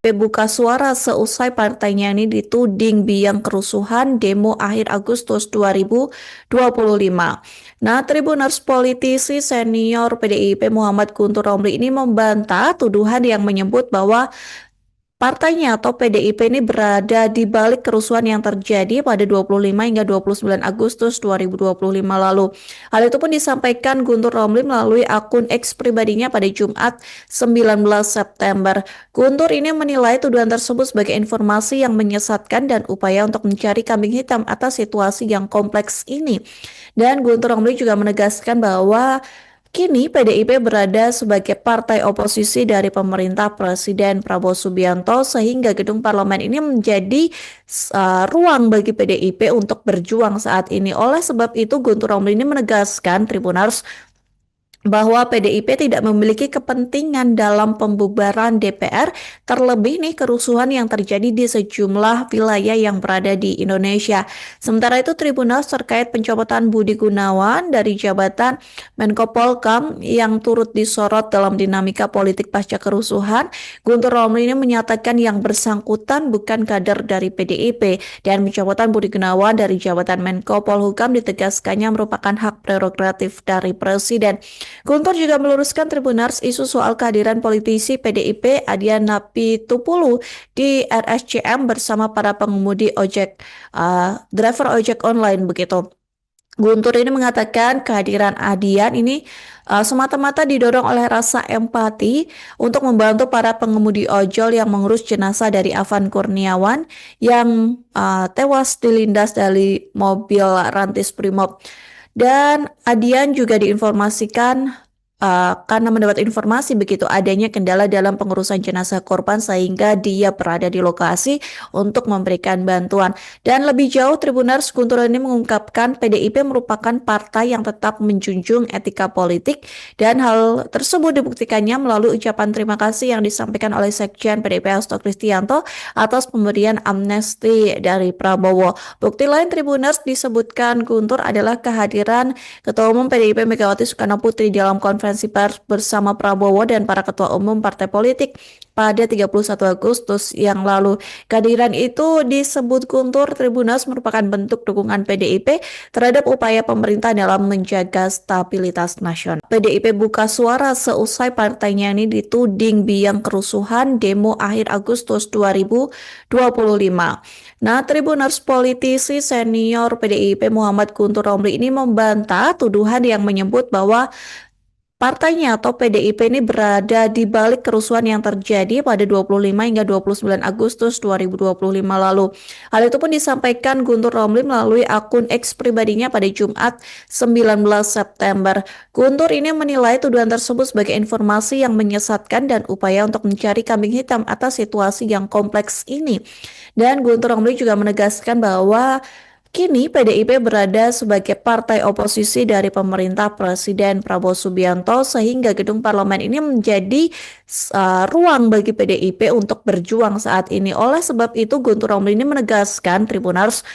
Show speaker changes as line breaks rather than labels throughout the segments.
Buka suara seusai partainya ini dituding biang kerusuhan demo akhir Agustus 2025. Nah, Tribuners politisi senior PDIP Muhammad Guntur Romli ini membantah tuduhan yang menyebut bahwa partainya atau PDIP ini berada di balik kerusuhan yang terjadi pada 25 hingga 29 Agustus 2025 lalu. Hal itu pun disampaikan Guntur Romli melalui akun X pribadinya pada Jumat 19 September. Guntur ini menilai tuduhan tersebut sebagai informasi yang menyesatkan dan upaya untuk mencari kambing hitam atas situasi yang kompleks ini. Dan Guntur Romli juga menegaskan bahwa kini PDIP berada sebagai partai oposisi dari pemerintah Presiden Prabowo Subianto sehingga gedung parlemen ini menjadi ruang bagi PDIP untuk berjuang saat ini. Oleh sebab itu Guntur Romli ini menegaskan Tribuners bahwa PDIP tidak memiliki kepentingan dalam pembubaran DPR, terlebih nih kerusuhan yang terjadi di sejumlah wilayah yang berada di Indonesia. Sementara itu Tribunals terkait pencopotan Budi Gunawan dari jabatan Menko Polhukam yang turut disorot dalam dinamika politik pasca kerusuhan, Guntur Romli ini menyatakan yang bersangkutan bukan kader dari PDIP dan pencopotan Budi Gunawan dari jabatan Menko Polhukam ditegaskannya merupakan hak prerogatif dari Presiden. Guntur juga meluruskan Tribunars isu soal kehadiran politisi PDIP Adian Napitupulu di RSCM bersama para pengemudi driver ojek online begitu. Guntur ini mengatakan kehadiran Adian ini semata-mata didorong oleh rasa empati untuk membantu para pengemudi ojol yang mengurus jenazah dari Afan Kurniawan yang tewas dilindas dari mobil Rantis Brimob. Dan Adian juga diinformasikan karena mendapat informasi begitu adanya kendala dalam pengurusan jenazah korban sehingga dia berada di lokasi untuk memberikan bantuan. Dan lebih jauh Tribunars Guntur ini mengungkapkan PDIP merupakan partai yang tetap menjunjung etika politik dan hal tersebut dibuktikannya melalui ucapan terima kasih yang disampaikan oleh Sekjen PDIP Hasto Kristianto atas pemberian amnesti dari Prabowo. Bukti lain Tribunars disebutkan Guntur adalah kehadiran Ketua Umum PDIP Megawati Soekarno Putri dalam konferensi pers bersama Prabowo dan para ketua umum partai politik pada 31 Agustus yang lalu. Kehadiran itu disebut Guntur Tribunals merupakan bentuk dukungan PDIP terhadap upaya pemerintah dalam menjaga stabilitas nasional. PDIP buka suara seusai partainya ini dituding biang kerusuhan demo akhir Agustus 2025. Nah, Tribuners politisi senior PDIP Muhammad Guntur Romli ini membantah tuduhan yang menyebut bahwa partainya atau PDIP ini berada di balik kerusuhan yang terjadi pada 25 hingga 29 Agustus 2025 lalu. Hal itu pun disampaikan Guntur Romli melalui akun X pribadinya pada Jumat 19 September. Guntur ini menilai tuduhan tersebut sebagai informasi yang menyesatkan dan upaya untuk mencari kambing hitam atas situasi yang kompleks ini. Dan Guntur Romli juga menegaskan bahwa kini PDIP berada sebagai partai oposisi dari pemerintah Presiden Prabowo Subianto sehingga gedung parlemen ini menjadi ruang bagi PDIP untuk berjuang saat ini. Oleh sebab itu Guntur Romli ini menegaskan Tribuners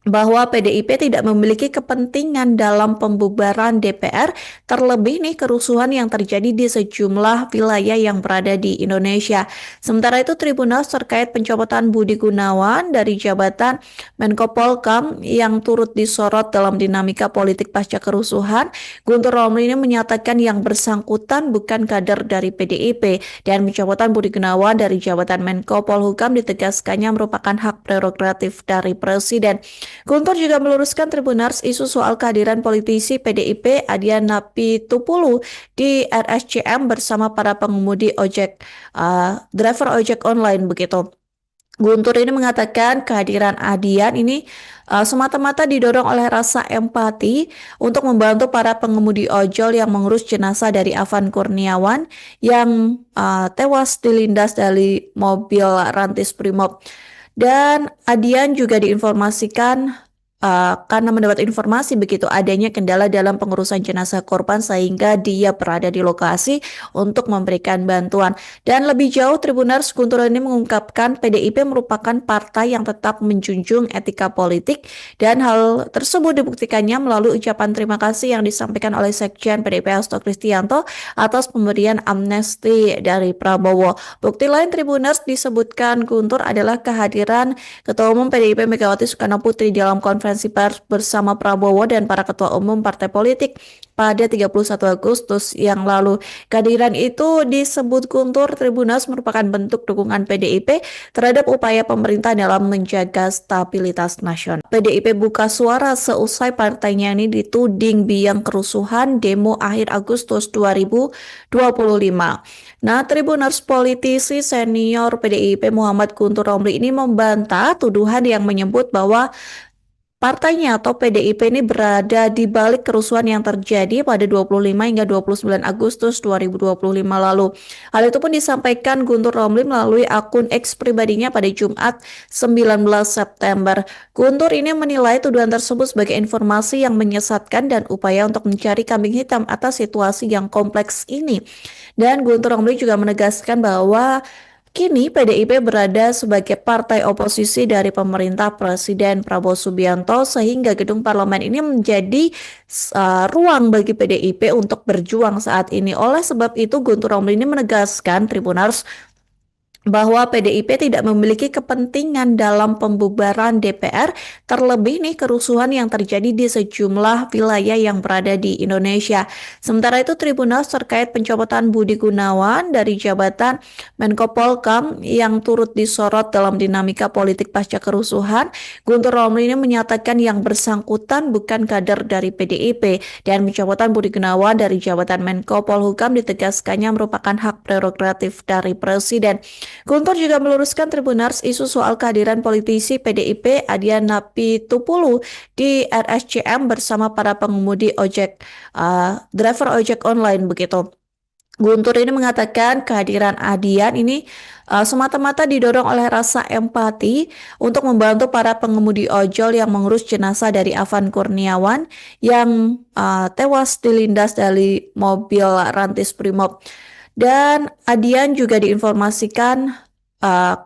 bahwa PDIP tidak memiliki kepentingan dalam pembubaran DPR, terlebih nih kerusuhan yang terjadi di sejumlah wilayah yang berada di Indonesia. Sementara itu Tribunals terkait pencopotan Budi Gunawan dari jabatan Menko Polhukam yang turut disorot dalam dinamika politik pasca kerusuhan, Guntur Romli ini menyatakan yang bersangkutan bukan kader dari PDIP dan pencopotan Budi Gunawan dari jabatan Menko Polhukam ditegaskannya merupakan hak prerogatif dari Presiden. Guntur juga meluruskan Tribunars isu soal kehadiran politisi PDIP Adian Napitupulu di RSCM bersama para pengemudi driver ojek online begitu. Guntur ini mengatakan kehadiran Adian ini semata-mata didorong oleh rasa empati untuk membantu para pengemudi ojol yang mengurus jenazah dari Afan Kurniawan yang tewas dilindas dari mobil Rantis Brimob. Dan Adian juga diinformasikan karena mendapat informasi begitu adanya kendala dalam pengurusan jenazah korban sehingga dia berada di lokasi untuk memberikan bantuan. Dan lebih jauh, Tribunars Guntur ini mengungkapkan PDIP merupakan partai yang tetap menjunjung etika politik dan hal tersebut dibuktikannya melalui ucapan terima kasih yang disampaikan oleh Sekjen PDIP Hasto Kristianto atas pemberian amnesti dari Prabowo. Bukti lain Tribunars disebutkan Guntur adalah kehadiran Ketua Umum PDIP Megawati Soekarno Putri dalam konferensi pers bersama Prabowo dan para ketua umum partai politik pada 31 Agustus yang lalu. Kehadiran itu disebut Guntur Tribunals merupakan bentuk dukungan PDIP terhadap upaya pemerintah dalam menjaga stabilitas nasional. PDIP buka suara seusai partainya ini dituding biang kerusuhan demo akhir Agustus 2025. Nah, Tribuners politisi senior PDIP Muhammad Guntur Romli ini membantah tuduhan yang menyebut bahwa partainya atau PDIP ini berada di balik kerusuhan yang terjadi pada 25 hingga 29 Agustus 2025 lalu. Hal itu pun disampaikan Guntur Romli melalui akun X pribadinya pada Jumat 19 September. Guntur ini menilai tuduhan tersebut sebagai informasi yang menyesatkan dan upaya untuk mencari kambing hitam atas situasi yang kompleks ini. Dan Guntur Romli juga menegaskan bahwa kini PDIP berada sebagai partai oposisi dari pemerintah Presiden Prabowo Subianto sehingga gedung parlemen ini menjadi ruang bagi PDIP untuk berjuang saat ini. Oleh sebab itu Guntur Romli ini menegaskan Tribunars bahwa PDIP tidak memiliki kepentingan dalam pembubaran DPR, terlebih nih kerusuhan yang terjadi di sejumlah wilayah yang berada di Indonesia. Sementara itu Tribunals terkait pencopotan Budi Gunawan dari jabatan Menko Polhukam yang turut disorot dalam dinamika politik pasca kerusuhan, Guntur Romli ini menyatakan yang bersangkutan bukan kader dari PDIP dan pencopotan Budi Gunawan dari jabatan Menko Polhukam ditegaskannya merupakan hak prerogatif dari Presiden. Guntur juga meluruskan Tribunars isu soal kehadiran politisi PDIP Adian Napitupulu di RSCM bersama para pengemudi ojek, driver ojek online begitu. Guntur ini mengatakan kehadiran Adian ini semata-mata didorong oleh rasa empati untuk membantu para pengemudi ojol yang mengurus jenazah dari Afan Kurniawan yang tewas dilindas dari mobil Rantis Brimob. Dan Adian juga diinformasikan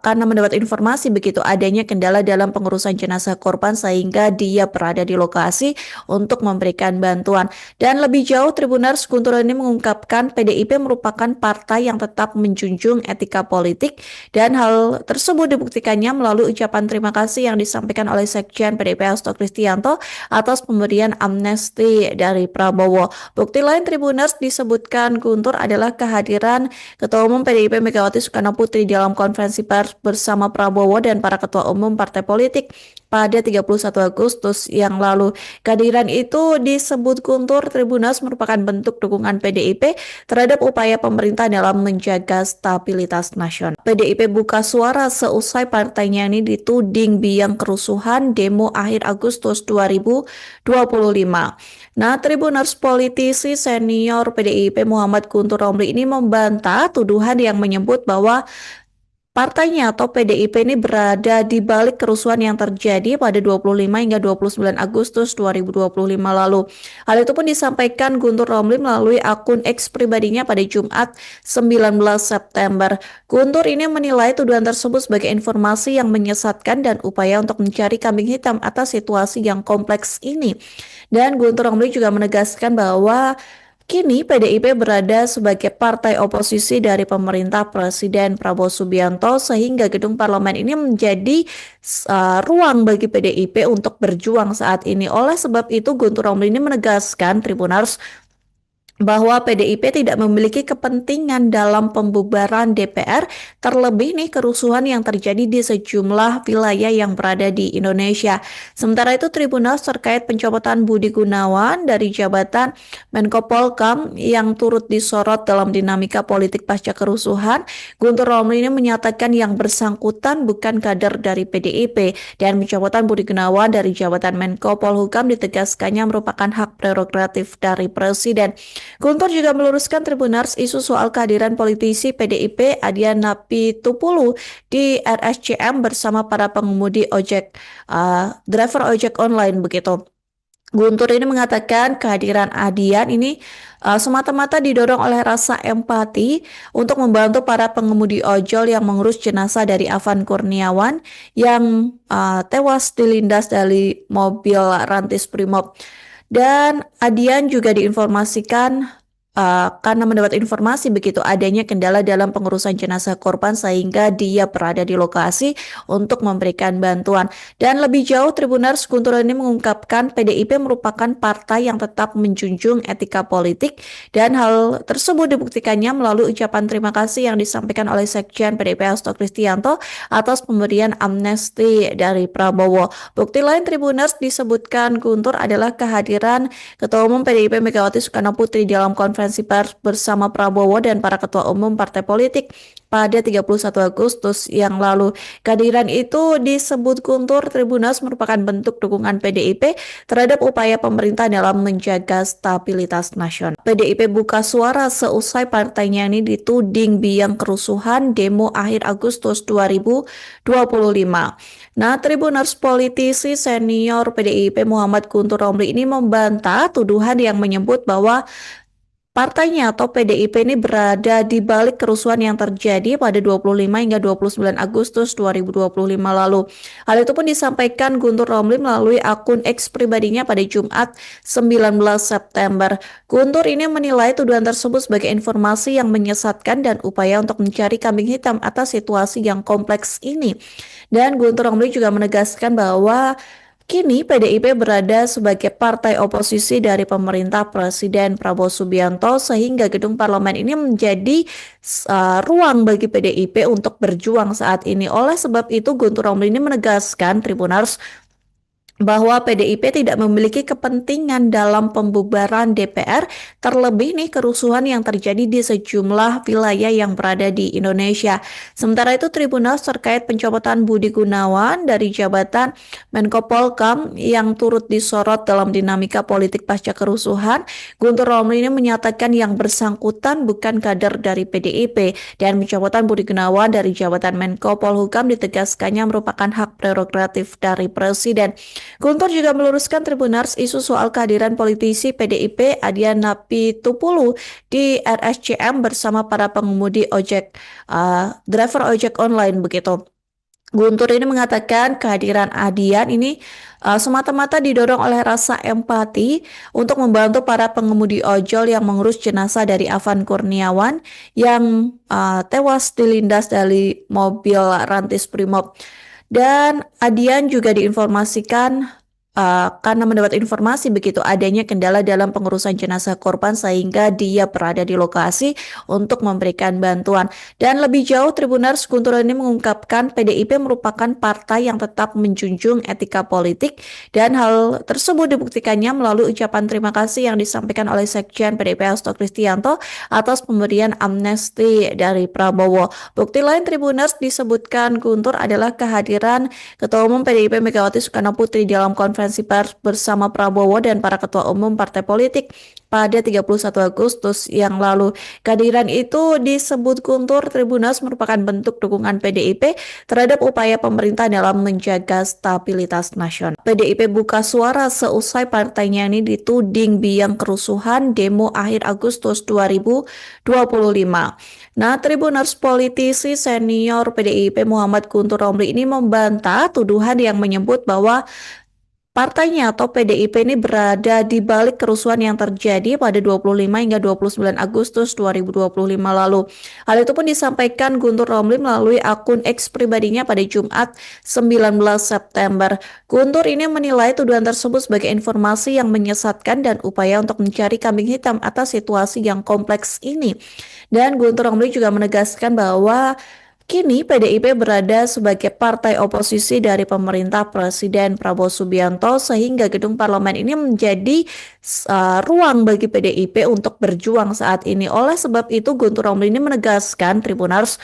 karena mendapat informasi begitu adanya kendala dalam pengurusan jenazah korban sehingga dia berada di lokasi untuk memberikan bantuan. Dan lebih jauh Tribunars Guntur ini mengungkapkan PDIP merupakan partai yang tetap menjunjung etika politik dan hal tersebut dibuktikannya melalui ucapan terima kasih yang disampaikan oleh Sekjen PDIP Hasto Kristianto atas pemberian amnesti dari Prabowo. Bukti lain Tribunars disebutkan Guntur adalah kehadiran Ketua Umum PDIP Megawati Soekarno Putri dalam konferensi pers bersama Prabowo dan para ketua umum partai politik pada 31 Agustus yang lalu. Kehadiran itu disebut Guntur Tribunals merupakan bentuk dukungan PDIP terhadap upaya pemerintah dalam menjaga stabilitas nasional. PDIP buka suara seusai partainya ini dituding biang kerusuhan demo akhir Agustus 2025. Nah, Tribunars politisi senior PDIP Muhammad Guntur Romli ini membantah tuduhan yang menyebut bahwa partainya atau PDIP ini berada di balik kerusuhan yang terjadi pada 25 hingga 29 Agustus 2025 lalu. Hal itu pun disampaikan Guntur Romli melalui akun X pribadinya pada Jumat 19 September. Guntur ini menilai tuduhan tersebut sebagai informasi yang menyesatkan dan upaya untuk mencari kambing hitam atas situasi yang kompleks ini. Dan Guntur Romli juga menegaskan bahwa kini PDIP berada sebagai partai oposisi dari pemerintah Presiden Prabowo Subianto sehingga gedung parlemen ini menjadi ruang bagi PDIP untuk berjuang saat ini. Oleh sebab itu Guntur Romli ini menegaskan Tribunars bahwa PDIP tidak memiliki kepentingan dalam pembubaran DPR, terlebih nih kerusuhan yang terjadi di sejumlah wilayah yang berada di Indonesia. Sementara itu Tribunals terkait pencopotan Budi Gunawan dari jabatan Menko Polhukam yang turut disorot dalam dinamika politik pasca kerusuhan, Guntur Romli ini menyatakan yang bersangkutan bukan kader dari PDIP dan pencopotan Budi Gunawan dari jabatan Menko Polhukam ditegaskannya merupakan hak prerogatif dari Presiden. Guntur juga meluruskan Tribunars isu soal kehadiran politisi PDIP Adian Napitupulu di RSCM bersama para pengemudi driver ojek online begitu. Guntur ini mengatakan kehadiran Adian ini semata-mata didorong oleh rasa empati untuk membantu para pengemudi ojol yang mengurus jenazah dari Afan Kurniawan yang tewas dilindas dari mobil Rantis Brimob. Dan Adian juga diinformasikan karena mendapat informasi begitu adanya kendala dalam pengurusan jenazah korban sehingga dia berada di lokasi untuk memberikan bantuan. Dan lebih jauh, Tribunars Guntur ini mengungkapkan PDIP merupakan partai yang tetap menjunjung etika politik dan hal tersebut dibuktikannya melalui ucapan terima kasih yang disampaikan oleh Sekjen PDIP Hasto Kristianto atas pemberian amnesti dari Prabowo. Bukti lain Tribunars disebutkan Guntur adalah kehadiran Ketua Umum PDIP Megawati Soekarno Putri dalam konferensi pers bersama Prabowo dan para ketua umum partai politik pada 31 Agustus yang lalu. Kehadiran itu disebut Guntur Tribunals merupakan bentuk dukungan PDIP terhadap upaya pemerintah dalam menjaga stabilitas nasional. PDIP buka suara seusai partainya ini dituding biang kerusuhan demo akhir Agustus 2025. Nah, Tribuners politisi senior PDIP Muhammad Guntur Romli ini membantah tuduhan yang menyebut bahwa partainya atau PDIP ini berada di balik kerusuhan yang terjadi pada 25 hingga 29 Agustus 2025 lalu. Hal itu pun disampaikan Guntur Romli melalui akun X pribadinya pada Jumat 19 September. Guntur ini menilai tuduhan tersebut sebagai informasi yang menyesatkan dan upaya untuk mencari kambing hitam atas situasi yang kompleks ini. Dan Guntur Romli juga menegaskan bahwa kini PDIP berada sebagai partai oposisi dari pemerintah Presiden Prabowo Subianto sehingga gedung parlemen ini menjadi ruang bagi PDIP untuk berjuang saat ini. Oleh sebab itu Guntur Romli ini menegaskan Tribunars bahwa PDIP tidak memiliki kepentingan dalam pembubaran DPR, terlebih nih kerusuhan yang terjadi di sejumlah wilayah yang berada di Indonesia. Sementara itu Tribunals terkait pencopotan Budi Gunawan dari jabatan Menko Polhukam yang turut disorot dalam dinamika politik pasca kerusuhan, Guntur Romli ini menyatakan yang bersangkutan bukan kader dari PDIP dan pencopotan Budi Gunawan dari jabatan Menko Polhukam ditegaskannya merupakan hak prerogatif dari Presiden. Guntur juga meluruskan Tribunars isu soal kehadiran politisi PDIP Adian Napitupulu di RSCM bersama para pengemudi driver ojek online begitu. Guntur ini mengatakan kehadiran Adian ini semata-mata didorong oleh rasa empati untuk membantu para pengemudi ojol yang mengurus jenazah dari Afan Kurniawan yang tewas dilindas dari mobil Rantis Brimob. Dan Adian juga diinformasikan karena mendapat informasi begitu adanya kendala dalam pengurusan jenazah korban sehingga dia berada di lokasi untuk memberikan bantuan. Dan lebih jauh, Tribunars Guntur ini mengungkapkan PDIP merupakan partai yang tetap menjunjung etika politik dan hal tersebut dibuktikannya melalui ucapan terima kasih yang disampaikan oleh Sekjen PDIP Hasto Kristianto atas pemberian amnesti dari Prabowo. Bukti lain Tribunars disebutkan Guntur adalah kehadiran Ketua Umum PDIP Megawati Soekarno Putri dalam konferensi pers bersama Prabowo dan para ketua umum partai politik pada 31 Agustus yang lalu. Kehadiran itu disebut Guntur Tribunals merupakan bentuk dukungan PDIP terhadap upaya pemerintah dalam menjaga stabilitas nasional. PDIP buka suara seusai partainya ini dituding biang kerusuhan demo akhir Agustus 2025. Nah, Tribuners politisi senior PDIP Muhammad Guntur Romli ini membantah tuduhan yang menyebut bahwa partainya atau PDIP ini berada di balik kerusuhan yang terjadi pada 25 hingga 29 Agustus 2025 lalu. Hal itu pun disampaikan Guntur Romli melalui akun X pribadinya pada Jumat 19 September. Guntur ini menilai tuduhan tersebut sebagai informasi yang menyesatkan dan upaya untuk mencari kambing hitam atas situasi yang kompleks ini. Dan Guntur Romli juga menegaskan bahwa kini PDIP berada sebagai partai oposisi dari pemerintah Presiden Prabowo Subianto sehingga gedung parlemen ini menjadi ruang bagi PDIP untuk berjuang saat ini. Oleh sebab itu Guntur Romli ini menegaskan Tribunars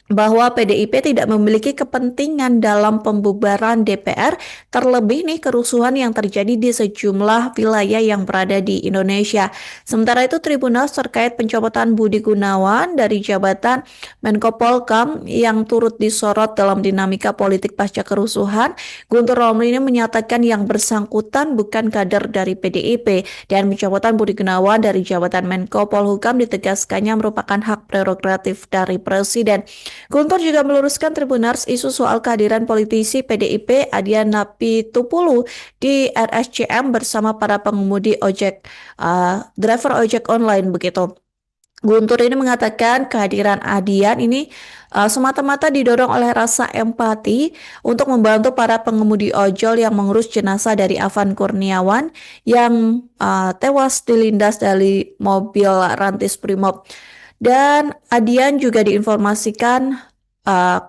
bahwa PDIP tidak memiliki kepentingan dalam pembubaran DPR, terlebih nih kerusuhan yang terjadi di sejumlah wilayah yang berada di Indonesia. Sementara itu, Tribunal terkait pencopotan Budi Gunawan dari jabatan Menko Polhukam yang turut disorot dalam dinamika politik pasca kerusuhan, Guntur Romli ini menyatakan yang bersangkutan bukan kader dari PDIP dan pencopotan Budi Gunawan dari jabatan Menko Polhukam ditegaskannya merupakan hak prerogatif dari Presiden. Guntur juga meluruskan Tribunars isu soal kehadiran politisi PDIP Adian Napitupulu di RSCM bersama para pengemudi driver ojek online begitu. Guntur ini mengatakan kehadiran Adian ini semata-mata didorong oleh rasa empati untuk membantu para pengemudi ojol yang mengurus jenazah dari Afan Kurniawan yang tewas dilindas dari mobil Rantis Brimob. Dan Adian juga diinformasikan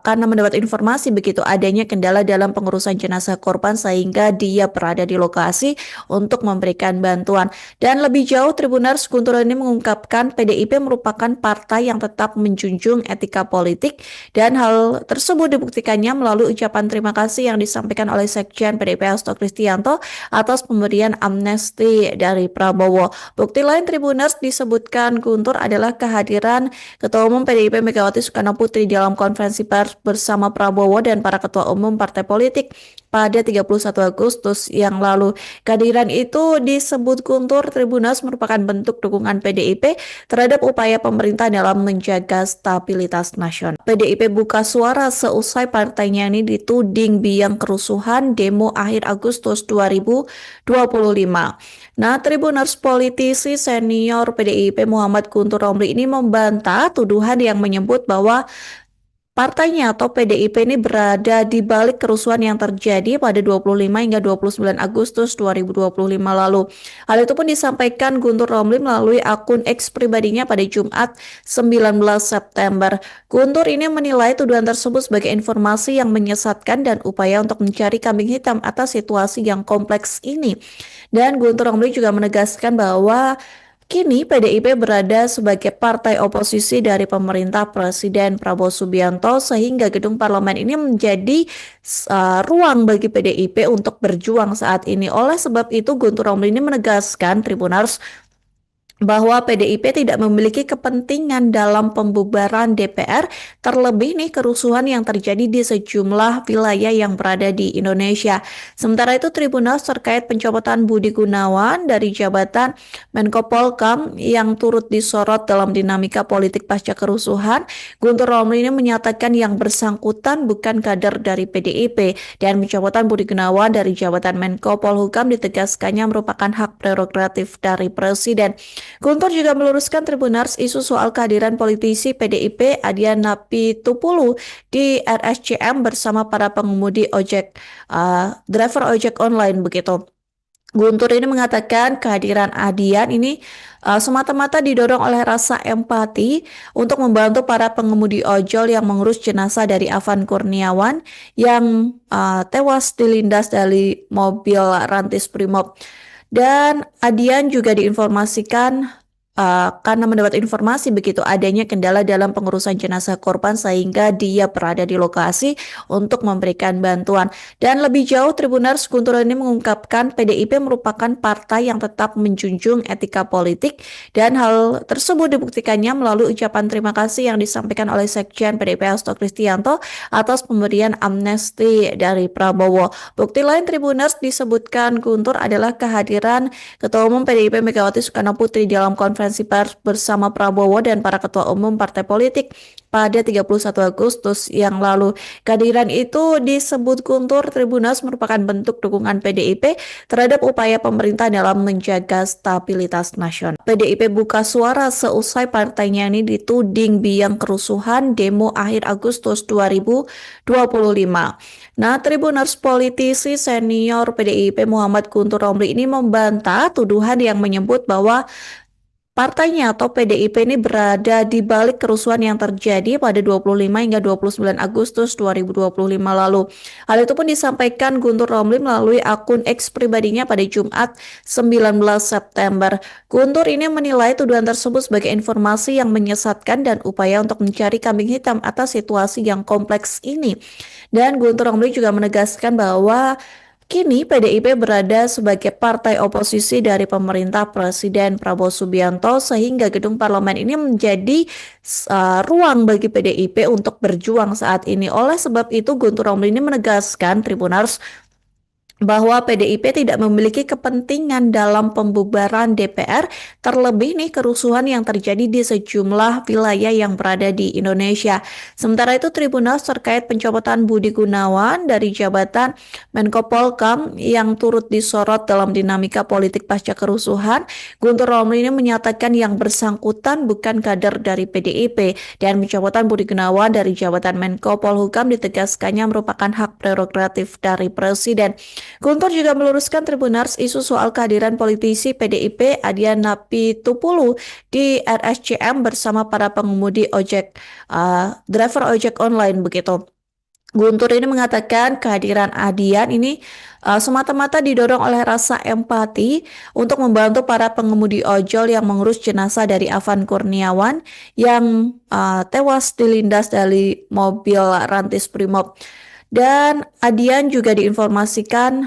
karena mendapat informasi begitu adanya kendala dalam pengurusan jenazah korban sehingga dia berada di lokasi untuk memberikan bantuan. Dan lebih jauh, Tribunars Guntur ini mengungkapkan PDIP merupakan partai yang tetap menjunjung etika politik dan hal tersebut dibuktikannya melalui ucapan terima kasih yang disampaikan oleh Sekjen PDIP Hasto Kristianto atas pemberian amnesti dari Prabowo. Bukti lain Tribunars disebutkan Guntur adalah kehadiran Ketua Umum PDIP Megawati Soekarno Putri dalam konferensi pers bersama Prabowo dan para ketua umum partai politik pada 31 Agustus yang lalu. Kehadiran itu disebut Guntur Tribunals merupakan bentuk dukungan PDIP terhadap upaya pemerintah dalam menjaga stabilitas nasional. PDIP buka suara seusai partainya ini dituding biang kerusuhan demo akhir Agustus 2025. Nah, Tribuners politisi senior PDIP Muhammad Guntur Romli ini membantah tuduhan yang menyebut bahwa partainya atau PDIP ini berada di balik kerusuhan yang terjadi pada 25 hingga 29 Agustus 2025 lalu. Hal itu pun disampaikan Guntur Romli melalui akun X pribadinya pada Jumat 19 September. Guntur ini menilai tuduhan tersebut sebagai informasi yang menyesatkan dan upaya untuk mencari kambing hitam atas situasi yang kompleks ini. Dan Guntur Romli juga menegaskan bahwa kini PDIP berada sebagai partai oposisi dari pemerintah Presiden Prabowo Subianto sehingga gedung parlemen ini menjadi ruang bagi PDIP untuk berjuang saat ini. Oleh sebab itu Guntur Romli ini menegaskan Tribunars bahwa PDIP tidak memiliki kepentingan dalam pembubaran DPR, terlebih nih kerusuhan yang terjadi di sejumlah wilayah yang berada di Indonesia. Sementara itu, Tribunal terkait pencopotan Budi Gunawan dari jabatan Menko Polhukam yang turut disorot dalam dinamika politik pasca kerusuhan, Guntur Romli ini menyatakan yang bersangkutan bukan kader dari PDIP dan pencopotan Budi Gunawan dari jabatan Menko Polhukam ditegaskannya merupakan hak prerogatif dari Presiden. Guntur juga meluruskan Tribunars isu soal kehadiran politisi PDIP Adian Napitupulu di RSCM bersama para pengemudi driver ojek online begitu. Guntur ini mengatakan kehadiran Adian ini semata-mata didorong oleh rasa empati untuk membantu para pengemudi ojol yang mengurus jenazah dari Afan Kurniawan yang tewas dilindas dari mobil Rantis Brimob. Dan Adian juga diinformasikan karena mendapat informasi begitu adanya kendala dalam pengurusan jenazah korban sehingga dia berada di lokasi untuk memberikan bantuan. Dan lebih jauh, Tribunars Guntur ini mengungkapkan PDIP merupakan partai yang tetap menjunjung etika politik dan hal tersebut dibuktikannya melalui ucapan terima kasih yang disampaikan oleh Sekjen PDIP Hasto Kristianto atas pemberian amnesti dari Prabowo. Bukti lain Tribunars disebutkan Guntur adalah kehadiran Ketua Umum PDIP Megawati Soekarno Putri dalam konferensi pers bersama Prabowo dan para ketua umum partai politik pada 31 Agustus yang lalu. Kehadiran itu disebut Guntur Tribunals merupakan bentuk dukungan PDIP terhadap upaya pemerintah dalam menjaga stabilitas nasional. PDIP buka suara seusai partainya ini dituding biang kerusuhan demo akhir Agustus 2025. Nah, Tribuners politisi senior PDIP Muhammad Guntur Romli ini membantah tuduhan yang menyebut bahwa partainya atau PDIP ini berada di balik kerusuhan yang terjadi pada 25 hingga 29 Agustus 2025 lalu. Hal itu pun disampaikan Guntur Romli melalui akun X pribadinya pada Jumat 19 September. Guntur ini menilai tuduhan tersebut sebagai informasi yang menyesatkan dan upaya untuk mencari kambing hitam atas situasi yang kompleks ini. Dan Guntur Romli juga menegaskan bahwa kini PDIP berada sebagai partai oposisi dari pemerintah Presiden Prabowo Subianto sehingga gedung parlemen ini menjadi ruang bagi PDIP untuk berjuang saat ini. Oleh sebab itu Guntur Romli ini menegaskan Tribuners bahwa PDIP tidak memiliki kepentingan dalam pembubaran DPR, terlebih nih kerusuhan yang terjadi di sejumlah wilayah yang berada di Indonesia. Sementara itu Tribunals terkait pencopotan Budi Gunawan dari jabatan Menko Polhukam yang turut disorot dalam dinamika politik pasca kerusuhan, Guntur Romli ini menyatakan yang bersangkutan bukan kader dari PDIP dan pencopotan Budi Gunawan dari jabatan Menko Polhukam ditegaskannya merupakan hak prerogatif dari Presiden. Guntur juga meluruskan Tribunars isu soal kehadiran politisi PDIP Adian Napitupulu di RSCM bersama para pengemudi driver ojek online begitu. Guntur ini mengatakan kehadiran Adian ini semata-mata didorong oleh rasa empati untuk membantu para pengemudi ojol yang mengurus jenazah dari Afan Kurniawan yang tewas dilindas dari mobil Rantis Brimob. Dan Adian juga diinformasikan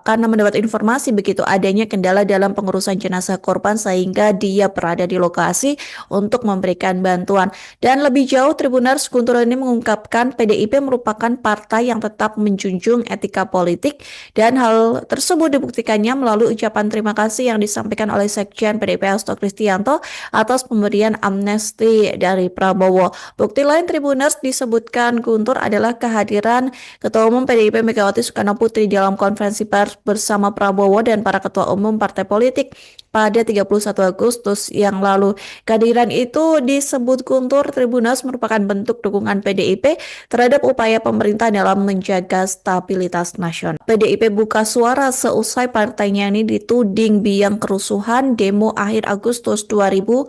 karena mendapat informasi begitu adanya kendala dalam pengurusan jenazah korban sehingga dia berada di lokasi untuk memberikan bantuan. Dan lebih jauh Tribunars Guntur ini mengungkapkan PDIP merupakan partai yang tetap menjunjung etika politik dan hal tersebut dibuktikannya melalui ucapan terima kasih yang disampaikan oleh Sekjen PDIP Hasto Kristianto atas pemberian amnesti dari Prabowo. Bukti lain Tribunars disebutkan Guntur adalah kehadiran Ketua Umum PDIP Megawati Soekarno Putri dalam konferensi pers bersama Prabowo dan para ketua umum partai politik pada 31 Agustus yang lalu. Kehadiran itu disebut Guntur Tribunals merupakan bentuk dukungan PDIP terhadap upaya pemerintah dalam menjaga stabilitas nasional. PDIP buka suara seusai partainya ini dituding biang kerusuhan demo akhir Agustus 2025.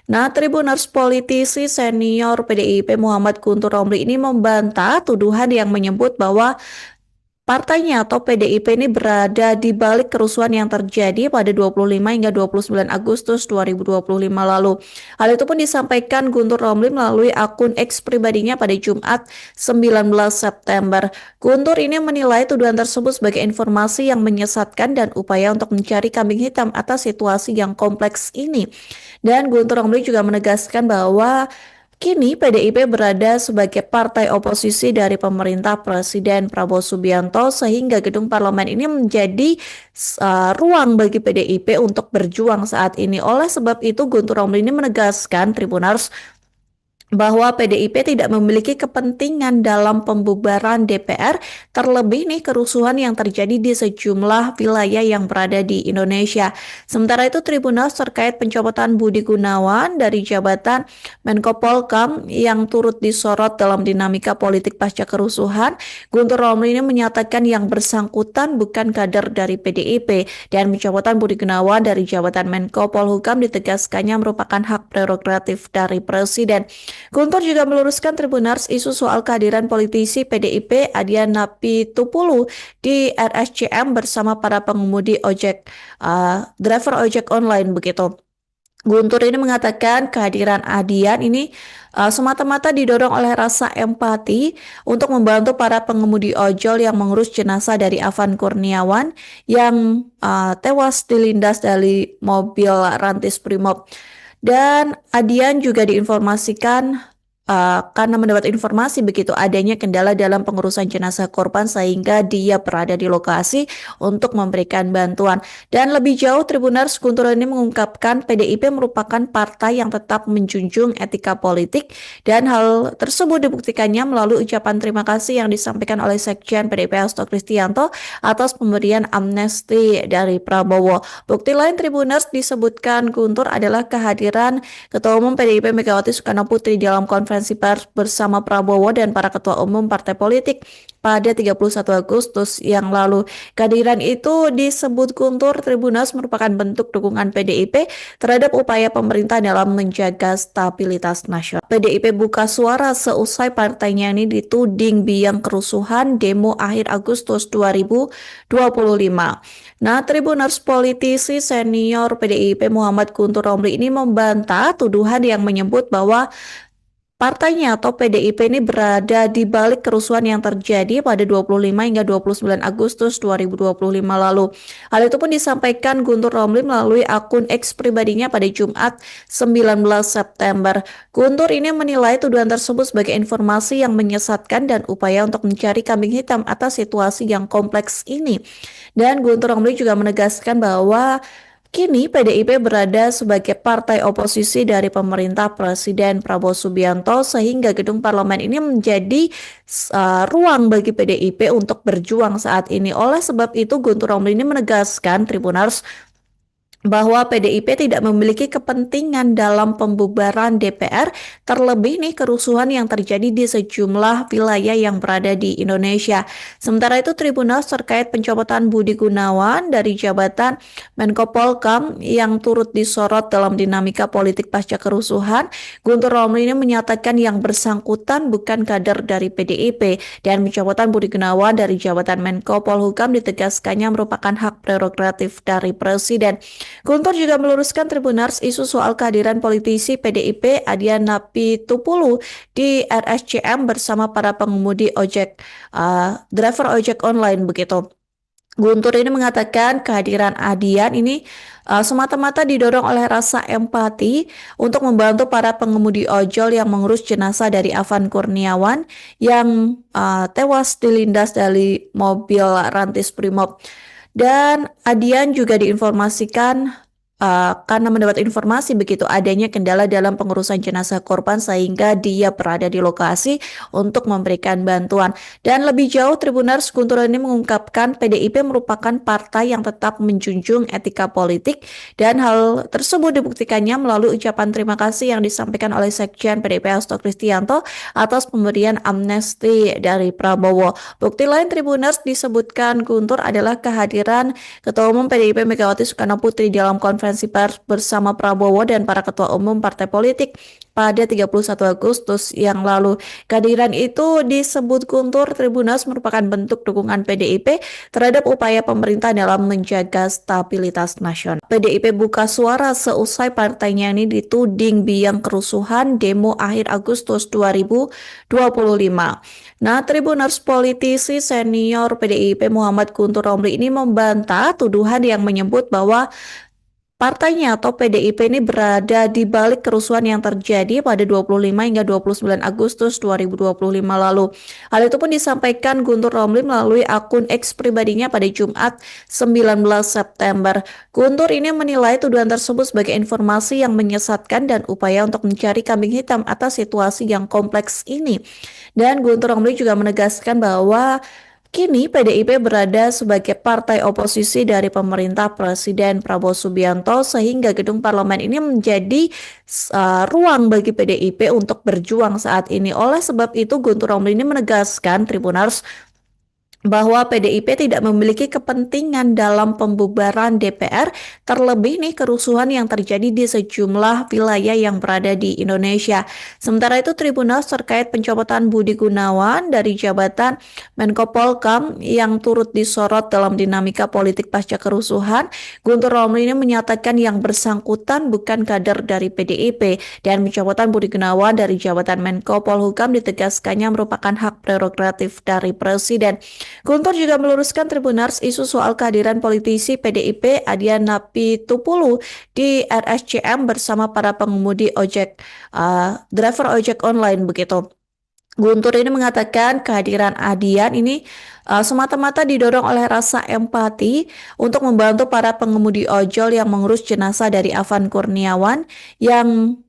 Nah, Tribuners politisi senior PDIP Muhammad Guntur Romli ini membantah tuduhan yang menyebut bahwa partainya atau PDIP ini berada di balik kerusuhan yang terjadi pada 25 hingga 29 Agustus 2025 lalu. Hal itu pun disampaikan Guntur Romli melalui akun X pribadinya pada Jumat 19 September. Guntur ini menilai tuduhan tersebut sebagai informasi yang menyesatkan dan upaya untuk mencari kambing hitam atas situasi yang kompleks ini. Dan Guntur Romli juga menegaskan bahwa kini PDIP berada sebagai partai oposisi dari pemerintah Presiden Prabowo Subianto sehingga gedung parlemen ini menjadi ruang bagi PDIP untuk berjuang saat ini. Oleh sebab itu Guntur Romli ini menegaskan Tribuners bahwa PDIP tidak memiliki kepentingan dalam pembubaran DPR, terlebih nih kerusuhan yang terjadi di sejumlah wilayah yang berada di Indonesia. Sementara itu Tribunals terkait pencopotan Budi Gunawan dari jabatan Menko Polhukam yang turut disorot dalam dinamika politik pasca kerusuhan, Guntur Romli ini menyatakan yang bersangkutan bukan kader dari PDIP dan pencopotan Budi Gunawan dari jabatan Menko Polhukam ditegaskannya merupakan hak prerogatif dari Presiden. Guntur juga meluruskan Tribunars isu soal kehadiran politisi PDIP Adian Napitupulu di RSCM bersama para pengemudi driver ojek online begitu. Guntur ini mengatakan kehadiran Adian ini semata-mata didorong oleh rasa empati untuk membantu para pengemudi ojol yang mengurus jenazah dari Afan Kurniawan yang tewas dilindas dari mobil Rantis Brimob. Dan Adian juga diinformasikan karena mendapat informasi begitu adanya kendala dalam pengurusan jenazah korban sehingga dia berada di lokasi untuk memberikan bantuan. Dan lebih jauh Tribunars Guntur ini mengungkapkan PDIP merupakan partai yang tetap menjunjung etika politik dan hal tersebut dibuktikannya melalui ucapan terima kasih yang disampaikan oleh Sekjen PDIP Hasto Kristianto atas pemberian amnesti dari Prabowo. Bukti lain Tribunars disebutkan Guntur adalah kehadiran Ketua Umum PDIP Megawati Soekarno Putri dalam konferensi konferensi pers bersama Prabowo dan para ketua umum partai politik pada 31 Agustus yang lalu. Kehadiran itu disebut Guntur Tribunals merupakan bentuk dukungan PDIP terhadap upaya pemerintah dalam menjaga stabilitas nasional. PDIP buka suara seusai partainya ini dituding biang kerusuhan demo akhir Agustus 2025. Nah, Tribuners politisi senior PDIP Muhammad Guntur Romli ini membantah tuduhan yang menyebut bahwa partainya atau PDIP ini berada di balik kerusuhan yang terjadi pada 25 hingga 29 Agustus 2025 lalu. Hal itu pun disampaikan Guntur Romli melalui akun X pribadinya pada Jumat 19 September. Guntur ini menilai tuduhan tersebut sebagai informasi yang menyesatkan dan upaya untuk mencari kambing hitam atas situasi yang kompleks ini. Dan Guntur Romli juga menegaskan bahwa kini PDIP berada sebagai partai oposisi dari pemerintah Presiden Prabowo Subianto sehingga gedung parlemen ini menjadi ruang bagi PDIP untuk berjuang saat ini. Oleh sebab itu Guntur Romli ini menegaskan Tribuners bahwa PDIP tidak memiliki kepentingan dalam pembubaran DPR, terlebih nih kerusuhan yang terjadi di sejumlah wilayah yang berada di Indonesia. Sementara itu Tribunals terkait pencopotan Budi Gunawan dari jabatan Menko Polhukam yang turut disorot dalam dinamika politik pasca kerusuhan, Guntur Romli ini menyatakan yang bersangkutan bukan kader dari PDIP dan pencopotan Budi Gunawan dari jabatan Menko Polhukam ditegaskannya merupakan hak prerogatif dari Presiden. Guntur juga meluruskan Tribuners isu soal kehadiran politisi PDIP Adian Napitupulu di RSCM bersama para pengemudi ojek, driver ojek online begitu. Guntur ini mengatakan kehadiran Adian ini semata-mata didorong oleh rasa empati untuk membantu para pengemudi ojol yang mengurus jenazah dari Afan Kurniawan yang tewas dilindas dari mobil Rantis Brimob. Dan Adian juga diinformasikan karena mendapat informasi begitu adanya kendala dalam pengurusan jenazah korban sehingga dia berada di lokasi untuk memberikan bantuan. Dan lebih jauh Tribuners Guntur ini mengungkapkan PDIP merupakan partai yang tetap menjunjung etika politik dan hal tersebut dibuktikannya melalui ucapan terima kasih yang disampaikan oleh Sekjen PDIP Hasto Kristianto atas pemberian amnesti dari Prabowo. Bukti lain Tribuners disebutkan Guntur adalah kehadiran Ketua Umum PDIP Megawati Soekarno Putri dalam konferensi pers bersama Prabowo dan para ketua umum partai politik pada 31 Agustus yang lalu. Kehadiran itu disebut Guntur Tribunals merupakan bentuk dukungan PDIP terhadap upaya pemerintah dalam menjaga stabilitas nasional. PDIP buka suara seusai partainya ini dituding biang kerusuhan demo akhir Agustus 2025. Nah, Tribuners politisi senior PDIP Muhammad Guntur Romli ini membantah tuduhan yang menyebut bahwa partainya atau PDIP ini berada di balik kerusuhan yang terjadi pada 25 hingga 29 Agustus 2025 lalu. Hal itu pun disampaikan Guntur Romli melalui akun X pribadinya pada Jumat 19 September. Guntur ini menilai tuduhan tersebut sebagai informasi yang menyesatkan dan upaya untuk mencari kambing hitam atas situasi yang kompleks ini. Dan Guntur Romli juga menegaskan bahwa kini PDIP berada sebagai partai oposisi dari pemerintah Presiden Prabowo Subianto sehingga gedung parlemen ini menjadi ruang bagi PDIP untuk berjuang saat ini. Oleh sebab itu Guntur Romli ini menegaskan Tribuners bahwa PDIP tidak memiliki kepentingan dalam pembubaran DPR, terlebih nih kerusuhan yang terjadi di sejumlah wilayah yang berada di Indonesia. Sementara itu Tribunals terkait pencopotan Budi Gunawan dari jabatan Menko Polhukam yang turut disorot dalam dinamika politik pasca kerusuhan, Guntur Romli ini menyatakan yang bersangkutan bukan kader dari PDIP dan pencopotan Budi Gunawan dari jabatan Menko Polhukam ditegaskannya merupakan hak prerogatif dari Presiden. Guntur juga meluruskan Tribuners isu soal kehadiran politisi PDIP Adian Napitupulu di RSCM bersama para pengemudi ojek, driver ojek online begitu. Guntur ini mengatakan kehadiran Adian ini semata-mata didorong oleh rasa empati untuk membantu para pengemudi ojol yang mengurus jenazah dari Afan Kurniawan yang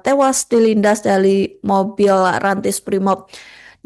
tewas dilindas dari mobil Rantis Brimob.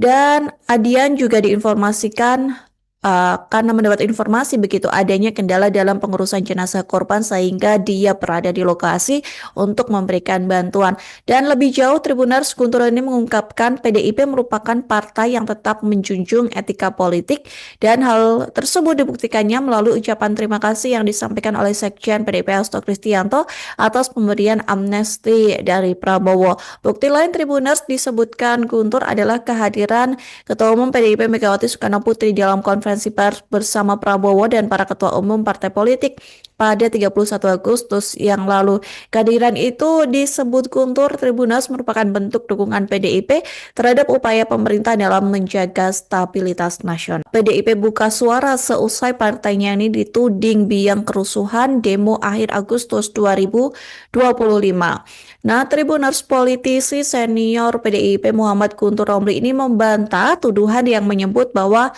Dan Adian juga diinformasikan karena mendapat informasi begitu adanya kendala dalam pengurusan jenazah korban sehingga dia berada di lokasi untuk memberikan bantuan. Dan lebih jauh, Tribuners, Guntur ini mengungkapkan PDIP merupakan partai yang tetap menjunjung etika politik dan hal tersebut dibuktikannya melalui ucapan terima kasih yang disampaikan oleh Sekjen PDIP Hasto Kristianto atas pemberian amnesti dari Prabowo. Bukti lain, Tribuners, disebutkan Guntur adalah kehadiran Ketua Umum PDIP Megawati Soekarno Putri dalam konferensi pers bersama Prabowo dan para ketua umum partai politik pada 31 Agustus yang lalu. Kehadiran itu disebut Guntur Tribuners merupakan bentuk dukungan PDIP terhadap upaya pemerintah dalam menjaga stabilitas nasional. PDIP buka suara seusai partainya ini dituding biang kerusuhan demo akhir Agustus 2025. Nah, Tribuners, politisi senior PDIP Muhammad Guntur Romli ini membantah tuduhan yang menyebut bahwa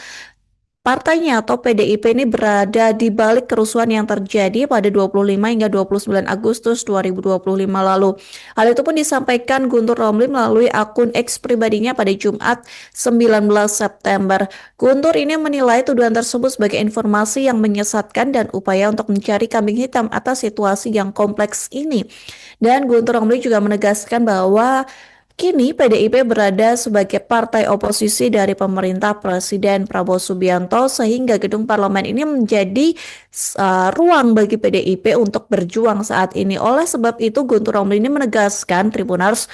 partainya atau PDIP ini berada di balik kerusuhan yang terjadi pada 25 hingga 29 Agustus 2025 lalu. Hal itu pun disampaikan Guntur Romli melalui akun X pribadinya pada Jumat 19 September. Guntur ini menilai tuduhan tersebut sebagai informasi yang menyesatkan dan upaya untuk mencari kambing hitam atas situasi yang kompleks ini. Dan Guntur Romli juga menegaskan bahwa kini PDIP berada sebagai partai oposisi dari pemerintah Presiden Prabowo Subianto sehingga gedung parlemen ini menjadi ruang bagi PDIP untuk berjuang saat ini. Oleh sebab itu Guntur Romli ini menegaskan Tribuners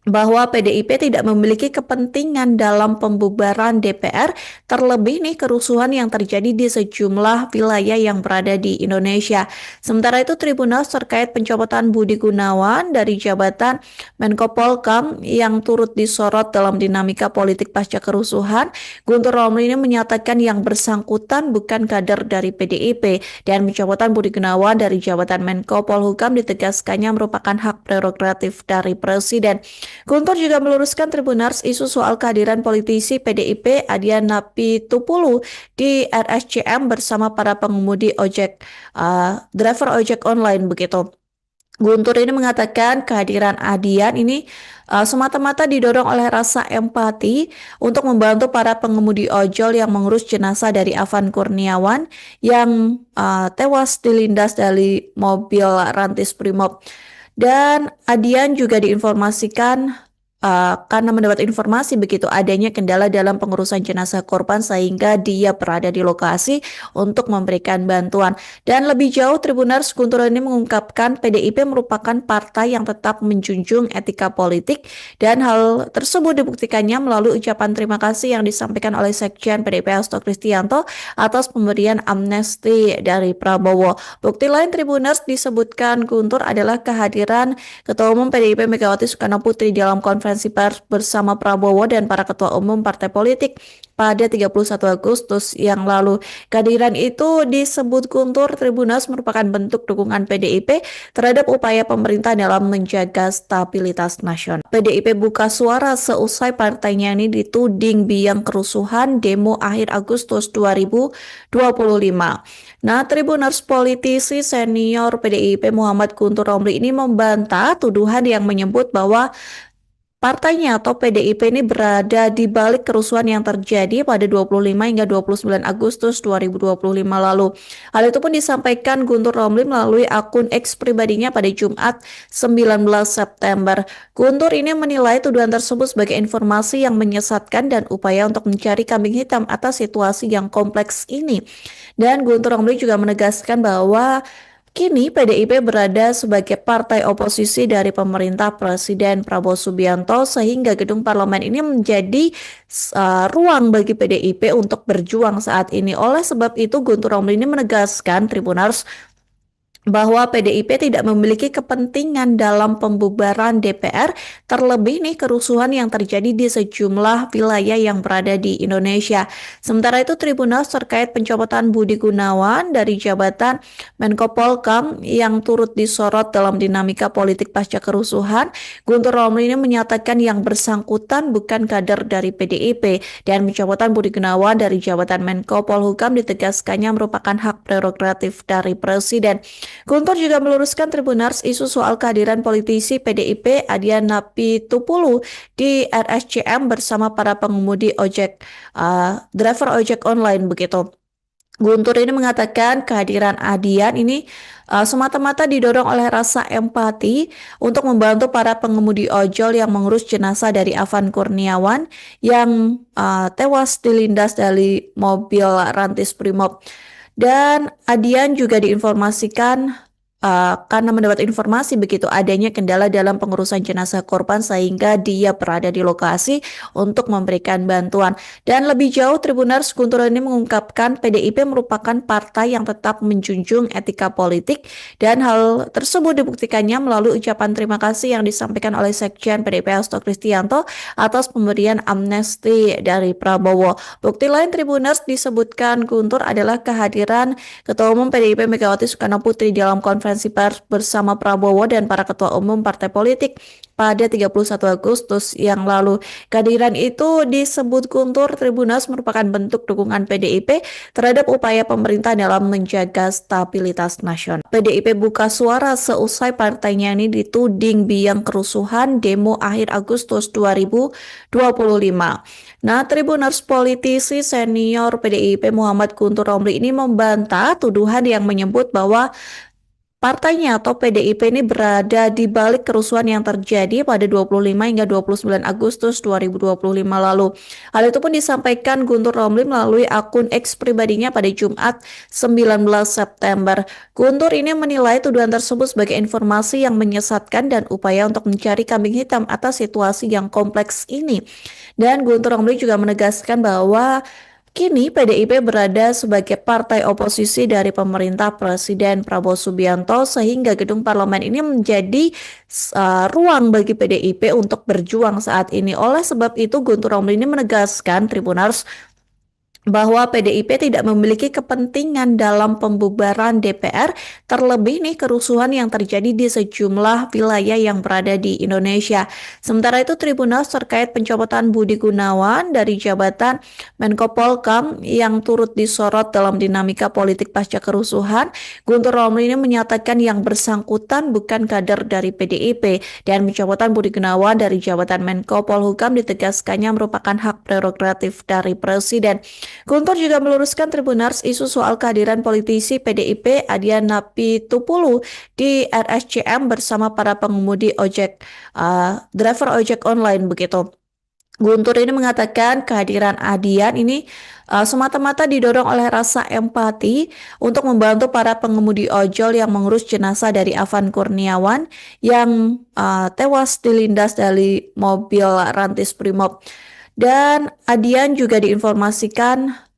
bahwa PDIP tidak memiliki kepentingan dalam pembubaran DPR, terlebih nih kerusuhan yang terjadi di sejumlah wilayah yang berada di Indonesia. Sementara itu Tribuners terkait pencopotan Budi Gunawan dari jabatan Menko Polhukam yang turut disorot dalam dinamika politik pasca kerusuhan, Guntur Romli ini menyatakan yang bersangkutan bukan kader dari PDIP dan pencopotan Budi Gunawan dari jabatan Menko Polhukam ditegaskannya merupakan hak prerogatif dari Presiden. Guntur juga meluruskan Tribuners isu soal kehadiran politisi PDIP Adian Napitupulu di RSCM bersama para pengemudi ojek, driver ojek online begitu. Guntur ini mengatakan kehadiran Adian ini semata-mata didorong oleh rasa empati untuk membantu para pengemudi ojol yang mengurus jenazah dari Afan Kurniawan yang tewas dilindas dari mobil Rantis Brimob. Dan Adian juga diinformasikan karena mendapat informasi begitu adanya kendala dalam pengurusan jenazah korban sehingga dia berada di lokasi untuk memberikan bantuan. Dan lebih jauh, Tribuners, Guntur ini mengungkapkan PDIP merupakan partai yang tetap menjunjung etika politik dan hal tersebut dibuktikannya melalui ucapan terima kasih yang disampaikan oleh Sekjen PDIP Hasto Kristianto atas pemberian amnesti dari Prabowo. Bukti lain, Tribuners, disebutkan Guntur adalah kehadiran Ketua Umum PDIP Megawati Soekarno Putri dalam konferensi pers bersama Prabowo dan para ketua umum partai politik pada 31 Agustus yang lalu. Kehadiran itu disebut Guntur Tribuners merupakan bentuk dukungan PDIP terhadap upaya pemerintah dalam menjaga stabilitas nasional. PDIP buka suara seusai partainya ini dituding biang kerusuhan demo akhir Agustus 2025. Nah, Tribuners, politisi senior PDIP Muhammad Guntur Romli ini membantah tuduhan yang menyebut bahwa partainya atau PDIP ini berada di balik kerusuhan yang terjadi pada 25 hingga 29 Agustus 2025 lalu. Hal itu pun disampaikan Guntur Romli melalui akun X pribadinya pada Jumat 19 September. Guntur ini menilai tuduhan tersebut sebagai informasi yang menyesatkan dan upaya untuk mencari kambing hitam atas situasi yang kompleks ini. Dan Guntur Romli juga menegaskan bahwa kini PDIP berada sebagai partai oposisi dari pemerintah Presiden Prabowo Subianto sehingga gedung parlemen ini menjadi ruang bagi PDIP untuk berjuang saat ini. Oleh sebab itu Guntur Romli ini menegaskan Tribuners bahwa PDIP tidak memiliki kepentingan dalam pembubaran DPR, terlebih nih kerusuhan yang terjadi di sejumlah wilayah yang berada di Indonesia. Sementara itu Tribuners terkait pencopotan Budi Gunawan dari jabatan Menko Polhukam yang turut disorot dalam dinamika politik pasca kerusuhan, Guntur Romli ini menyatakan yang bersangkutan bukan kader dari PDIP dan pencopotan Budi Gunawan dari jabatan Menko Polhukam ditegaskannya merupakan hak prerogatif dari Presiden. Guntur juga meluruskan Tribunars isu soal kehadiran politisi PDIP Adiana Pitupulu di RSCM bersama para pengemudi ojek, driver ojek online begitu. Guntur ini mengatakan kehadiran Adian ini semata-mata didorong oleh rasa empati untuk membantu para pengemudi ojol yang mengurus jenazah dari Afan Kurniawan yang tewas dilindas dari mobil Rantis Brimob. Dan Adian juga diinformasikan karena mendapat informasi begitu adanya kendala dalam pengurusan jenazah korban sehingga dia berada di lokasi untuk memberikan bantuan. Dan lebih jauh, Tribunars Guntur ini mengungkapkan PDIP merupakan partai yang tetap menjunjung etika politik dan hal tersebut dibuktikannya melalui ucapan terima kasih yang disampaikan oleh Sekjen PDIP Hasto Kristianto atas pemberian amnesti dari Prabowo. Bukti lain Tribunars disebutkan Guntur adalah kehadiran Ketua Umum PDIP Megawati Soekarno Putri dalam konferensi pers bersama Prabowo dan para ketua umum partai politik pada 31 Agustus yang lalu. Kehadiran itu disebut Guntur Tribunars merupakan bentuk dukungan PDIP terhadap upaya pemerintah dalam menjaga stabilitas nasional. PDIP buka suara seusai partainya ini dituding biang kerusuhan demo akhir Agustus 2025. Nah, Tribunars politisi senior PDIP Muhammad Guntur Romli ini membantah tuduhan yang menyebut bahwa partainya atau PDIP ini berada di balik kerusuhan yang terjadi pada 25 hingga 29 Agustus 2025 lalu. Hal itu pun disampaikan Guntur Romli melalui akun X pribadinya pada Jumat 19 September. Guntur ini menilai tuduhan tersebut sebagai informasi yang menyesatkan dan upaya untuk mencari kambing hitam atas situasi yang kompleks ini. Dan Guntur Romli juga menegaskan bahwa kini PDIP berada sebagai partai oposisi dari pemerintah Presiden Prabowo Subianto sehingga gedung parlemen ini menjadi ruang bagi PDIP untuk berjuang saat ini. Oleh sebab itu Guntur Romli ini menegaskan Tribunars bahwa PDIP tidak memiliki kepentingan dalam pembubaran DPR, terlebih nih kerusuhan yang terjadi di sejumlah wilayah yang berada di Indonesia. Sementara itu Tribunals terkait pencopotan Budi Gunawan dari jabatan Menko Polhukam yang turut disorot dalam dinamika politik pasca kerusuhan, Guntur Romli ini menyatakan yang bersangkutan bukan kader dari PDIP dan pencopotan Budi Gunawan dari jabatan Menko Polhukam ditegaskannya merupakan hak prerogatif dari Presiden. Guntur juga meluruskan Tribunars isu soal kehadiran politisi PDIP Adiana Pitupulu di RSCM bersama para pengemudi ojek, driver ojek online begitu. Guntur ini mengatakan kehadiran Adian ini semata-mata didorong oleh rasa empati untuk membantu para pengemudi ojol yang mengurus jenazah dari Afan Kurniawan yang tewas dilindas dari mobil Rantis Brimob. Dan Adian juga diinformasikan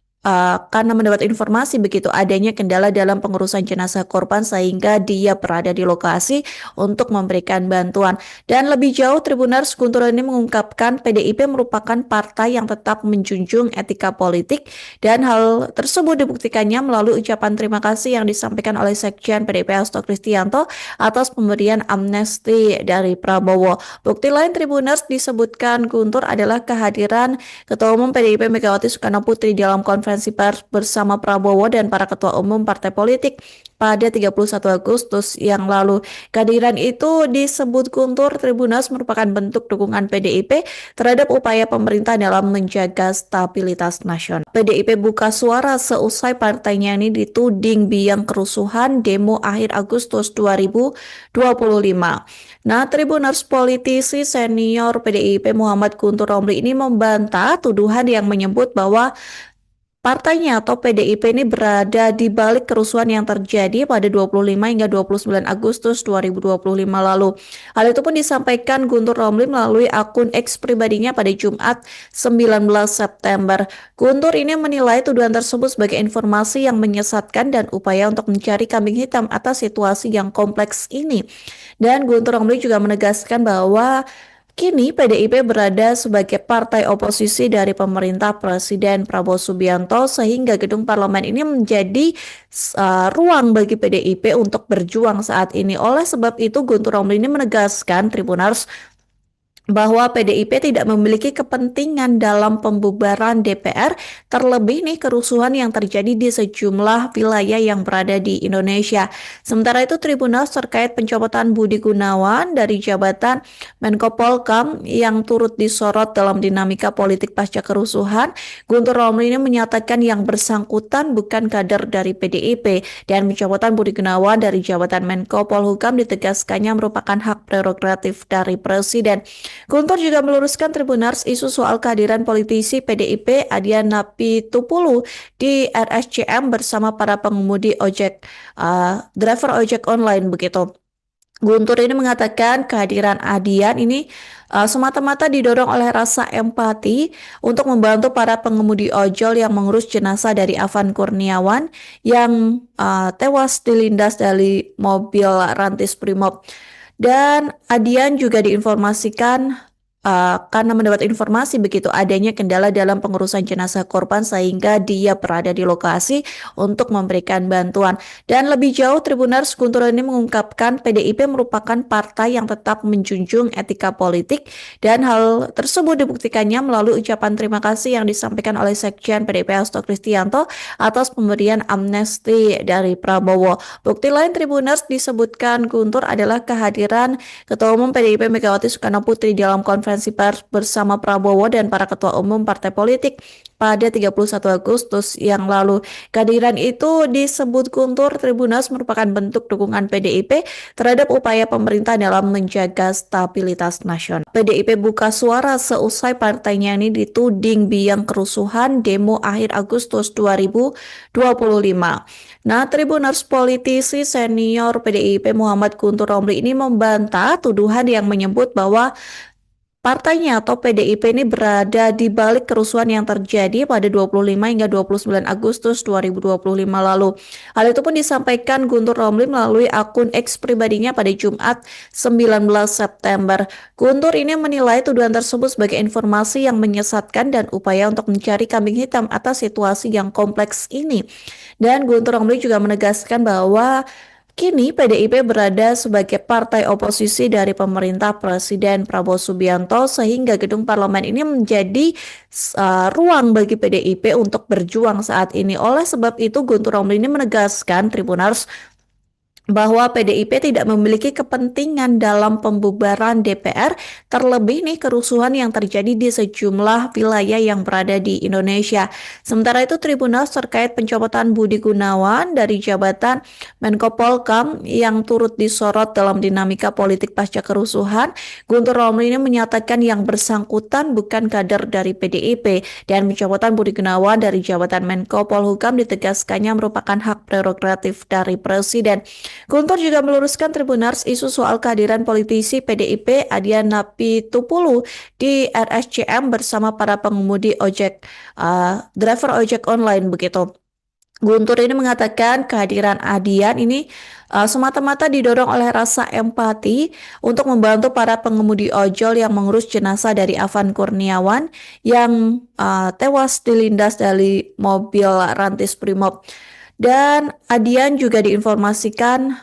karena mendapat informasi begitu adanya kendala dalam pengurusan jenazah korban sehingga dia berada di lokasi untuk memberikan bantuan. Dan lebih jauh, Tribunars Guntur ini mengungkapkan PDIP merupakan partai yang tetap menjunjung etika politik dan hal tersebut dibuktikannya melalui ucapan terima kasih yang disampaikan oleh Sekjen PDIP Hasto Kristianto atas pemberian amnesti dari Prabowo. Bukti lain Tribunars disebutkan Guntur adalah kehadiran Ketua Umum PDIP Megawati Soekarno Putri dalam konferensi pers bersama Prabowo dan para ketua umum partai politik pada 31 Agustus yang lalu. Kehadiran itu disebut Guntur Tribunals merupakan bentuk dukungan PDIP terhadap upaya pemerintah dalam menjaga stabilitas nasional. PDIP buka suara seusai partainya ini dituding biang kerusuhan demo akhir Agustus 2025. Nah, Tribunals politisi senior PDIP Muhammad Guntur Romli ini membantah tuduhan yang menyebut bahwa partainya atau PDIP ini berada di balik kerusuhan yang terjadi pada 25 hingga 29 Agustus 2025 lalu. Hal itu pun disampaikan Guntur Romli melalui akun X pribadinya pada Jumat 19 September. Guntur ini menilai tuduhan tersebut sebagai informasi yang menyesatkan dan upaya untuk mencari kambing hitam atas situasi yang kompleks ini. Dan Guntur Romli juga menegaskan bahwa kini PDIP berada sebagai partai oposisi dari pemerintah Presiden Prabowo Subianto sehingga gedung parlemen ini menjadi ruang bagi PDIP untuk berjuang saat ini. Oleh sebab itu Guntur Romli ini menegaskan Tribunars bahwa PDIP tidak memiliki kepentingan dalam pembubaran DPR, terlebih nih kerusuhan yang terjadi di sejumlah wilayah yang berada di Indonesia. Sementara itu, Tribunal terkait pencopotan Budi Gunawan dari jabatan Menko Polhukam yang turut disorot dalam dinamika politik pasca kerusuhan, Guntur Romli ini menyatakan yang bersangkutan bukan kader dari PDIP dan pencopotan Budi Gunawan dari jabatan Menko Polhukam ditegaskannya merupakan hak prerogatif dari Presiden. Guntur juga meluruskan Tribunars isu soal kehadiran politisi PDIP Adian Napitupulu di RSCM bersama para pengemudi driver ojek online begitu. Guntur ini mengatakan kehadiran Adian ini semata-mata didorong oleh rasa empati untuk membantu para pengemudi ojol yang mengurus jenazah dari Afan Kurniawan yang tewas dilindas dari mobil Rantis Brimob. Dan Adian juga diinformasikan karena mendapat informasi begitu adanya kendala dalam pengurusan jenazah korban sehingga dia berada di lokasi untuk memberikan bantuan. Dan lebih jauh, Tribunars Guntur ini mengungkapkan PDIP merupakan partai yang tetap menjunjung etika politik dan hal tersebut dibuktikannya melalui ucapan terima kasih yang disampaikan oleh Sekjen PDIP Hasto Kristianto atas pemberian amnesti dari Prabowo. Bukti lain Tribunars disebutkan Guntur adalah kehadiran Ketua Umum PDIP Megawati Soekarno Putri dalam konferensi pers bersama Prabowo dan para ketua umum partai politik pada 31 Agustus yang lalu. Kehadiran itu disebut Guntur Tribunals merupakan bentuk dukungan PDIP terhadap upaya pemerintah dalam menjaga stabilitas nasional. PDIP buka suara seusai partainya ini dituding biang kerusuhan demo akhir Agustus 2025. Nah, Tribuners politisi senior PDIP Muhammad Guntur Romli ini membantah tuduhan yang menyebut bahwa partainya atau PDIP ini berada di balik kerusuhan yang terjadi pada 25 hingga 29 Agustus 2025 lalu. Hal itu pun disampaikan Guntur Romli melalui akun X pribadinya pada Jumat 19 September. Guntur ini menilai tuduhan tersebut sebagai informasi yang menyesatkan dan upaya untuk mencari kambing hitam atas situasi yang kompleks ini. Dan Guntur Romli juga menegaskan bahwa kini PDIP berada sebagai partai oposisi dari pemerintah Presiden Prabowo Subianto sehingga gedung parlemen ini menjadi ruang bagi PDIP untuk berjuang saat ini. Oleh sebab itu Guntur Romli ini menegaskan Tribunars bahwa PDIP tidak memiliki kepentingan dalam pembubaran DPR, terlebih nih kerusuhan yang terjadi di sejumlah wilayah yang berada di Indonesia. Sementara itu Tribunal terkait pencopotan Budi Gunawan dari jabatan Menko Polhukam yang turut disorot dalam dinamika politik pasca kerusuhan, Guntur Romli ini menyatakan yang bersangkutan bukan kader dari PDIP dan pencopotan Budi Gunawan dari jabatan Menko Polhukam ditegaskannya merupakan hak prerogatif dari Presiden. Guntur juga meluruskan Tribunars isu soal kehadiran politisi PDIP Adian Napitupulu di RSCM bersama para pengemudi driver ojek online begitu. Guntur ini mengatakan kehadiran Adian ini semata-mata didorong oleh rasa empati untuk membantu para pengemudi ojol yang mengurus jenazah dari Afan Kurniawan yang tewas dilindas dari mobil Rantis Brimob. Dan Adian juga diinformasikan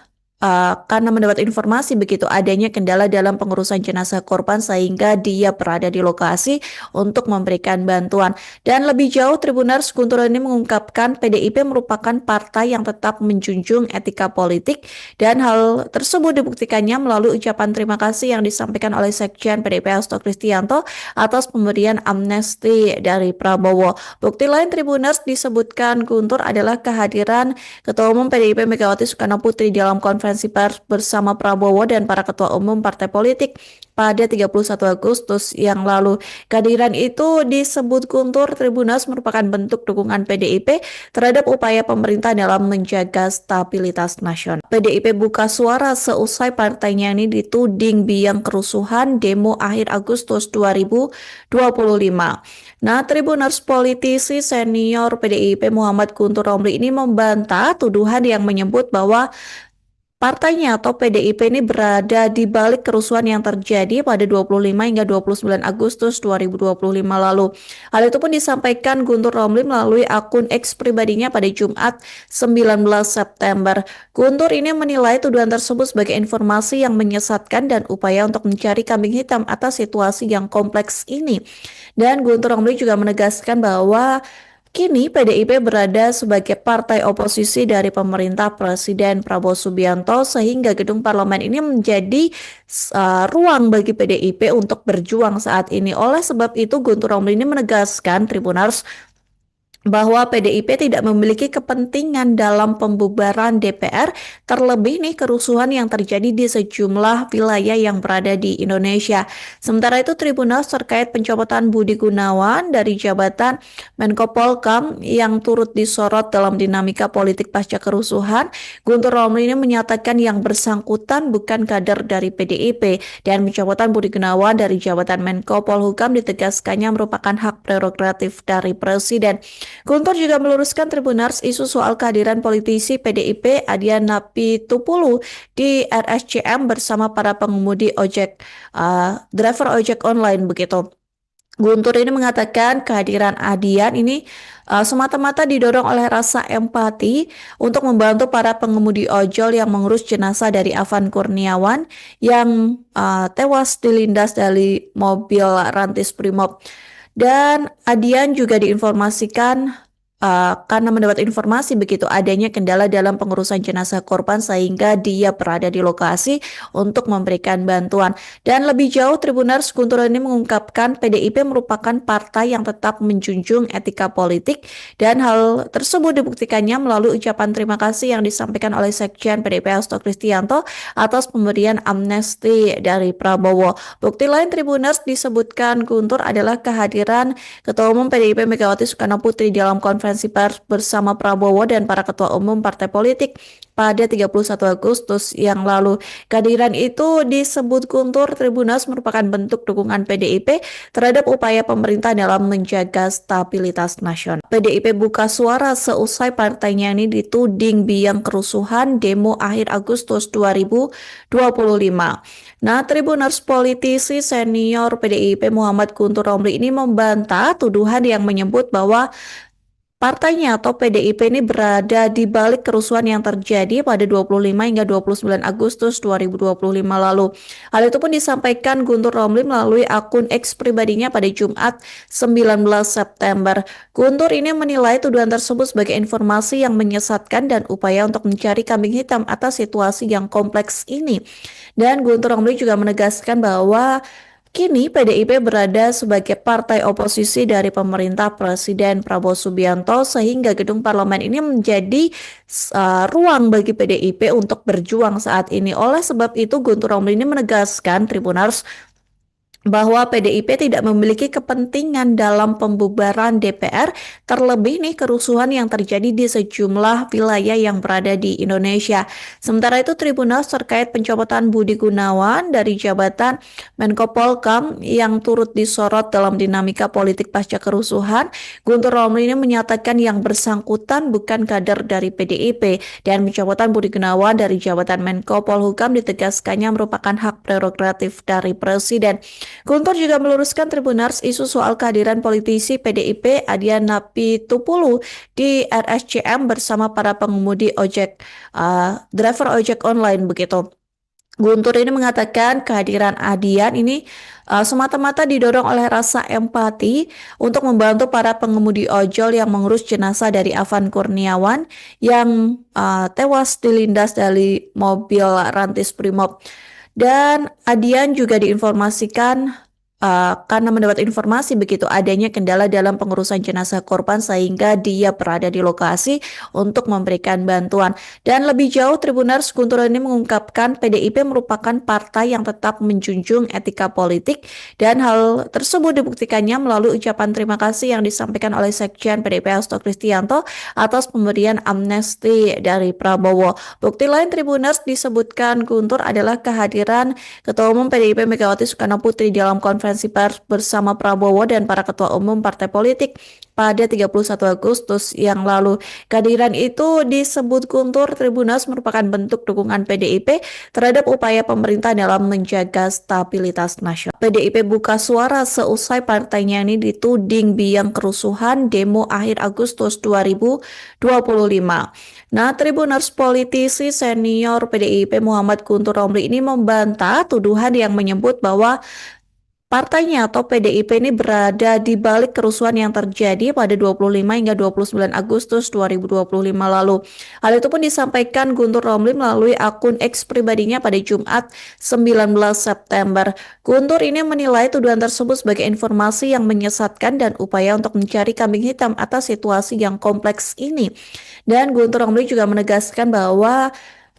karena mendapat informasi begitu adanya kendala dalam pengurusan jenazah korban sehingga dia berada di lokasi untuk memberikan bantuan. Dan lebih jauh, Tribunars Guntur ini mengungkapkan PDIP merupakan partai yang tetap menjunjung etika politik dan hal tersebut dibuktikannya melalui ucapan terima kasih yang disampaikan oleh Sekjen PDIP Hasto Kristianto atas pemberian amnesti dari Prabowo. Bukti lain Tribunars disebutkan Guntur adalah kehadiran Ketua Umum PDIP Megawati Soekarno Putri dalam konferensi pers bersama Prabowo dan para ketua umum partai politik pada 31 Agustus yang lalu. Kehadiran itu disebut Guntur Tribunals merupakan bentuk dukungan PDIP terhadap upaya pemerintah dalam menjaga stabilitas nasional. PDIP buka suara seusai partainya ini dituding biang kerusuhan demo akhir Agustus 2025. Nah, Tribuners politisi senior PDIP Muhammad Guntur Romli ini membantah tuduhan yang menyebut bahwa partainya atau PDIP ini berada di balik kerusuhan yang terjadi pada 25 hingga 29 Agustus 2025 lalu. Hal itu pun disampaikan Guntur Romli melalui akun X pribadinya pada Jumat 19 September. Guntur ini menilai tuduhan tersebut sebagai informasi yang menyesatkan dan upaya untuk mencari kambing hitam atas situasi yang kompleks ini. Dan Guntur Romli juga menegaskan bahwa kini PDIP berada sebagai partai oposisi dari pemerintah Presiden Prabowo Subianto sehingga gedung parlemen ini menjadi ruang bagi PDIP untuk berjuang saat ini. Oleh sebab itu Guntur Romli ini menegaskan Tribuners bahwa PDIP tidak memiliki kepentingan dalam pembubaran DPR, terlebih nih kerusuhan yang terjadi di sejumlah wilayah yang berada di Indonesia. Sementara itu Tribunals terkait pencopotan Budi Gunawan dari jabatan Menko Polhukam yang turut disorot dalam dinamika politik pasca kerusuhan, Guntur Romli ini menyatakan yang bersangkutan bukan kader dari PDIP dan pencopotan Budi Gunawan dari jabatan Menko Polhukam ditegaskannya merupakan hak prerogatif dari Presiden. Guntur juga meluruskan Tribunars isu soal kehadiran politisi PDIP Adian Napitupulu di RSCM bersama para pengemudi driver ojek online begitu. Guntur ini mengatakan kehadiran Adian ini semata-mata didorong oleh rasa empati untuk membantu para pengemudi ojol yang mengurus jenazah dari Afan Kurniawan yang tewas dilindas dari mobil Rantis Brimob. Dan Adian juga diinformasikan karena mendapat informasi begitu adanya kendala dalam pengurusan jenazah korban sehingga dia berada di lokasi untuk memberikan bantuan. Dan lebih jauh Tribunars Guntur ini mengungkapkan PDIP merupakan partai yang tetap menjunjung etika politik dan hal tersebut dibuktikannya melalui ucapan terima kasih yang disampaikan oleh Sekjen PDIP Hasto Kristianto atas pemberian amnesti dari Prabowo. Bukti lain Tribunars disebutkan Guntur adalah kehadiran Ketua Umum PDIP Megawati Soekarno Putri dalam konferensi pers bersama Prabowo dan para ketua umum partai politik pada 31 Agustus yang lalu. Kehadiran itu disebut Guntur Tribunals merupakan bentuk dukungan PDIP terhadap upaya pemerintah dalam menjaga stabilitas nasional. PDIP buka suara seusai partainya ini dituding biang kerusuhan demo akhir Agustus 2025. Nah, Tribuners politisi senior PDIP Muhammad Guntur Romli ini membantah tuduhan yang menyebut bahwa partainya atau PDIP ini berada di balik kerusuhan yang terjadi pada 25 hingga 29 Agustus 2025 lalu. Hal itu pun disampaikan Guntur Romli melalui akun X pribadinya pada Jumat 19 September. Guntur ini menilai tuduhan tersebut sebagai informasi yang menyesatkan dan upaya untuk mencari kambing hitam atas situasi yang kompleks ini. Dan Guntur Romli juga menegaskan bahwa kini PDIP berada sebagai partai oposisi dari pemerintah Presiden Prabowo Subianto sehingga gedung parlemen ini menjadi ruang bagi PDIP untuk berjuang saat ini. Oleh sebab itu Guntur Romli ini menegaskan Tribunars bahwa PDIP tidak memiliki kepentingan dalam pembubaran DPR, terlebih nih kerusuhan yang terjadi di sejumlah wilayah yang berada di Indonesia. Sementara itu Tribunals terkait pencopotan Budi Gunawan dari jabatan Menko Polhukam yang turut disorot dalam dinamika politik pasca kerusuhan, Guntur Romli ini menyatakan yang bersangkutan bukan kader dari PDIP dan pencopotan Budi Gunawan dari jabatan Menko Polhukam ditegaskannya merupakan hak prerogatif dari Presiden. Guntur juga meluruskan Tribunars isu soal kehadiran politisi PDIP Adian Napitupulu di RSCM bersama para pengemudi driver ojek online begitu. Guntur ini mengatakan kehadiran Adian ini semata-mata didorong oleh rasa empati untuk membantu para pengemudi ojol yang mengurus jenazah dari Afan Kurniawan yang tewas dilindas dari mobil Rantis Brimob. Dan Adian juga diinformasikan karena mendapat informasi begitu adanya kendala dalam pengurusan jenazah korban sehingga dia berada di lokasi untuk memberikan bantuan. Dan lebih jauh Tribunars Guntur ini mengungkapkan PDIP merupakan partai yang tetap menjunjung etika politik dan hal tersebut dibuktikannya melalui ucapan terima kasih yang disampaikan oleh Sekjen PDIP Hasto Kristianto atas pemberian amnesti dari Prabowo. Bukti lain Tribunars disebutkan Guntur adalah kehadiran Ketua Umum PDIP Megawati Soekarno Putri dalam konferensi konferensi pers bersama Prabowo dan para ketua umum partai politik pada 31 Agustus yang lalu. Kehadiran itu disebut Guntur Tribunals merupakan bentuk dukungan PDIP terhadap upaya pemerintah dalam menjaga stabilitas nasional. PDIP buka suara seusai partainya ini dituding biang kerusuhan demo akhir Agustus 2025. Nah, Tribuners politisi senior PDIP Muhammad Guntur Romli ini membantah tuduhan yang menyebut bahwa partainya atau PDIP ini berada di balik kerusuhan yang terjadi pada 25 hingga 29 Agustus 2025 lalu. Hal itu pun disampaikan Guntur Romli melalui akun X pribadinya pada Jumat 19 September. Guntur ini menilai tuduhan tersebut sebagai informasi yang menyesatkan dan upaya untuk mencari kambing hitam atas situasi yang kompleks ini. Dan Guntur Romli juga menegaskan bahwa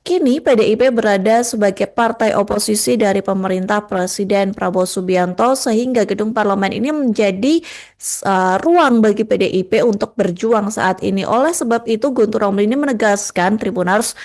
kini PDIP berada sebagai partai oposisi dari pemerintah Presiden Prabowo Subianto sehingga gedung parlemen ini menjadi ruang bagi PDIP untuk berjuang saat ini. Oleh sebab itu Guntur Romli ini menegaskan Tribuners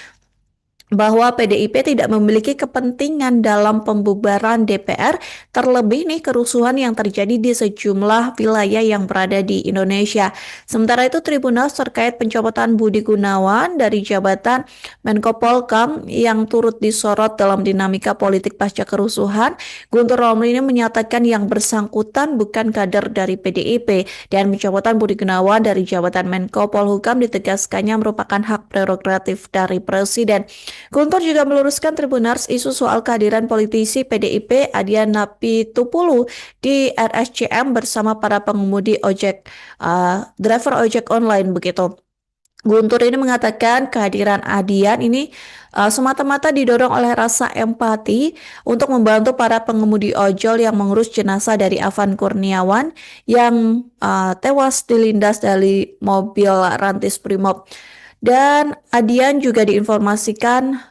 bahwa PDIP tidak memiliki kepentingan dalam pembubaran DPR, terlebih nih kerusuhan yang terjadi di sejumlah wilayah yang berada di Indonesia. Sementara itu Tribunals terkait pencopotan Budi Gunawan dari jabatan Menko Polhukam yang turut disorot dalam dinamika politik pasca kerusuhan, Guntur Romli ini menyatakan yang bersangkutan bukan kader dari PDIP dan pencopotan Budi Gunawan dari jabatan Menko Polhukam ditegaskannya merupakan hak prerogatif dari Presiden. Guntur juga meluruskan Tribuners isu soal kehadiran politisi PDIP Adian Napitupulu di RSCM bersama para pengemudi ojek, driver ojek online begitu. Guntur ini mengatakan kehadiran Adian ini semata-mata didorong oleh rasa empati untuk membantu para pengemudi ojol yang mengurus jenazah dari Afan Kurniawan yang tewas dilindas dari mobil Rantis Brimob. Dan Adian juga diinformasikan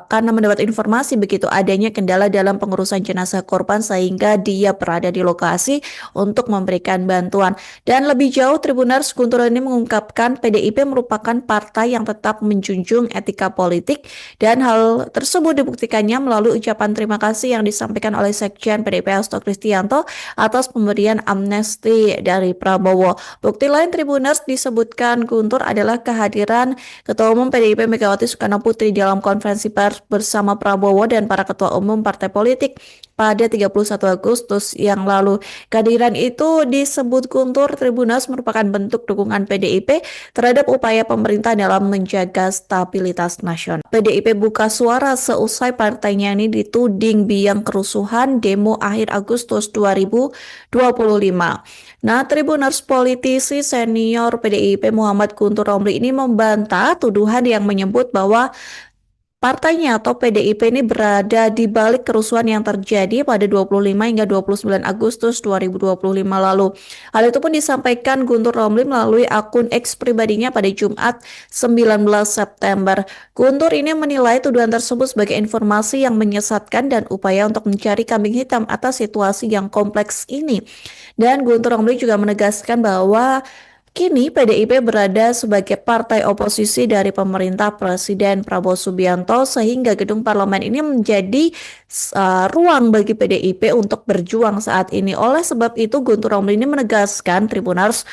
karena mendapat informasi begitu adanya kendala dalam pengurusan jenazah korban sehingga dia berada di lokasi untuk memberikan bantuan. Dan lebih jauh Tribuners Guntur ini mengungkapkan PDIP merupakan partai yang tetap menjunjung etika politik dan hal tersebut dibuktikannya melalui ucapan terima kasih yang disampaikan oleh Sekjen PDIP Hasto Kristianto atas pemberian amnesti dari Prabowo. Bukti lain Tribuners disebutkan Guntur adalah kehadiran Ketua Umum PDIP Megawati Soekarno Putri dalam konferensi pers bersama Prabowo dan para ketua umum partai politik pada 31 Agustus yang lalu. Kehadiran itu disebut Guntur Tribunals merupakan bentuk dukungan PDIP terhadap upaya pemerintah dalam menjaga stabilitas nasional. PDIP buka suara seusai partainya ini dituding biang kerusuhan demo akhir Agustus 2025. Nah, Tribuners politisi senior PDIP Muhammad Guntur Romli ini membantah tuduhan yang menyebut bahwa partainya atau PDIP ini berada di balik kerusuhan yang terjadi pada 25 hingga 29 Agustus 2025 lalu. Hal itu pun disampaikan Guntur Romli melalui akun X pribadinya pada Jumat 19 September. Guntur ini menilai tuduhan tersebut sebagai informasi yang menyesatkan dan upaya untuk mencari kambing hitam atas situasi yang kompleks ini. Dan Guntur Romli juga menegaskan bahwa kini PDIP berada sebagai partai oposisi dari pemerintah Presiden Prabowo Subianto sehingga gedung parlemen ini menjadi ruang bagi PDIP untuk berjuang saat ini. Oleh sebab itu Guntur Romli ini menegaskan Tribuners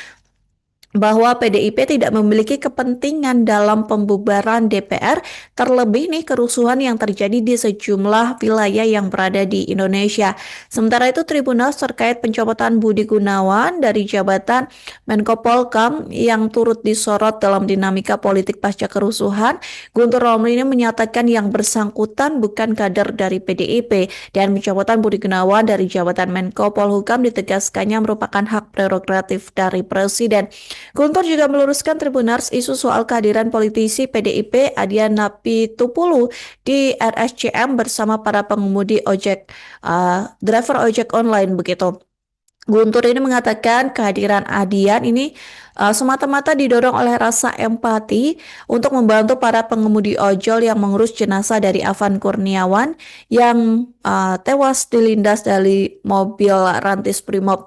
bahwa PDIP tidak memiliki kepentingan dalam pembubaran DPR, terlebih nih kerusuhan yang terjadi di sejumlah wilayah yang berada di Indonesia. Sementara itu Tribunals terkait pencopotan Budi Gunawan dari jabatan Menko Polhukam yang turut disorot dalam dinamika politik pasca kerusuhan, Guntur Romli ini menyatakan yang bersangkutan bukan kader dari PDIP dan pencopotan Budi Gunawan dari jabatan Menko Polhukam ditegaskannya merupakan hak prerogatif dari Presiden. Guntur juga meluruskan Tribuners isu soal kehadiran politisi PDIP Adian Napitupulu di RSCM bersama para pengemudi ojek, driver ojek online begitu. Guntur ini mengatakan kehadiran Adian ini semata-mata didorong oleh rasa empati untuk membantu para pengemudi ojol yang mengurus jenazah dari Afan Kurniawan yang tewas dilindas dari mobil Rantis Brimob.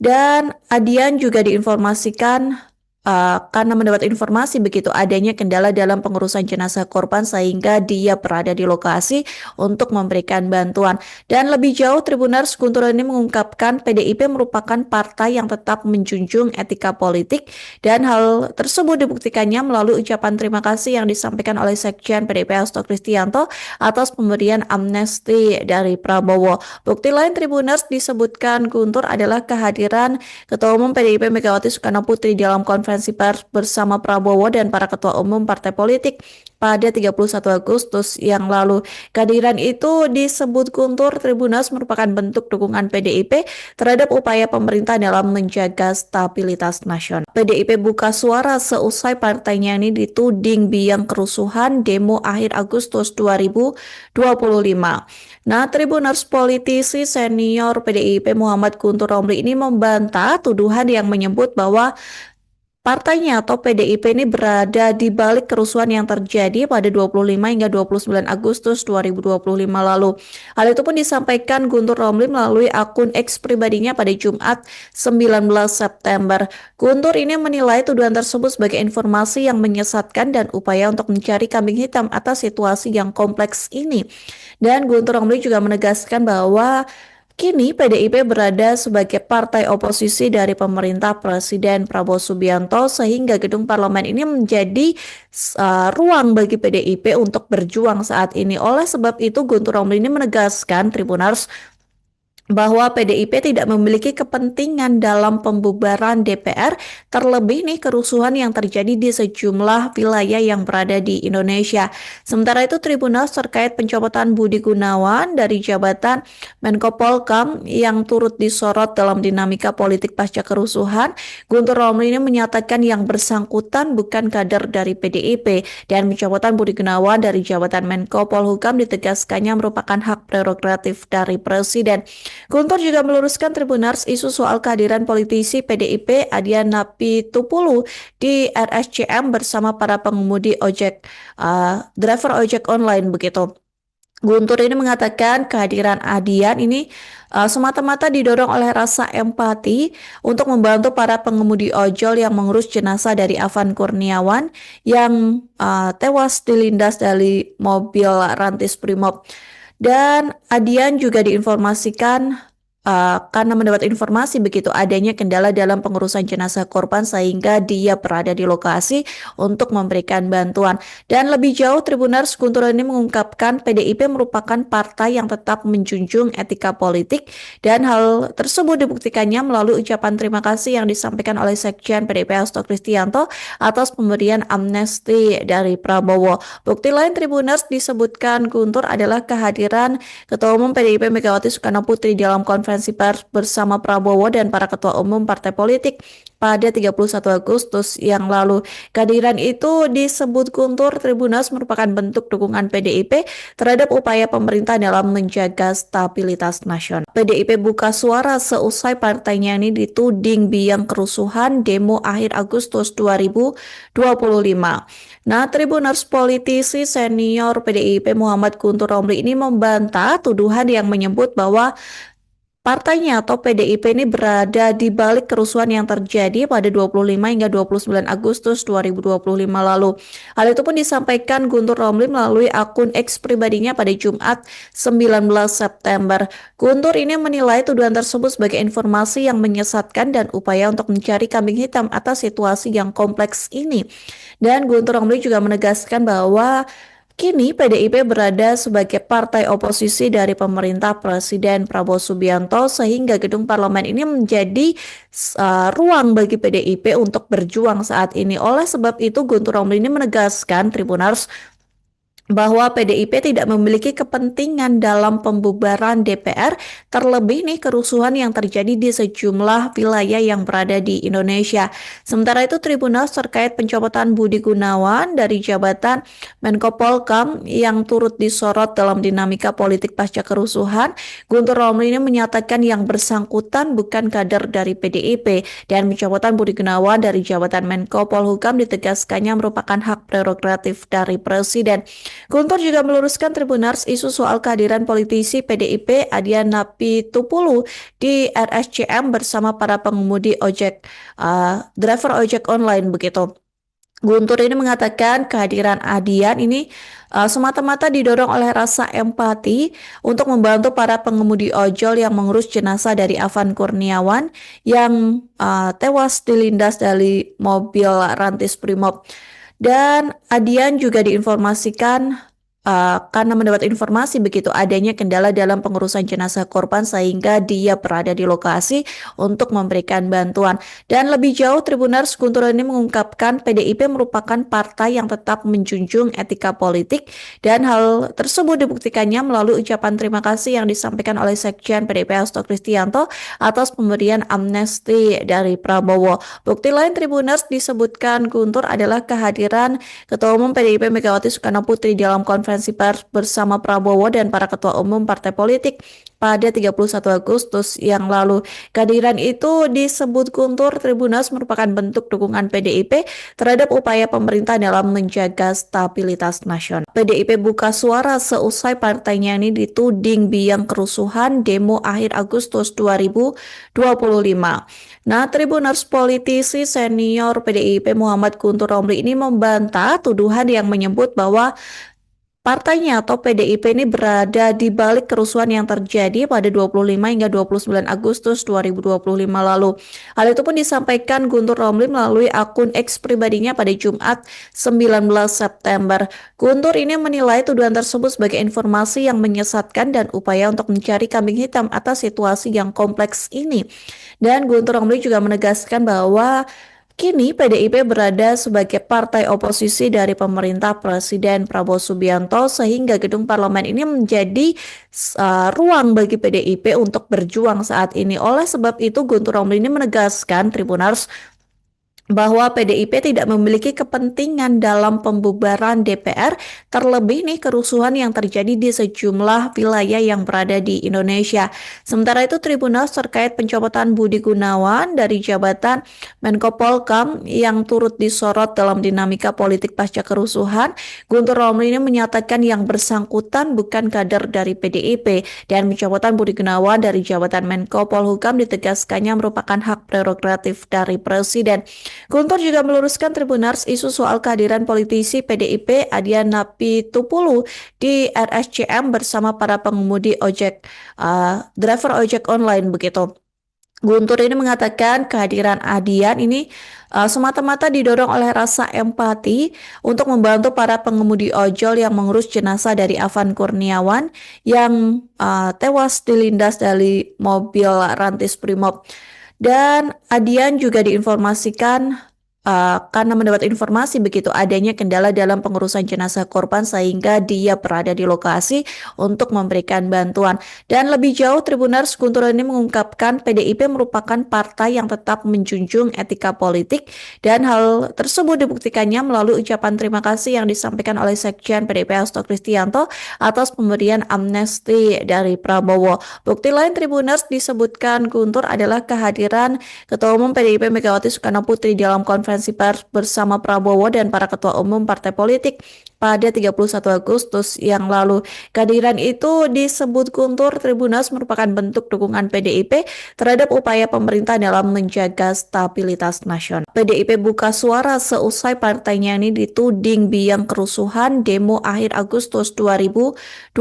Dan Adian juga diinformasikan karena mendapat informasi begitu adanya kendala dalam pengurusan jenazah korban sehingga dia berada di lokasi untuk memberikan bantuan. Dan lebih jauh, Tribuners, Guntur ini mengungkapkan PDIP merupakan partai yang tetap menjunjung etika politik dan hal tersebut dibuktikannya melalui ucapan terima kasih yang disampaikan oleh Sekjen PDIP Hasto Kristianto atas pemberian amnesti dari Prabowo. Bukti lain, Tribuners, disebutkan Guntur adalah kehadiran Ketua Umum PDIP Megawati Soekarno Putri dalam konferensi pers bersama Prabowo dan para ketua umum partai politik pada 31 Agustus yang lalu. Kehadiran itu disebut Guntur Tribuners merupakan bentuk dukungan PDIP terhadap upaya pemerintah dalam menjaga stabilitas nasional. PDIP buka suara seusai partainya ini dituding biang kerusuhan demo akhir Agustus 2025. Nah, Tribuners, politisi senior PDIP Muhammad Guntur Romli ini membantah tuduhan yang menyebut bahwa partainya atau PDIP ini berada di balik kerusuhan yang terjadi pada 25 hingga 29 Agustus 2025 lalu. Hal itu pun disampaikan Guntur Romli melalui akun X pribadinya pada Jumat 19 September. Guntur ini menilai tuduhan tersebut sebagai informasi yang menyesatkan dan upaya untuk mencari kambing hitam atas situasi yang kompleks ini. Dan Guntur Romli juga menegaskan bahwa kini PDIP berada sebagai partai oposisi dari pemerintah Presiden Prabowo Subianto sehingga gedung parlemen ini menjadi ruang bagi PDIP untuk berjuang saat ini. Oleh sebab itu Guntur Romli ini menegaskan Tribuners bahwa PDIP tidak memiliki kepentingan dalam pembubaran DPR, terlebih nih kerusuhan yang terjadi di sejumlah wilayah yang berada di Indonesia. Sementara itu Tribuners terkait pencopotan Budi Gunawan dari jabatan Menko Polhukam yang turut disorot dalam dinamika politik pasca kerusuhan, Guntur Romli ini menyatakan yang bersangkutan bukan kader dari PDIP dan pencopotan Budi Gunawan dari jabatan Menko Polhukam ditegaskannya merupakan hak prerogatif dari Presiden. Guntur juga meluruskan Tribuners isu soal kehadiran politisi PDIP Adian Napitupulu di RSCM bersama para pengemudi ojek, driver ojek online begitu. Guntur ini mengatakan kehadiran Adian ini semata-mata didorong oleh rasa empati untuk membantu para pengemudi ojol yang mengurus jenazah dari Afan Kurniawan yang tewas dilindas dari mobil Rantis Brimob. Dan Adian juga diinformasikan karena mendapat informasi begitu adanya kendala dalam pengurusan jenazah korban sehingga dia berada di lokasi untuk memberikan bantuan. Dan lebih jauh, Tribuners, Guntur ini mengungkapkan PDIP merupakan partai yang tetap menjunjung etika politik dan hal tersebut dibuktikannya melalui ucapan terima kasih yang disampaikan oleh Sekjen PDIP Hasto Kristianto atas pemberian amnesti dari Prabowo. Bukti lain, Tribuners, disebutkan Guntur adalah kehadiran Ketua Umum PDIP Megawati Soekarno Putri dalam konferensi pers bersama Prabowo dan para ketua umum partai politik pada 31 Agustus yang lalu. Kehadiran itu disebut Guntur Tribuners merupakan bentuk dukungan PDIP terhadap upaya pemerintah dalam menjaga stabilitas nasional. PDIP buka suara seusai partainya ini dituding biang kerusuhan demo akhir Agustus 2025. Nah, Tribuners, politisi senior PDIP Muhammad Guntur Romli ini membantah tuduhan yang menyebut bahwa partainya atau PDIP ini berada di balik kerusuhan yang terjadi pada 25 hingga 29 Agustus 2025 lalu. Hal itu pun disampaikan Guntur Romli melalui akun X pribadinya pada Jumat 19 September. Guntur ini menilai tuduhan tersebut sebagai informasi yang menyesatkan dan upaya untuk mencari kambing hitam atas situasi yang kompleks ini. Dan Guntur Romli juga menegaskan bahwa kini PDIP berada sebagai partai oposisi dari pemerintah Presiden Prabowo Subianto sehingga gedung parlemen ini menjadi ruang bagi PDIP untuk berjuang saat ini. Oleh sebab itu Guntur Romli ini menegaskan Tribuners bahwa PDIP tidak memiliki kepentingan dalam pembubaran DPR, terlebih nih kerusuhan yang terjadi di sejumlah wilayah yang berada di Indonesia. Sementara itu Tribuners terkait pencopotan Budi Gunawan dari jabatan Menko Polhukam yang turut disorot dalam dinamika politik pasca kerusuhan, Guntur Romli ini menyatakan yang bersangkutan bukan kader dari PDIP dan pencopotan Budi Gunawan dari jabatan Menko Polhukam ditegaskannya merupakan hak prerogatif dari Presiden. Guntur juga meluruskan Tribunars isu soal kehadiran politisi PDIP Adian Napitupulu di RSCM bersama para pengemudi driver ojek online begitu. Guntur ini mengatakan kehadiran Adian ini semata-mata didorong oleh rasa empati untuk membantu para pengemudi ojol yang mengurus jenazah dari Afan Kurniawan yang tewas dilindas dari mobil Rantis Brimob. Dan Adian juga diinformasikan karena mendapat informasi begitu adanya kendala dalam pengurusan jenazah korban sehingga dia berada di lokasi untuk memberikan bantuan. Dan lebih jauh, Tribunars Guntur ini mengungkapkan PDIP merupakan partai yang tetap menjunjung etika politik dan hal tersebut dibuktikannya melalui ucapan terima kasih yang disampaikan oleh Sekjen PDIP Hasto Kristianto atas pemberian amnesti dari Prabowo. Bukti lain Tribunars disebutkan Guntur adalah kehadiran Ketua Umum PDIP Megawati Soekarno Putri dalam konferensi pers bersama Prabowo dan para ketua umum partai politik pada 31 Agustus yang lalu. Kehadiran itu disebut Guntur Tribunals merupakan bentuk dukungan PDIP terhadap upaya pemerintah dalam menjaga stabilitas nasional. PDIP buka suara seusai partainya ini dituding biang kerusuhan demo akhir Agustus 2025. Nah, Tribuners politisi senior PDIP Muhammad Guntur Romli ini membantah tuduhan yang menyebut bahwa partainya atau PDIP ini berada di balik kerusuhan yang terjadi pada 25 hingga 29 Agustus 2025 lalu. Hal itu pun disampaikan Guntur Romli melalui akun X pribadinya pada Jumat 19 September. Guntur ini menilai tuduhan tersebut sebagai informasi yang menyesatkan dan upaya untuk mencari kambing hitam atas situasi yang kompleks ini. Dan Guntur Romli juga menegaskan bahwa kini PDIP berada sebagai partai oposisi dari pemerintah Presiden Prabowo Subianto sehingga gedung parlemen ini menjadi ruang bagi PDIP untuk berjuang saat ini. Oleh sebab itu Guntur Romli ini menegaskan Tribunars bahwa PDIP tidak memiliki kepentingan dalam pembubaran DPR, terlebih nih kerusuhan yang terjadi di sejumlah wilayah yang berada di Indonesia. Sementara itu Tribunals terkait pencopotan Budi Gunawan dari jabatan Menko Polhukam yang turut disorot dalam dinamika politik pasca kerusuhan, Guntur Romli ini menyatakan yang bersangkutan bukan kader dari PDIP dan pencopotan Budi Gunawan dari jabatan Menko Polhukam ditegaskannya merupakan hak prerogatif dari Presiden. Guntur juga meluruskan Tribunars isu soal kehadiran politisi PDIP Adian Napitupulu di RSCM bersama para pengemudi driver ojek online begitu. Guntur ini mengatakan kehadiran Adian ini semata-mata didorong oleh rasa empati untuk membantu para pengemudi ojol yang mengurus jenazah dari Afan Kurniawan yang tewas dilindas dari mobil Rantis Brimob. Dan Adian juga diinformasikan karena mendapat informasi begitu adanya kendala dalam pengurusan jenazah korban sehingga dia berada di lokasi untuk memberikan bantuan. Dan lebih jauh, Tribunars Guntur ini mengungkapkan PDIP merupakan partai yang tetap menjunjung etika politik dan hal tersebut dibuktikannya melalui ucapan terima kasih yang disampaikan oleh Sekjen PDIP Hasto Kristianto atas pemberian amnesti dari Prabowo. Bukti lain Tribunars disebutkan Guntur adalah kehadiran Ketua Umum PDIP Megawati Soekarno Putri dalam konferensi pers bersama Prabowo dan para ketua umum partai politik pada 31 Agustus yang lalu. Kehadiran itu disebut Guntur Tribunals merupakan bentuk dukungan PDIP terhadap upaya pemerintah dalam menjaga stabilitas nasional. PDIP buka suara seusai partainya ini dituding biang kerusuhan demo akhir Agustus 2025.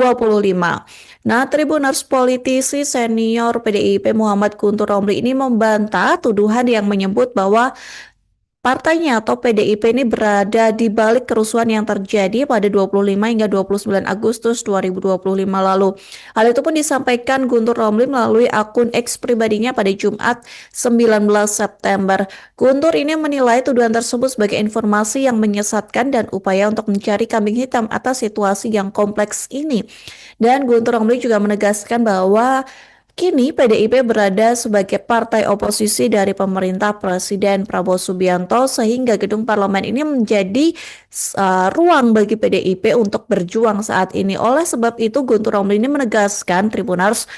Nah, Tribuners politisi senior PDIP Muhammad Guntur Romli ini membantah tuduhan yang menyebut bahwa partainya atau PDIP ini berada di balik kerusuhan yang terjadi pada 25 hingga 29 Agustus 2025 lalu. Hal itu pun disampaikan Guntur Romli melalui akun X pribadinya pada Jumat 19 September. Guntur ini menilai tuduhan tersebut sebagai informasi yang menyesatkan dan upaya untuk mencari kambing hitam atas situasi yang kompleks ini. Dan Guntur Romli juga menegaskan bahwa kini PDIP berada sebagai partai oposisi dari pemerintah Presiden Prabowo Subianto sehingga gedung parlemen ini menjadi ruang bagi PDIP untuk berjuang saat ini. Oleh sebab itu Guntur Romli ini menegaskan Tribunars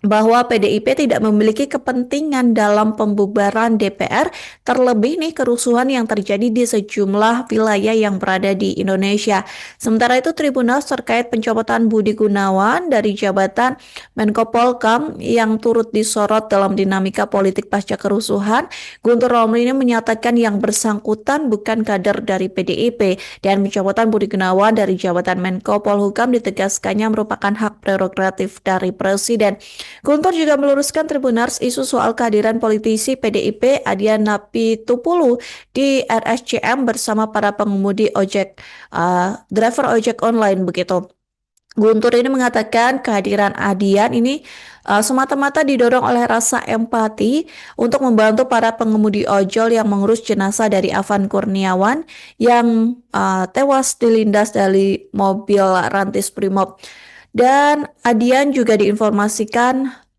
bahwa PDIP tidak memiliki kepentingan dalam pembubaran DPR, terlebih nih kerusuhan yang terjadi di sejumlah wilayah yang berada di Indonesia. Sementara itu, Tribunal terkait pencopotan Budi Gunawan dari jabatan Menko Polhukam yang turut disorot dalam dinamika politik pasca kerusuhan, Guntur Romli ini menyatakan yang bersangkutan bukan kader dari PDIP dan pencopotan Budi Gunawan dari jabatan Menko Polhukam ditegaskannya merupakan hak prerogatif dari Presiden. Guntur juga meluruskan Tribunars isu soal kehadiran politisi PDIP Adiana Pitupulu di RSCM bersama para pengemudi driver ojek online begitu. Guntur ini mengatakan kehadiran Adian ini semata-mata didorong oleh rasa empati untuk membantu para pengemudi ojol yang mengurus jenazah dari Afan Kurniawan yang tewas dilindas dari mobil Rantis Brimob. Dan Adian juga diinformasikan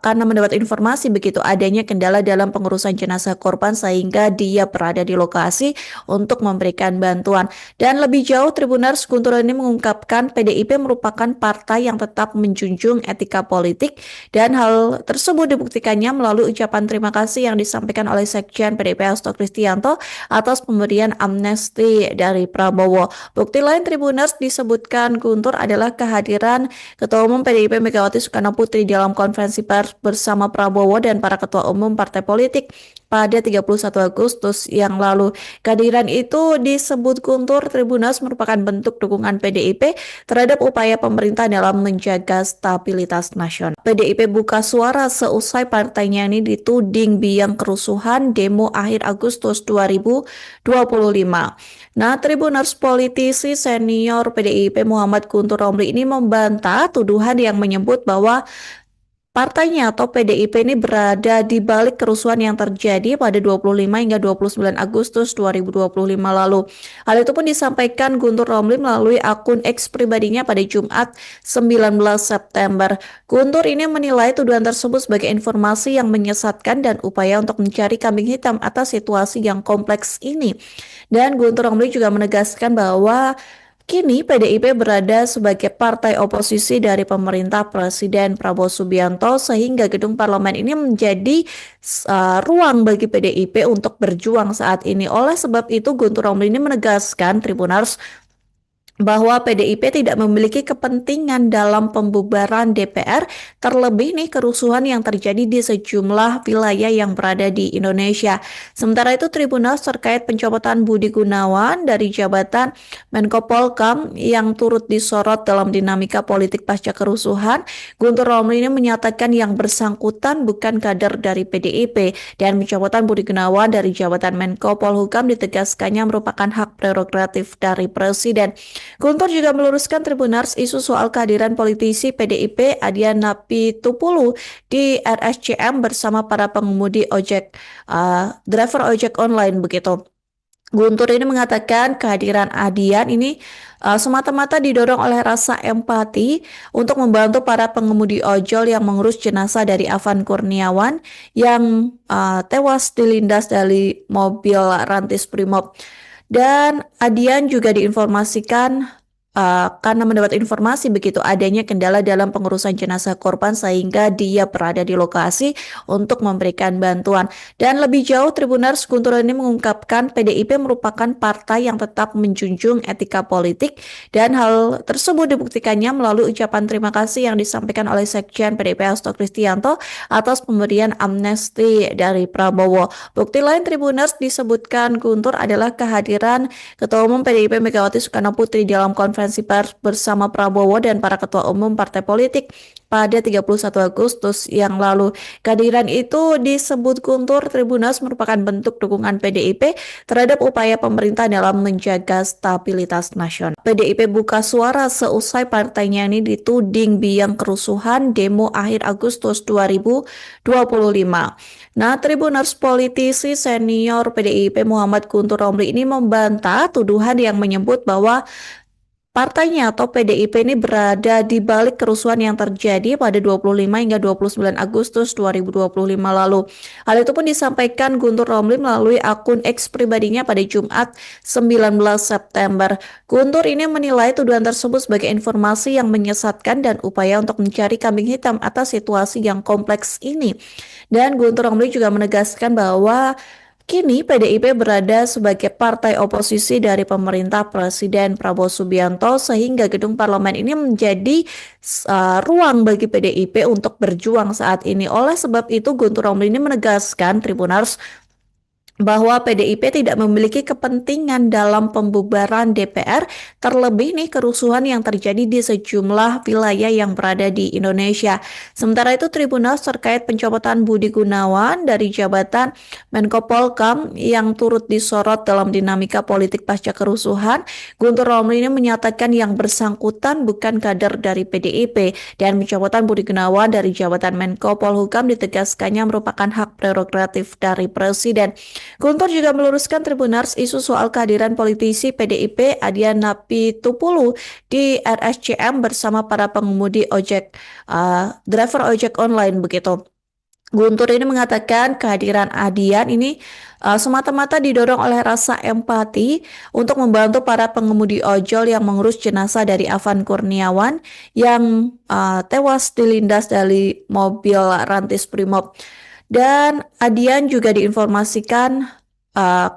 karena mendapat informasi begitu adanya kendala dalam pengurusan jenazah korban sehingga dia berada di lokasi untuk memberikan bantuan. Dan lebih jauh, Tribunars Guntur ini mengungkapkan PDIP merupakan partai yang tetap menjunjung etika politik dan hal tersebut dibuktikannya melalui ucapan terima kasih yang disampaikan oleh Sekjen PDIP Hasto Kristianto atas pemberian amnesti dari Prabowo. Bukti lain Tribunars disebutkan Guntur adalah kehadiran Ketua Umum PDIP Megawati Soekarno Putri dalam konferensi pers bersama Prabowo dan para ketua umum partai politik pada 31 Agustus yang lalu. Kehadiran itu disebut Guntur Tribunals merupakan bentuk dukungan PDIP terhadap upaya pemerintah dalam menjaga stabilitas nasional. PDIP buka suara seusai partainya ini dituding biang kerusuhan demo akhir Agustus 2025. Nah, Tribuners politisi senior PDIP Muhammad Guntur Romli ini membantah tuduhan yang menyebut bahwa partainya atau PDIP ini berada di balik kerusuhan yang terjadi pada 25 hingga 29 Agustus 2025 lalu. Hal itu pun disampaikan Guntur Romli melalui akun X pribadinya pada Jumat 19 September. Guntur ini menilai tuduhan tersebut sebagai informasi yang menyesatkan dan upaya untuk mencari kambing hitam atas situasi yang kompleks ini. Dan Guntur Romli juga menegaskan bahwa kini PDIP berada sebagai partai oposisi dari pemerintah Presiden Prabowo Subianto sehingga gedung parlemen ini menjadi ruang bagi PDIP untuk berjuang saat ini. Oleh sebab itu Guntur Romli ini menegaskan Tribunars bahwa PDIP tidak memiliki kepentingan dalam pembubaran DPR, terlebih nih kerusuhan yang terjadi di sejumlah wilayah yang berada di Indonesia. Sementara itu, Tribunal terkait pencopotan Budi Gunawan dari jabatan Menko Polhukam yang turut disorot dalam dinamika politik pasca kerusuhan, Guntur Romli ini menyatakan yang bersangkutan bukan kader dari PDIP dan pencopotan Budi Gunawan dari jabatan Menko Polhukam ditegaskannya merupakan hak prerogatif dari Presiden. Guntur juga meluruskan Tribunars isu soal kehadiran politisi PDIP Adiana Pitupulu di RSCM bersama para pengemudi driver ojek online begitu. Guntur ini mengatakan kehadiran Adian ini semata-mata didorong oleh rasa empati untuk membantu para pengemudi ojol yang mengurus jenazah dari Afan Kurniawan yang tewas dilindas dari mobil Rantis Brimob. Dan Adian juga diinformasikan karena mendapat informasi begitu adanya kendala dalam pengurusan jenazah korban sehingga dia berada di lokasi untuk memberikan bantuan. Dan lebih jauh, Tribunars Guntur ini mengungkapkan PDIP merupakan partai yang tetap menjunjung etika politik dan hal tersebut dibuktikannya melalui ucapan terima kasih yang disampaikan oleh Sekjen PDIP Hasto Kristianto atas pemberian amnesti dari Prabowo. Bukti lain Tribunars disebutkan Guntur adalah kehadiran Ketua Umum PDIP Megawati Soekarno Putri dalam konferensi pers bersama Prabowo dan para ketua umum partai politik pada 31 Agustus yang lalu. Kehadiran itu disebut Guntur Tribunals merupakan bentuk dukungan PDIP terhadap upaya pemerintah dalam menjaga stabilitas nasional. PDIP buka suara seusai partainya ini dituding biang kerusuhan demo akhir Agustus 2025. Nah, Tribuners politisi senior PDIP Muhammad Guntur Romli ini membantah tuduhan yang menyebut bahwa partainya atau PDIP ini berada di balik kerusuhan yang terjadi pada 25 hingga 29 Agustus 2025 lalu. Hal itu pun disampaikan Guntur Romli melalui akun X pribadinya pada Jumat 19 September. Guntur ini menilai tuduhan tersebut sebagai informasi yang menyesatkan dan upaya untuk mencari kambing hitam atas situasi yang kompleks ini. Dan Guntur Romli juga menegaskan bahwa kini PDIP berada sebagai partai oposisi dari pemerintah Presiden Prabowo Subianto sehingga gedung parlemen ini menjadi ruang bagi PDIP untuk berjuang saat ini. Oleh sebab itu Guntur Romli ini menegaskan Tribuners bahwa PDIP tidak memiliki kepentingan dalam pembubaran DPR, terlebih nih kerusuhan yang terjadi di sejumlah wilayah yang berada di Indonesia. Sementara itu Tribunals terkait pencopotan Budi Gunawan dari jabatan Menko Polhukam yang turut disorot dalam dinamika politik pasca kerusuhan, Guntur Romli ini menyatakan yang bersangkutan bukan kader dari PDIP dan pencopotan Budi Gunawan dari jabatan Menko Polhukam ditegaskannya merupakan hak prerogatif dari Presiden. Guntur juga meluruskan Tribunars isu soal kehadiran politisi PDIP Adian Napitupulu di RSCM bersama para pengemudi driver ojek online begitu. Guntur ini mengatakan kehadiran Adian ini semata-mata didorong oleh rasa empati untuk membantu para pengemudi ojol yang mengurus jenazah dari Afan Kurniawan yang tewas dilindas dari mobil Rantis Brimob. Dan Adian juga diinformasikan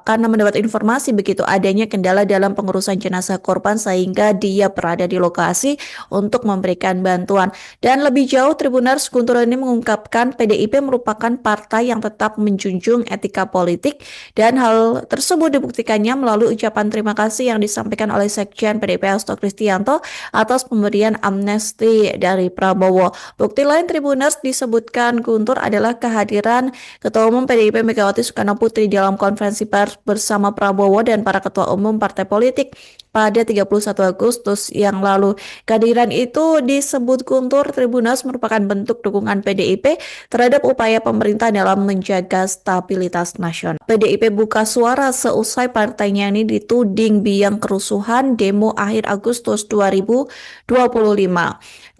karena mendapat informasi begitu adanya kendala dalam pengurusan jenazah korban sehingga dia berada di lokasi untuk memberikan bantuan. Dan lebih jauh Tribunars Guntur ini mengungkapkan PDIP merupakan partai yang tetap menjunjung etika politik dan hal tersebut dibuktikannya melalui ucapan terima kasih yang disampaikan oleh Sekjen PDIP Hasto Kristianto atas pemberian amnesti dari Prabowo. Bukti lain Tribunars disebutkan Guntur adalah kehadiran Ketua Umum PDIP Megawati Soekarno Putri dalam konferensi pers bersama Prabowo dan para ketua umum partai politik pada 31 Agustus yang lalu. Kehadiran itu disebut Guntur Tribunals merupakan bentuk dukungan PDIP terhadap upaya pemerintah dalam menjaga stabilitas nasional. PDIP buka suara seusai partainya ini dituding biang kerusuhan demo akhir Agustus 2025.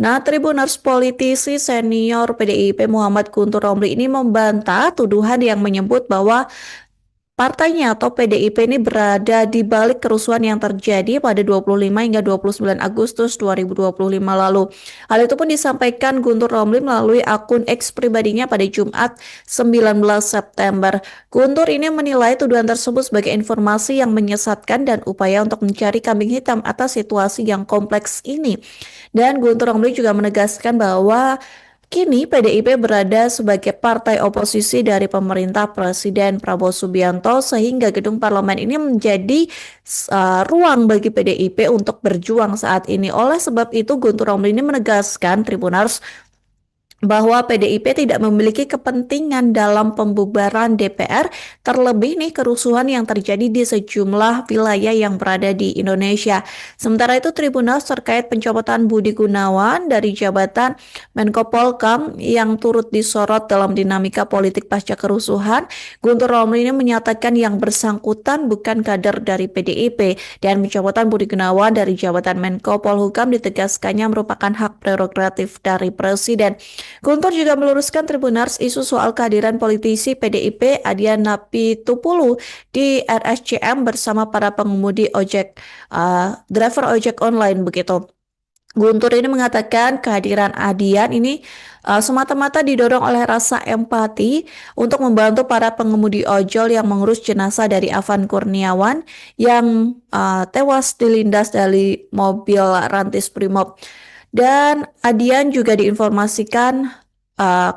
Nah, Tribuners politisi senior PDIP Muhammad Guntur Romli ini membantah tuduhan yang menyebut bahwa partainya atau PDIP ini berada di balik kerusuhan yang terjadi pada 25 hingga 29 Agustus 2025 lalu. Hal itu pun disampaikan Guntur Romli melalui akun X pribadinya pada Jumat 19 September. Guntur ini menilai tuduhan tersebut sebagai informasi yang menyesatkan dan upaya untuk mencari kambing hitam atas situasi yang kompleks ini. Dan Guntur Romli juga menegaskan bahwa kini PDIP berada sebagai partai oposisi dari pemerintah Presiden Prabowo Subianto sehingga gedung parlemen ini menjadi ruang bagi PDIP untuk berjuang saat ini. Oleh sebab itu Guntur Romli ini menegaskan Tribunars bahwa PDIP tidak memiliki kepentingan dalam pembubaran DPR, terlebih nih kerusuhan yang terjadi di sejumlah wilayah yang berada di Indonesia. Sementara itu Tribunals terkait pencopotan Budi Gunawan dari jabatan Menko Polhukam yang turut disorot dalam dinamika politik pasca kerusuhan, Guntur Romli ini menyatakan yang bersangkutan bukan kader dari PDIP dan pencopotan Budi Gunawan dari jabatan Menko Polhukam ditegaskannya merupakan hak prerogatif dari Presiden. Guntur juga meluruskan Tribunars isu soal kehadiran politisi PDIP Adian Napitupulu di RSCM bersama para pengemudi driver ojek online begitu. Guntur ini mengatakan kehadiran Adian ini semata-mata didorong oleh rasa empati untuk membantu para pengemudi ojol yang mengurus jenazah dari Afan Kurniawan yang tewas dilindas dari mobil Rantis Brimob. Dan Adian juga diinformasikan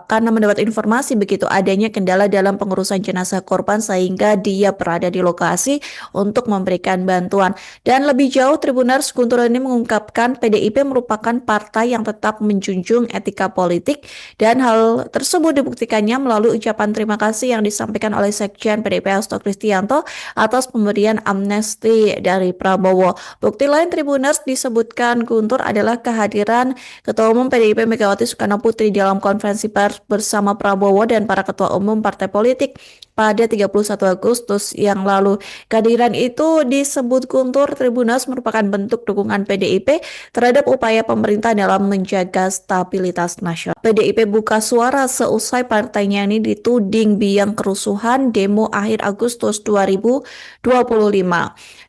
karena mendapat informasi begitu adanya kendala dalam pengurusan jenazah korban sehingga dia berada di lokasi untuk memberikan bantuan. Dan lebih jauh Tribunars Guntur ini mengungkapkan PDIP merupakan partai yang tetap menjunjung etika politik dan hal tersebut dibuktikannya melalui ucapan terima kasih yang disampaikan oleh Sekjen PDIP Hasto Kristianto atas pemberian amnesti dari Prabowo. Bukti lain Tribunars disebutkan Guntur adalah kehadiran Ketua Umum PDIP Megawati Soekarno Putri dalam konferensi konferensi pers bersama Prabowo dan para ketua umum partai politik pada 31 Agustus yang lalu. Kehadiran itu disebut Guntur Tribunals merupakan bentuk dukungan PDIP terhadap upaya pemerintah dalam menjaga stabilitas nasional. PDIP buka suara seusai partainya ini dituding biang kerusuhan demo akhir Agustus 2025.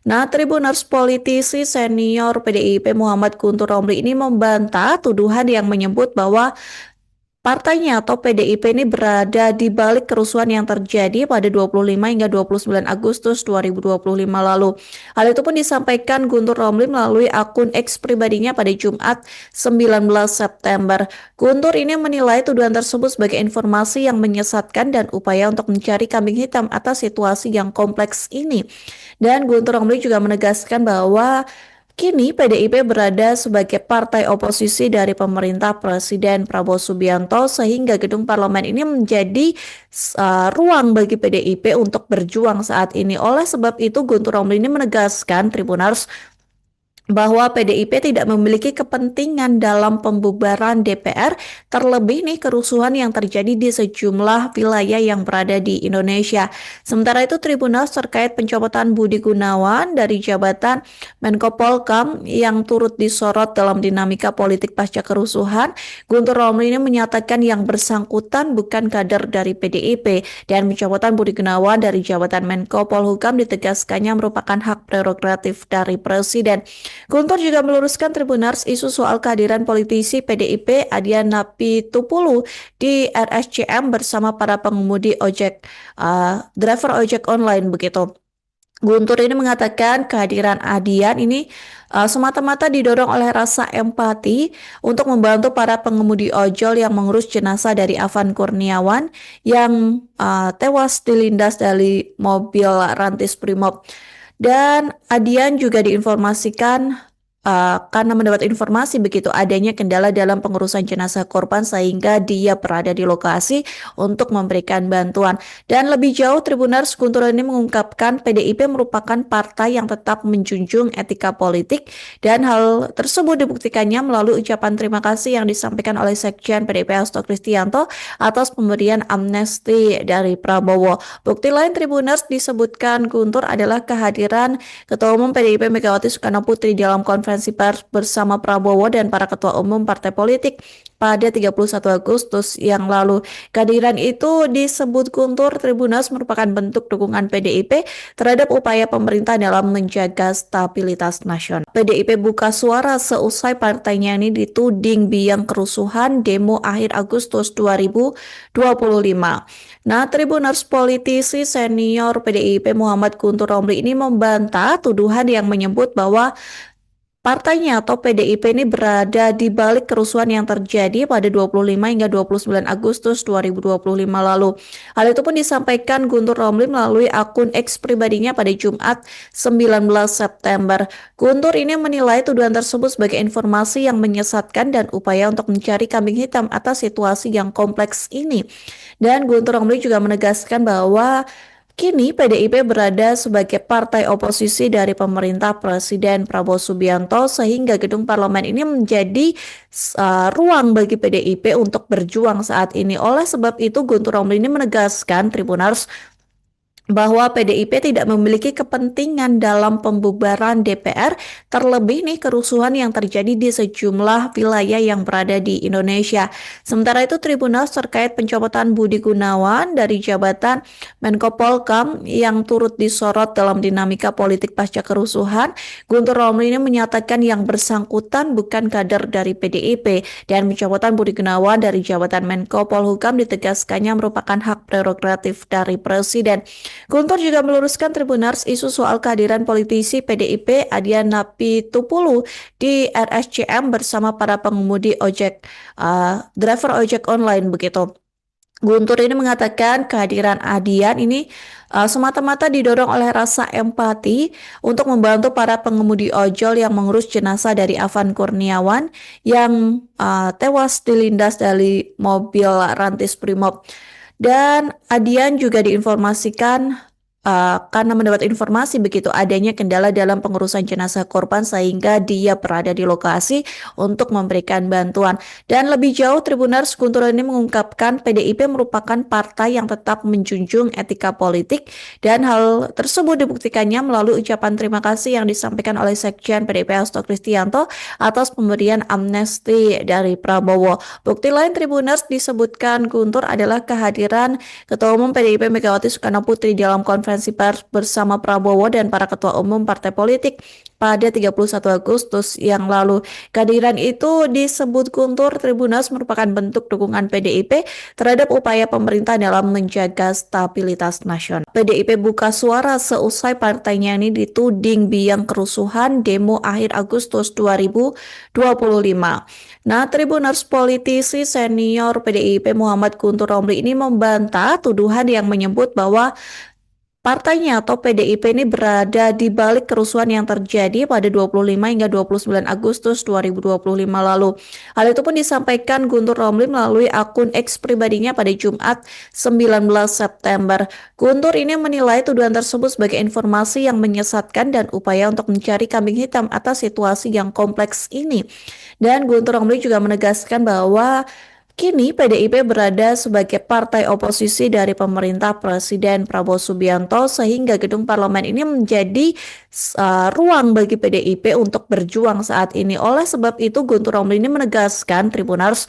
Nah, Tribuners politisi senior PDIP Muhammad Guntur Romli ini membantah tuduhan yang menyebut bahwa partainya atau PDIP ini berada di balik kerusuhan yang terjadi pada 25 hingga 29 Agustus 2025 lalu. Hal itu pun disampaikan Guntur Romli melalui akun X pribadinya pada Jumat 19 September. Guntur ini menilai tuduhan tersebut sebagai informasi yang menyesatkan dan upaya untuk mencari kambing hitam atas situasi yang kompleks ini. Dan Guntur Romli juga menegaskan bahwa kini PDIP berada sebagai partai oposisi dari pemerintah Presiden Prabowo Subianto sehingga gedung parlemen ini menjadi ruang bagi PDIP untuk berjuang saat ini. Oleh sebab itu Guntur Romli ini menegaskan Tribuners bahwa PDIP tidak memiliki kepentingan dalam pembubaran DPR, terlebih nih kerusuhan yang terjadi di sejumlah wilayah yang berada di Indonesia. Sementara itu Tribunals terkait pencopotan Budi Gunawan dari jabatan Menko Polhukam yang turut disorot dalam dinamika politik pasca kerusuhan, Guntur Romli ini menyatakan yang bersangkutan bukan kader dari PDIP dan pencopotan Budi Gunawan dari jabatan Menko Polhukam ditegaskannya merupakan hak prerogatif dari Presiden. Guntur juga meluruskan Tribunars isu soal kehadiran politisi PDIP Adian Napitupulu di RSCM bersama para pengemudi driver ojek online begitu. Guntur ini mengatakan kehadiran Adian ini semata-mata didorong oleh rasa empati untuk membantu para pengemudi ojol yang mengurus jenazah dari Afan Kurniawan yang tewas dilindas dari mobil Rantis Brimob. Dan Adian juga diinformasikan karena mendapat informasi begitu adanya kendala dalam pengurusan jenazah korban sehingga dia berada di lokasi untuk memberikan bantuan. Dan lebih jauh Tribunars Guntur ini mengungkapkan PDIP merupakan partai yang tetap menjunjung etika politik dan hal tersebut dibuktikannya melalui ucapan terima kasih yang disampaikan oleh Sekjen PDIP Hasto Kristianto atas pemberian amnesti dari Prabowo. Bukti lain Tribunars disebutkan Guntur adalah kehadiran Ketua Umum PDIP Megawati Soekarno Putri dalam konferensi pers bersama Prabowo dan para ketua umum partai politik pada 31 Agustus yang lalu. Kehadiran itu disebut Guntur Tribunals merupakan bentuk dukungan PDIP terhadap upaya pemerintah dalam menjaga stabilitas nasional. PDIP buka suara seusai partainya ini dituding biang kerusuhan demo akhir Agustus 2025. Nah, Tribuners politisi senior PDIP Muhammad Guntur Romli ini membantah tuduhan yang menyebut bahwa partainya atau PDIP ini berada di balik kerusuhan yang terjadi pada 25 hingga 29 Agustus 2025 lalu. Hal itu pun disampaikan Guntur Romli melalui akun X pribadinya pada Jumat 19 September. Guntur ini menilai tuduhan tersebut sebagai informasi yang menyesatkan dan upaya untuk mencari kambing hitam atas situasi yang kompleks ini. Dan Guntur Romli juga menegaskan bahwa kini PDIP berada sebagai partai oposisi dari pemerintah Presiden Prabowo Subianto sehingga gedung parlemen ini menjadi ruang bagi PDIP untuk berjuang saat ini. Oleh sebab itu Guntur Romli ini menegaskan Tribunars bahwa PDIP tidak memiliki kepentingan dalam pembubaran DPR, terlebih nih kerusuhan yang terjadi di sejumlah wilayah yang berada di Indonesia. Sementara itu Tribunals terkait pencopotan Budi Gunawan dari jabatan Menko Polhukam yang turut disorot dalam dinamika politik pasca kerusuhan, Guntur Romli ini menyatakan yang bersangkutan bukan kader dari PDIP dan pencopotan Budi Gunawan dari jabatan Menko Polhukam ditegaskannya merupakan hak prerogatif dari Presiden. Guntur juga meluruskan Tribunars isu soal kehadiran politisi PDIP Adian Napitupulu di RSCM bersama para pengemudi driver ojek online begitu. Guntur ini mengatakan kehadiran Adian ini semata-mata didorong oleh rasa empati untuk membantu para pengemudi ojol yang mengurus jenazah dari Afan Kurniawan yang tewas dilindas dari mobil Rantis Brimob. Dan Adian juga diinformasikan karena mendapat informasi begitu adanya kendala dalam pengurusan jenazah korban sehingga dia berada di lokasi untuk memberikan bantuan. Dan lebih jauh, Tribunars Guntur ini mengungkapkan PDIP merupakan partai yang tetap menjunjung etika politik dan hal tersebut dibuktikannya melalui ucapan terima kasih yang disampaikan oleh Sekjen PDIP Hasto Kristianto atas pemberian amnesti dari Prabowo. Bukti lain Tribunars disebutkan Guntur adalah kehadiran Ketua Umum PDIP Megawati Soekarno Putri dalam konferensi pers bersama Prabowo dan para ketua umum partai politik pada 31 Agustus yang lalu. Kehadiran itu disebut Guntur Tribunals merupakan bentuk dukungan PDIP terhadap upaya pemerintah dalam menjaga stabilitas nasional. PDIP buka suara seusai partainya ini dituding biang kerusuhan demo akhir Agustus 2025. Nah, Tribuners politisi senior PDIP Muhammad Guntur Romli ini membantah tuduhan yang menyebut bahwa partainya atau PDIP ini berada di balik kerusuhan yang terjadi pada 25 hingga 29 Agustus 2025 lalu. Hal itu pun disampaikan Guntur Romli melalui akun X pribadinya pada Jumat 19 September. Guntur ini menilai tuduhan tersebut sebagai informasi yang menyesatkan dan upaya untuk mencari kambing hitam atas situasi yang kompleks ini. Dan Guntur Romli juga menegaskan bahwa kini PDIP berada sebagai partai oposisi dari pemerintah Presiden Prabowo Subianto sehingga gedung parlemen ini menjadi ruang bagi PDIP untuk berjuang saat ini. Oleh sebab itu Guntur Romli ini menegaskan Tribunars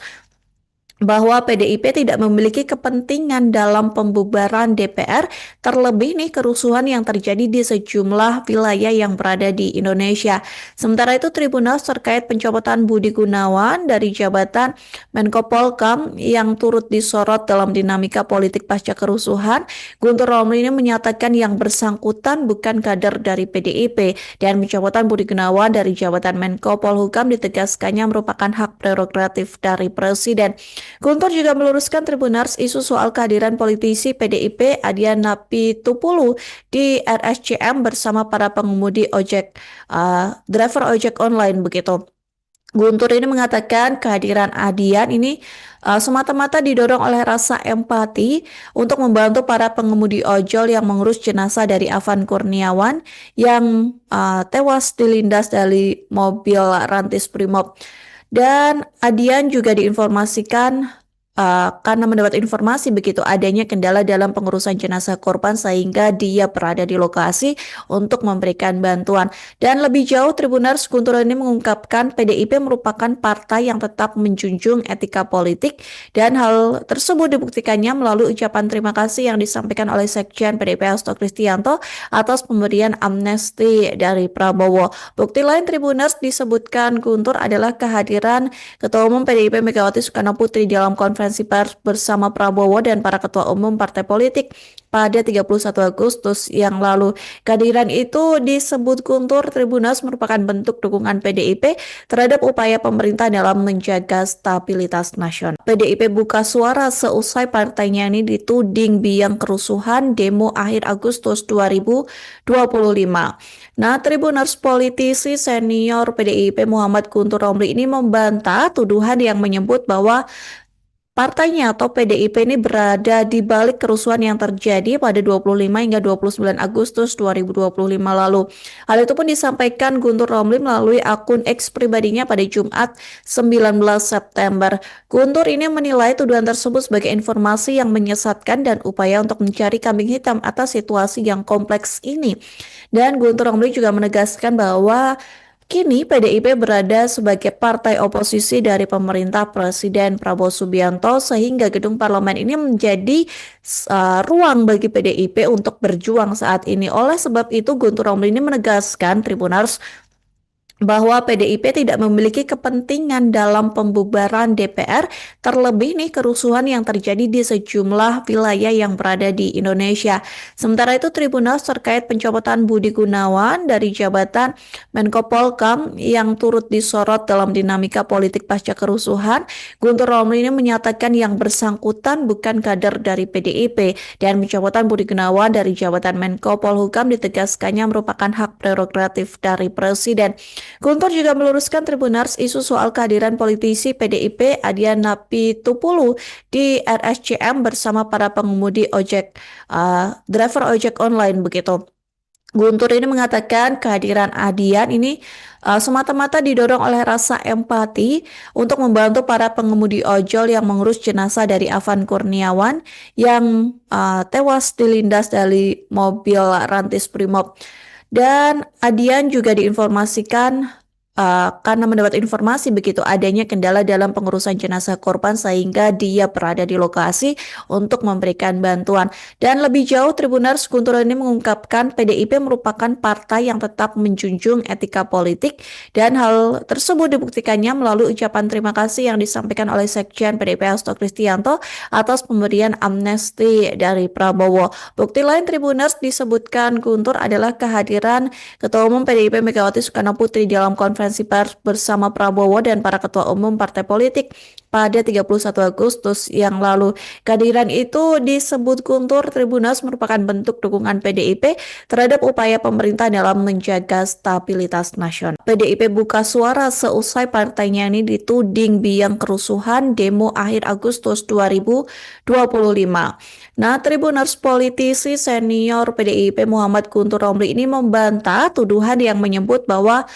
bahwa PDIP tidak memiliki kepentingan dalam pembubaran DPR, terlebih nih kerusuhan yang terjadi di sejumlah wilayah yang berada di Indonesia. Sementara itu Tribunals terkait pencopotan Budi Gunawan dari jabatan Menko Polhukam yang turut disorot dalam dinamika politik pasca kerusuhan, Guntur Romli ini menyatakan yang bersangkutan bukan kader dari PDIP dan pencopotan Budi Gunawan dari jabatan Menko Polhukam ditegaskannya merupakan hak prerogatif dari Presiden. Guntur juga meluruskan Tribunars isu soal kehadiran politisi PDIP Adian Napitupulu di RSCM bersama para pengemudi ojek, driver ojek online begitu. Guntur ini mengatakan kehadiran Adian ini semata-mata didorong oleh rasa empati untuk membantu para pengemudi ojol yang mengurus jenazah dari Afan Kurniawan yang tewas dilindas dari mobil Rantis Brimob. Dan Adian juga diinformasikan karena mendapat informasi begitu adanya kendala dalam pengurusan jenazah korban sehingga dia berada di lokasi untuk memberikan bantuan. Dan lebih jauh Tribunars Guntur ini mengungkapkan PDIP merupakan partai yang tetap menjunjung etika politik dan hal tersebut dibuktikannya melalui ucapan terima kasih yang disampaikan oleh Sekjen PDIP Hasto Kristianto atas pemberian amnesti dari Prabowo. Bukti lain Tribunars disebutkan Guntur adalah kehadiran Ketua Umum PDIP Megawati Soekarno Putri dalam konferensi pers bersama Prabowo dan para ketua umum partai politik pada 31 Agustus yang lalu. Kehadiran itu disebut Guntur Tribunals merupakan bentuk dukungan PDIP terhadap upaya pemerintah dalam menjaga stabilitas nasional. PDIP buka suara seusai partainya ini dituding biang kerusuhan demo akhir Agustus 2025. Nah, Tribunars politisi senior PDIP Muhammad Guntur Romli ini membantah tuduhan yang menyebut bahwa partainya atau PDIP ini berada di balik kerusuhan yang terjadi pada 25 hingga 29 Agustus 2025 lalu. Hal itu pun disampaikan Guntur Romli melalui akun X pribadinya pada Jumat 19 September. Guntur ini menilai tuduhan tersebut sebagai informasi yang menyesatkan dan upaya untuk mencari kambing hitam atas situasi yang kompleks ini. Dan Guntur Romli juga menegaskan bahwa kini PDIP berada sebagai partai oposisi dari pemerintah Presiden Prabowo Subianto sehingga gedung parlemen ini menjadi ruang bagi PDIP untuk berjuang saat ini. Oleh sebab itu Guntur Romli ini menegaskan Tribunars bahwa PDIP tidak memiliki kepentingan dalam pembubaran DPR, terlebih nih kerusuhan yang terjadi di sejumlah wilayah yang berada di Indonesia. Sementara itu Tribunals terkait pencopotan Budi Gunawan dari jabatan Menko Polhukam yang turut disorot dalam dinamika politik pasca kerusuhan, Guntur Romli ini menyatakan yang bersangkutan bukan kader dari PDIP dan pencopotan Budi Gunawan dari jabatan Menko Polhukam ditegaskannya merupakan hak prerogatif dari Presiden. Guntur juga meluruskan Tribunars isu soal kehadiran politisi PDIP Adian Napitupulu di RSCM bersama para pengemudi driver ojek online begitu. Guntur ini mengatakan kehadiran Adian ini semata-mata didorong oleh rasa empati untuk membantu para pengemudi ojol yang mengurus jenazah dari Afan Kurniawan yang tewas dilindas dari mobil Rantis Brimob. Dan Adian juga diinformasikan karena mendapat informasi begitu adanya kendala dalam pengurusan jenazah korban sehingga dia berada di lokasi untuk memberikan bantuan. Dan lebih jauh, Tribunars Guntur ini mengungkapkan PDIP merupakan partai yang tetap menjunjung etika politik dan hal tersebut dibuktikannya melalui ucapan terima kasih yang disampaikan oleh Sekjen PDIP Hasto Kristianto atas pemberian amnesti dari Prabowo. Bukti lain Tribunars disebutkan Guntur adalah kehadiran Ketua Umum PDIP Megawati Soekarno Putri dalam konferensi pers bersama Prabowo dan para ketua umum partai politik pada 31 Agustus yang lalu. Kehadiran itu disebut Guntur Tribunals merupakan bentuk dukungan PDIP terhadap upaya pemerintah dalam menjaga stabilitas nasional. PDIP buka suara seusai partainya ini dituding biang kerusuhan demo akhir Agustus 2025. Nah, Tribuners politisi senior PDIP Muhammad Guntur Romli ini membantah tuduhan yang menyebut bahwa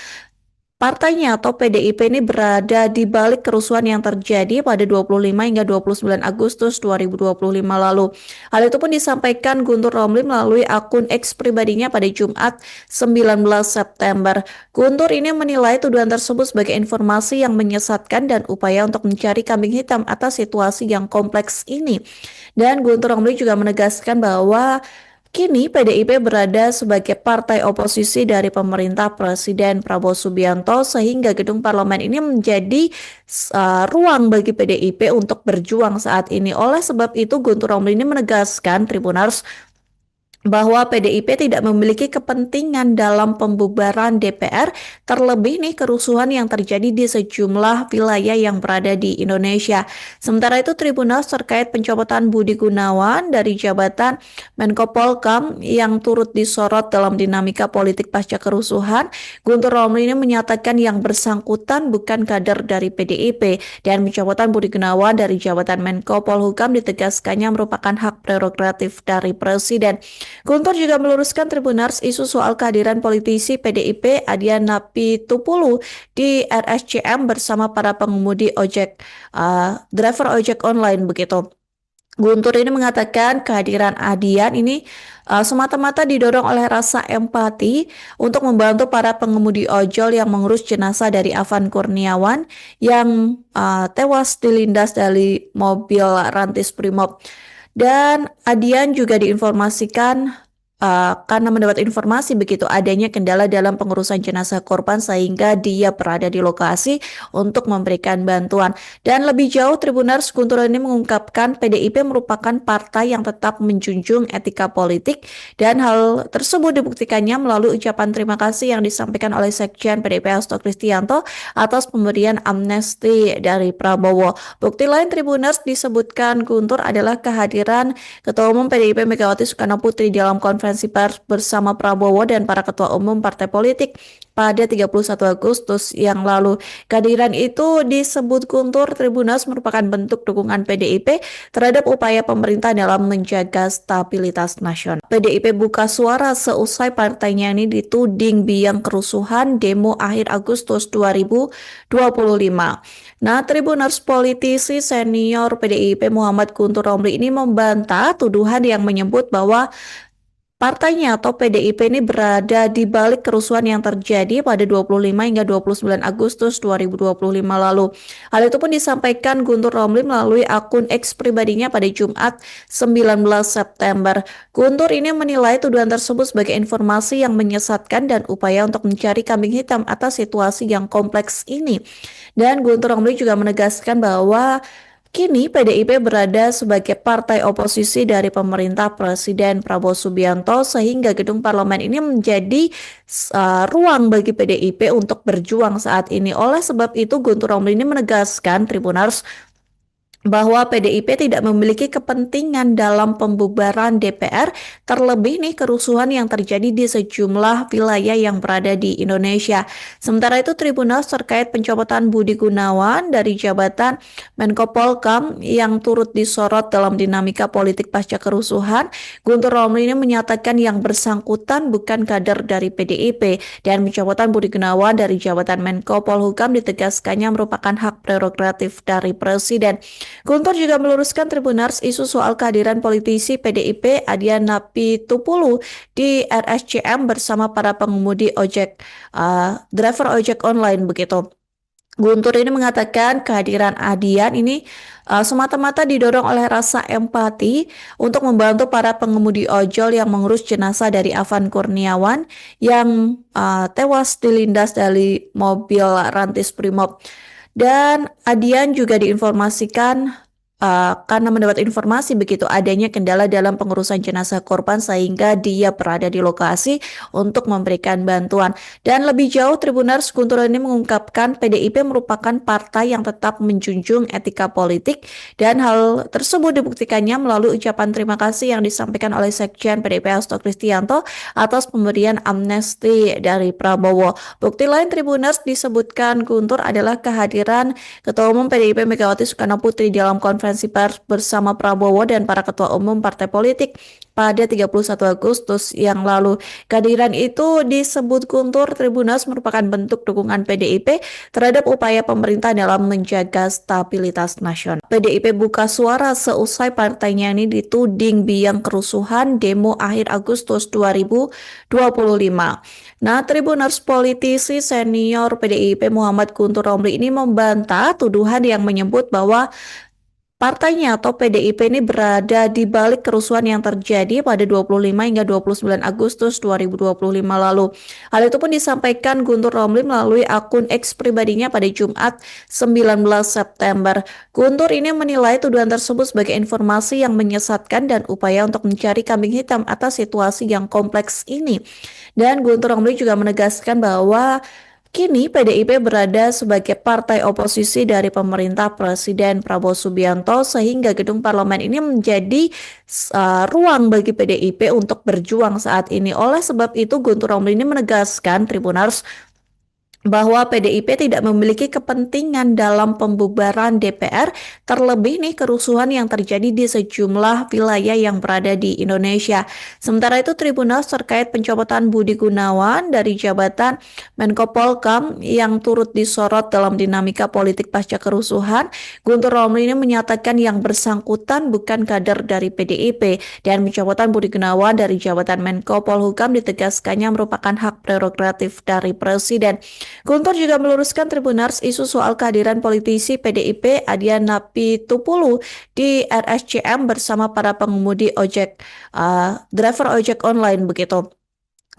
partainya atau PDIP ini berada di balik kerusuhan yang terjadi pada 25 hingga 29 Agustus 2025 lalu. Hal itu pun disampaikan Guntur Romli melalui akun X pribadinya pada Jumat 19 September. Guntur ini menilai tuduhan tersebut sebagai informasi yang menyesatkan dan upaya untuk mencari kambing hitam atas situasi yang kompleks ini. Dan Guntur Romli juga menegaskan bahwa kini PDIP berada sebagai partai oposisi dari pemerintah Presiden Prabowo Subianto sehingga gedung parlemen ini menjadi ruang bagi PDIP untuk berjuang saat ini. Oleh sebab itu Guntur Romli ini menegaskan Tribunars bahwa PDIP tidak memiliki kepentingan dalam pembubaran DPR, terlebih nih kerusuhan yang terjadi di sejumlah wilayah yang berada di Indonesia. Sementara itu Tribunals terkait pencopotan Budi Gunawan dari jabatan Menko Polhukam yang turut disorot dalam dinamika politik pasca kerusuhan, Guntur Romli ini menyatakan yang bersangkutan bukan kader dari PDIP dan pencopotan Budi Gunawan dari jabatan Menko Polhukam ditegaskannya merupakan hak prerogatif dari Presiden. Guntur juga meluruskan Tribunars isu soal kehadiran politisi PDIP Adian Napitupulu di RSCM bersama para pengemudi driver ojek online begitu. Guntur ini mengatakan kehadiran Adian ini semata-mata didorong oleh rasa empati untuk membantu para pengemudi ojol yang mengurus jenazah dari Afan Kurniawan yang tewas dilindas dari mobil Rantis Brimob. Dan Adian juga diinformasikan karena mendapat informasi begitu adanya kendala dalam pengurusan jenazah korban sehingga dia berada di lokasi untuk memberikan bantuan. Dan lebih jauh, Tribunars Guntur ini mengungkapkan PDIP merupakan partai yang tetap menjunjung etika politik dan hal tersebut dibuktikannya melalui ucapan terima kasih yang disampaikan oleh Sekjen PDIP Hasto Kristianto atas pemberian amnesti dari Prabowo. Bukti lain Tribunars disebutkan Guntur adalah kehadiran Ketua Umum PDIP Megawati Soekarno Putri dalam konferensi pers bersama Prabowo dan para ketua umum partai politik pada 31 Agustus yang lalu. Kehadiran itu disebut Guntur Tribunals merupakan bentuk dukungan PDIP terhadap upaya pemerintah dalam menjaga stabilitas nasional. PDIP buka suara seusai partainya ini dituding biang kerusuhan demo akhir Agustus 2025. Nah, Tribuners politisi senior PDIP Muhammad Guntur Romli ini membantah tuduhan yang menyebut bahwa partainya atau PDIP ini berada di balik kerusuhan yang terjadi pada 25 hingga 29 Agustus 2025 lalu. Hal itu pun disampaikan Guntur Romli melalui akun X pribadinya pada Jumat 19 September. Guntur ini menilai tuduhan tersebut sebagai informasi yang menyesatkan dan upaya untuk mencari kambing hitam atas situasi yang kompleks ini. Dan Guntur Romli juga menegaskan bahwa kini PDIP berada sebagai partai oposisi dari pemerintah Presiden Prabowo Subianto sehingga gedung parlemen ini menjadi ruang bagi PDIP untuk berjuang saat ini. Oleh sebab itu Guntur Romli ini menegaskan Tribunars bahwa PDIP tidak memiliki kepentingan dalam pembubaran DPR, terlebih nih kerusuhan yang terjadi di sejumlah wilayah yang berada di Indonesia. Sementara itu, Tribunal terkait pencopotan Budi Gunawan dari jabatan Menko Polhukam yang turut disorot dalam dinamika politik pasca kerusuhan, Guntur Romli ini menyatakan yang bersangkutan bukan kader dari PDIP dan pencopotan Budi Gunawan dari jabatan Menko Polhukam ditegaskannya merupakan hak prerogatif dari Presiden. Guntur juga meluruskan Tribunars isu soal kehadiran politisi PDIP Adian Pitupulu di RSCM bersama para pengemudi driver ojek online begitu. Guntur ini mengatakan kehadiran Adian ini semata-mata didorong oleh rasa empati untuk membantu para pengemudi ojol yang mengurus jenazah dari Afan Kurniawan yang tewas dilindas dari mobil Rantis Brimob. Dan Adian juga diinformasikan karena mendapat informasi begitu adanya kendala dalam pengurusan jenazah korban sehingga dia berada di lokasi untuk memberikan bantuan. Dan lebih jauh, Tribunars Guntur ini mengungkapkan PDIP merupakan partai yang tetap menjunjung etika politik dan hal tersebut dibuktikannya melalui ucapan terima kasih yang disampaikan oleh Sekjen PDIP Hasto Kristianto atas pemberian amnesti dari Prabowo. Bukti lain Tribunars disebutkan Guntur adalah kehadiran Ketua Umum PDIP Megawati Soekarno Putri dalam konferensi pers bersama Prabowo dan para ketua umum partai politik pada 31 Agustus yang lalu. Kehadiran itu disebut Guntur Tribunals merupakan bentuk dukungan PDIP terhadap upaya pemerintah dalam menjaga stabilitas nasional. PDIP buka suara seusai partainya ini dituding biang kerusuhan demo akhir Agustus 2025. Nah, Tribuners politisi senior PDIP Muhammad Guntur Romli ini membantah tuduhan yang menyebut bahwa partainya atau PDIP ini berada di balik kerusuhan yang terjadi pada 25 hingga 29 Agustus 2025 lalu. Hal itu pun disampaikan Guntur Romli melalui akun X pribadinya pada Jumat 19 September. Guntur ini menilai tuduhan tersebut sebagai informasi yang menyesatkan dan upaya untuk mencari kambing hitam atas situasi yang kompleks ini. Dan Guntur Romli juga menegaskan bahwa kini PDIP berada sebagai partai oposisi dari pemerintah Presiden Prabowo Subianto sehingga gedung parlemen ini menjadi ruang bagi PDIP untuk berjuang saat ini. Oleh sebab itu Guntur Romli ini menegaskan Tribunars bahwa PDIP tidak memiliki kepentingan dalam pembubaran DPR, terlebih nih kerusuhan yang terjadi di sejumlah wilayah yang berada di Indonesia. Sementara itu, Tribunal terkait pencopotan Budi Gunawan dari jabatan Menko Polhukam yang turut disorot dalam dinamika politik pasca kerusuhan, Guntur Romli ini menyatakan yang bersangkutan bukan kader dari PDIP dan pencopotan Budi Gunawan dari jabatan Menko Polhukam ditegaskannya merupakan hak prerogatif dari Presiden. Guntur juga meluruskan Tribunars isu soal kehadiran politisi PDIP Adian Pitupulu di RSCM bersama para pengemudi driver ojek online begitu.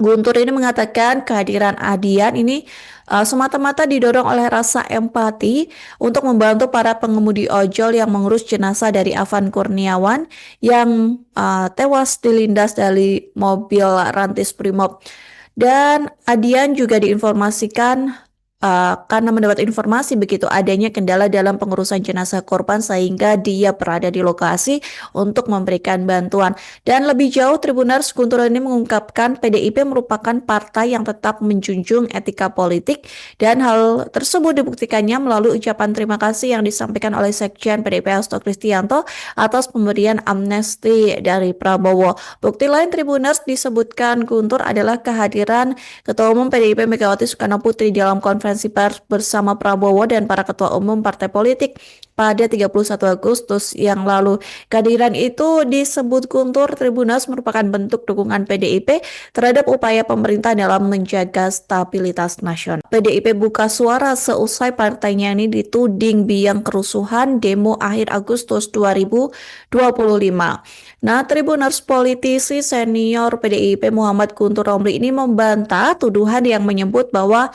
Guntur ini mengatakan kehadiran Adian ini semata-mata didorong oleh rasa empati untuk membantu para pengemudi ojol yang mengurus jenazah dari Afan Kurniawan yang tewas dilindas dari mobil Rantis Brimob. Dan Adian juga diinformasikan karena mendapat informasi begitu adanya kendala dalam pengurusan jenazah korban sehingga dia berada di lokasi untuk memberikan bantuan. Dan lebih jauh, Tribunars Guntur ini mengungkapkan PDIP merupakan partai yang tetap menjunjung etika politik dan hal tersebut dibuktikannya melalui ucapan terima kasih yang disampaikan oleh Sekjen PDIP Hasto Kristianto atas pemberian amnesti dari Prabowo. Bukti lain Tribunars disebutkan Guntur adalah kehadiran Ketua Umum PDIP Megawati Soekarno Putri dalam konferensi pers bersama Prabowo dan para ketua umum partai politik pada 31 Agustus yang lalu. Kehadiran itu disebut Guntur Tribunals merupakan bentuk dukungan PDIP terhadap upaya pemerintah dalam menjaga stabilitas nasional. PDIP buka suara seusai partainya ini dituding biang kerusuhan demo akhir Agustus 2025. Nah, Tribuners politisi senior PDIP Muhammad Guntur Romli ini membantah tuduhan yang menyebut bahwa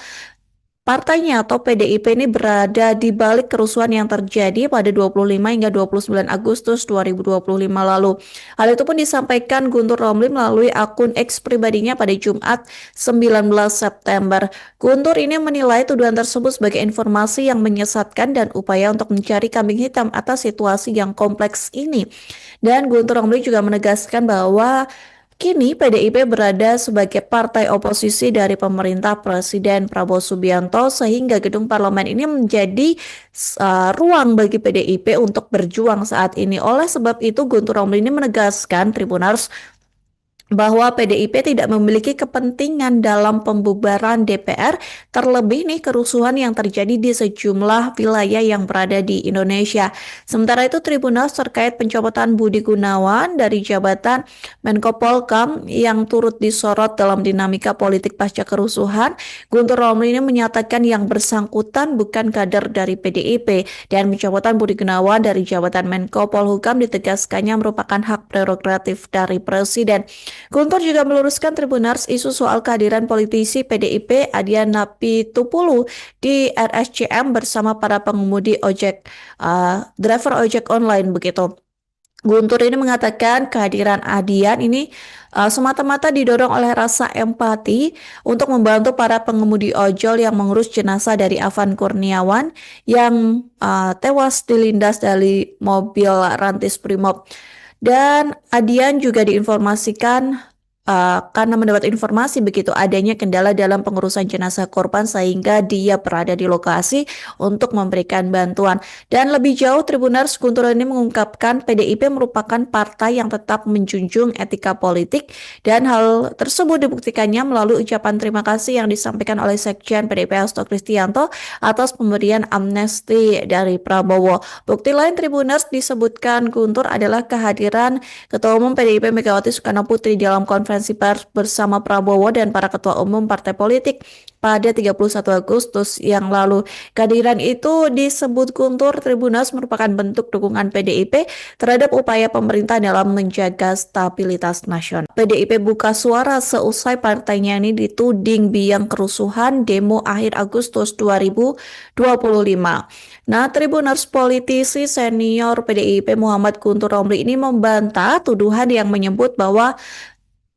partainya atau PDIP ini berada di balik kerusuhan yang terjadi pada 25 hingga 29 Agustus 2025 lalu. Hal itu pun disampaikan Guntur Romli melalui akun X pribadinya pada Jumat 19 September. Guntur ini menilai tuduhan tersebut sebagai informasi yang menyesatkan dan upaya untuk mencari kambing hitam atas situasi yang kompleks ini. Dan Guntur Romli juga menegaskan bahwa kini PDIP berada sebagai partai oposisi dari pemerintah Presiden Prabowo Subianto sehingga gedung parlemen ini menjadi ruang bagi PDIP untuk berjuang saat ini. Oleh sebab itu Guntur Romli ini menegaskan Tribuners bahwa PDIP tidak memiliki kepentingan dalam pembubaran DPR, terlebih nih kerusuhan yang terjadi di sejumlah wilayah yang berada di Indonesia. Sementara itu Tribunals terkait pencopotan Budi Gunawan dari jabatan Menko Polhukam yang turut disorot dalam dinamika politik pasca kerusuhan, Guntur Romli ini menyatakan yang bersangkutan bukan kader dari PDIP dan pencopotan Budi Gunawan dari jabatan Menko Polhukam ditegaskannya merupakan hak prerogatif dari Presiden. Guntur juga meluruskan Tribunars isu soal kehadiran politisi PDIP Adian Napitupulu di RSCM bersama para pengemudi driver ojek online begitu. Guntur ini mengatakan kehadiran Adian ini semata-mata didorong oleh rasa empati untuk membantu para pengemudi ojol yang mengurus jenazah dari Afan Kurniawan yang tewas dilindas dari mobil Rantis Brimob. Dan Adian juga diinformasikan karena mendapat informasi begitu adanya kendala dalam pengurusan jenazah korban sehingga dia berada di lokasi untuk memberikan bantuan. Dan lebih jauh Tribunars Guntur ini mengungkapkan PDIP merupakan partai yang tetap menjunjung etika politik dan hal tersebut dibuktikannya melalui ucapan terima kasih yang disampaikan oleh Sekjen PDIP Hasto Kristianto atas pemberian amnesti dari Prabowo. Bukti lain Tribunars disebutkan Guntur adalah kehadiran Ketua Umum PDIP Megawati Soekarno Putri dalam konferensi pers bersama Prabowo dan para ketua umum partai politik pada 31 Agustus yang lalu. Kehadiran itu disebut Guntur Tribunals merupakan bentuk dukungan PDIP terhadap upaya pemerintah dalam menjaga stabilitas nasional. PDIP buka suara seusai partainya ini dituding biang kerusuhan demo akhir Agustus 2025. Nah, Tribuners politisi senior PDIP Muhammad Guntur Romli ini membantah tuduhan yang menyebut bahwa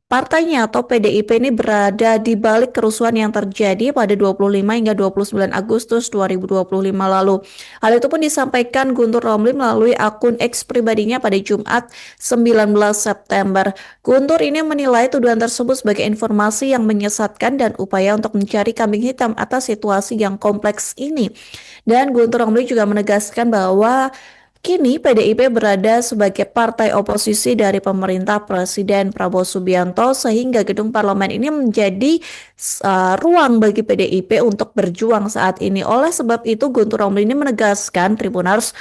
partainya atau PDIP ini berada di balik kerusuhan yang terjadi pada 25 hingga 29 Agustus 2025 lalu. Hal itu pun disampaikan Guntur Romli melalui akun X pribadinya pada Jumat 19 September. Guntur ini menilai tuduhan tersebut sebagai informasi yang menyesatkan dan upaya untuk mencari kambing hitam atas situasi yang kompleks ini. Dan Guntur Romli juga menegaskan bahwa kini PDIP berada sebagai partai oposisi dari pemerintah Presiden Prabowo Subianto sehingga gedung parlemen ini menjadi ruang bagi PDIP untuk berjuang saat ini. Oleh sebab itu Guntur Romli ini menegaskan Tribunars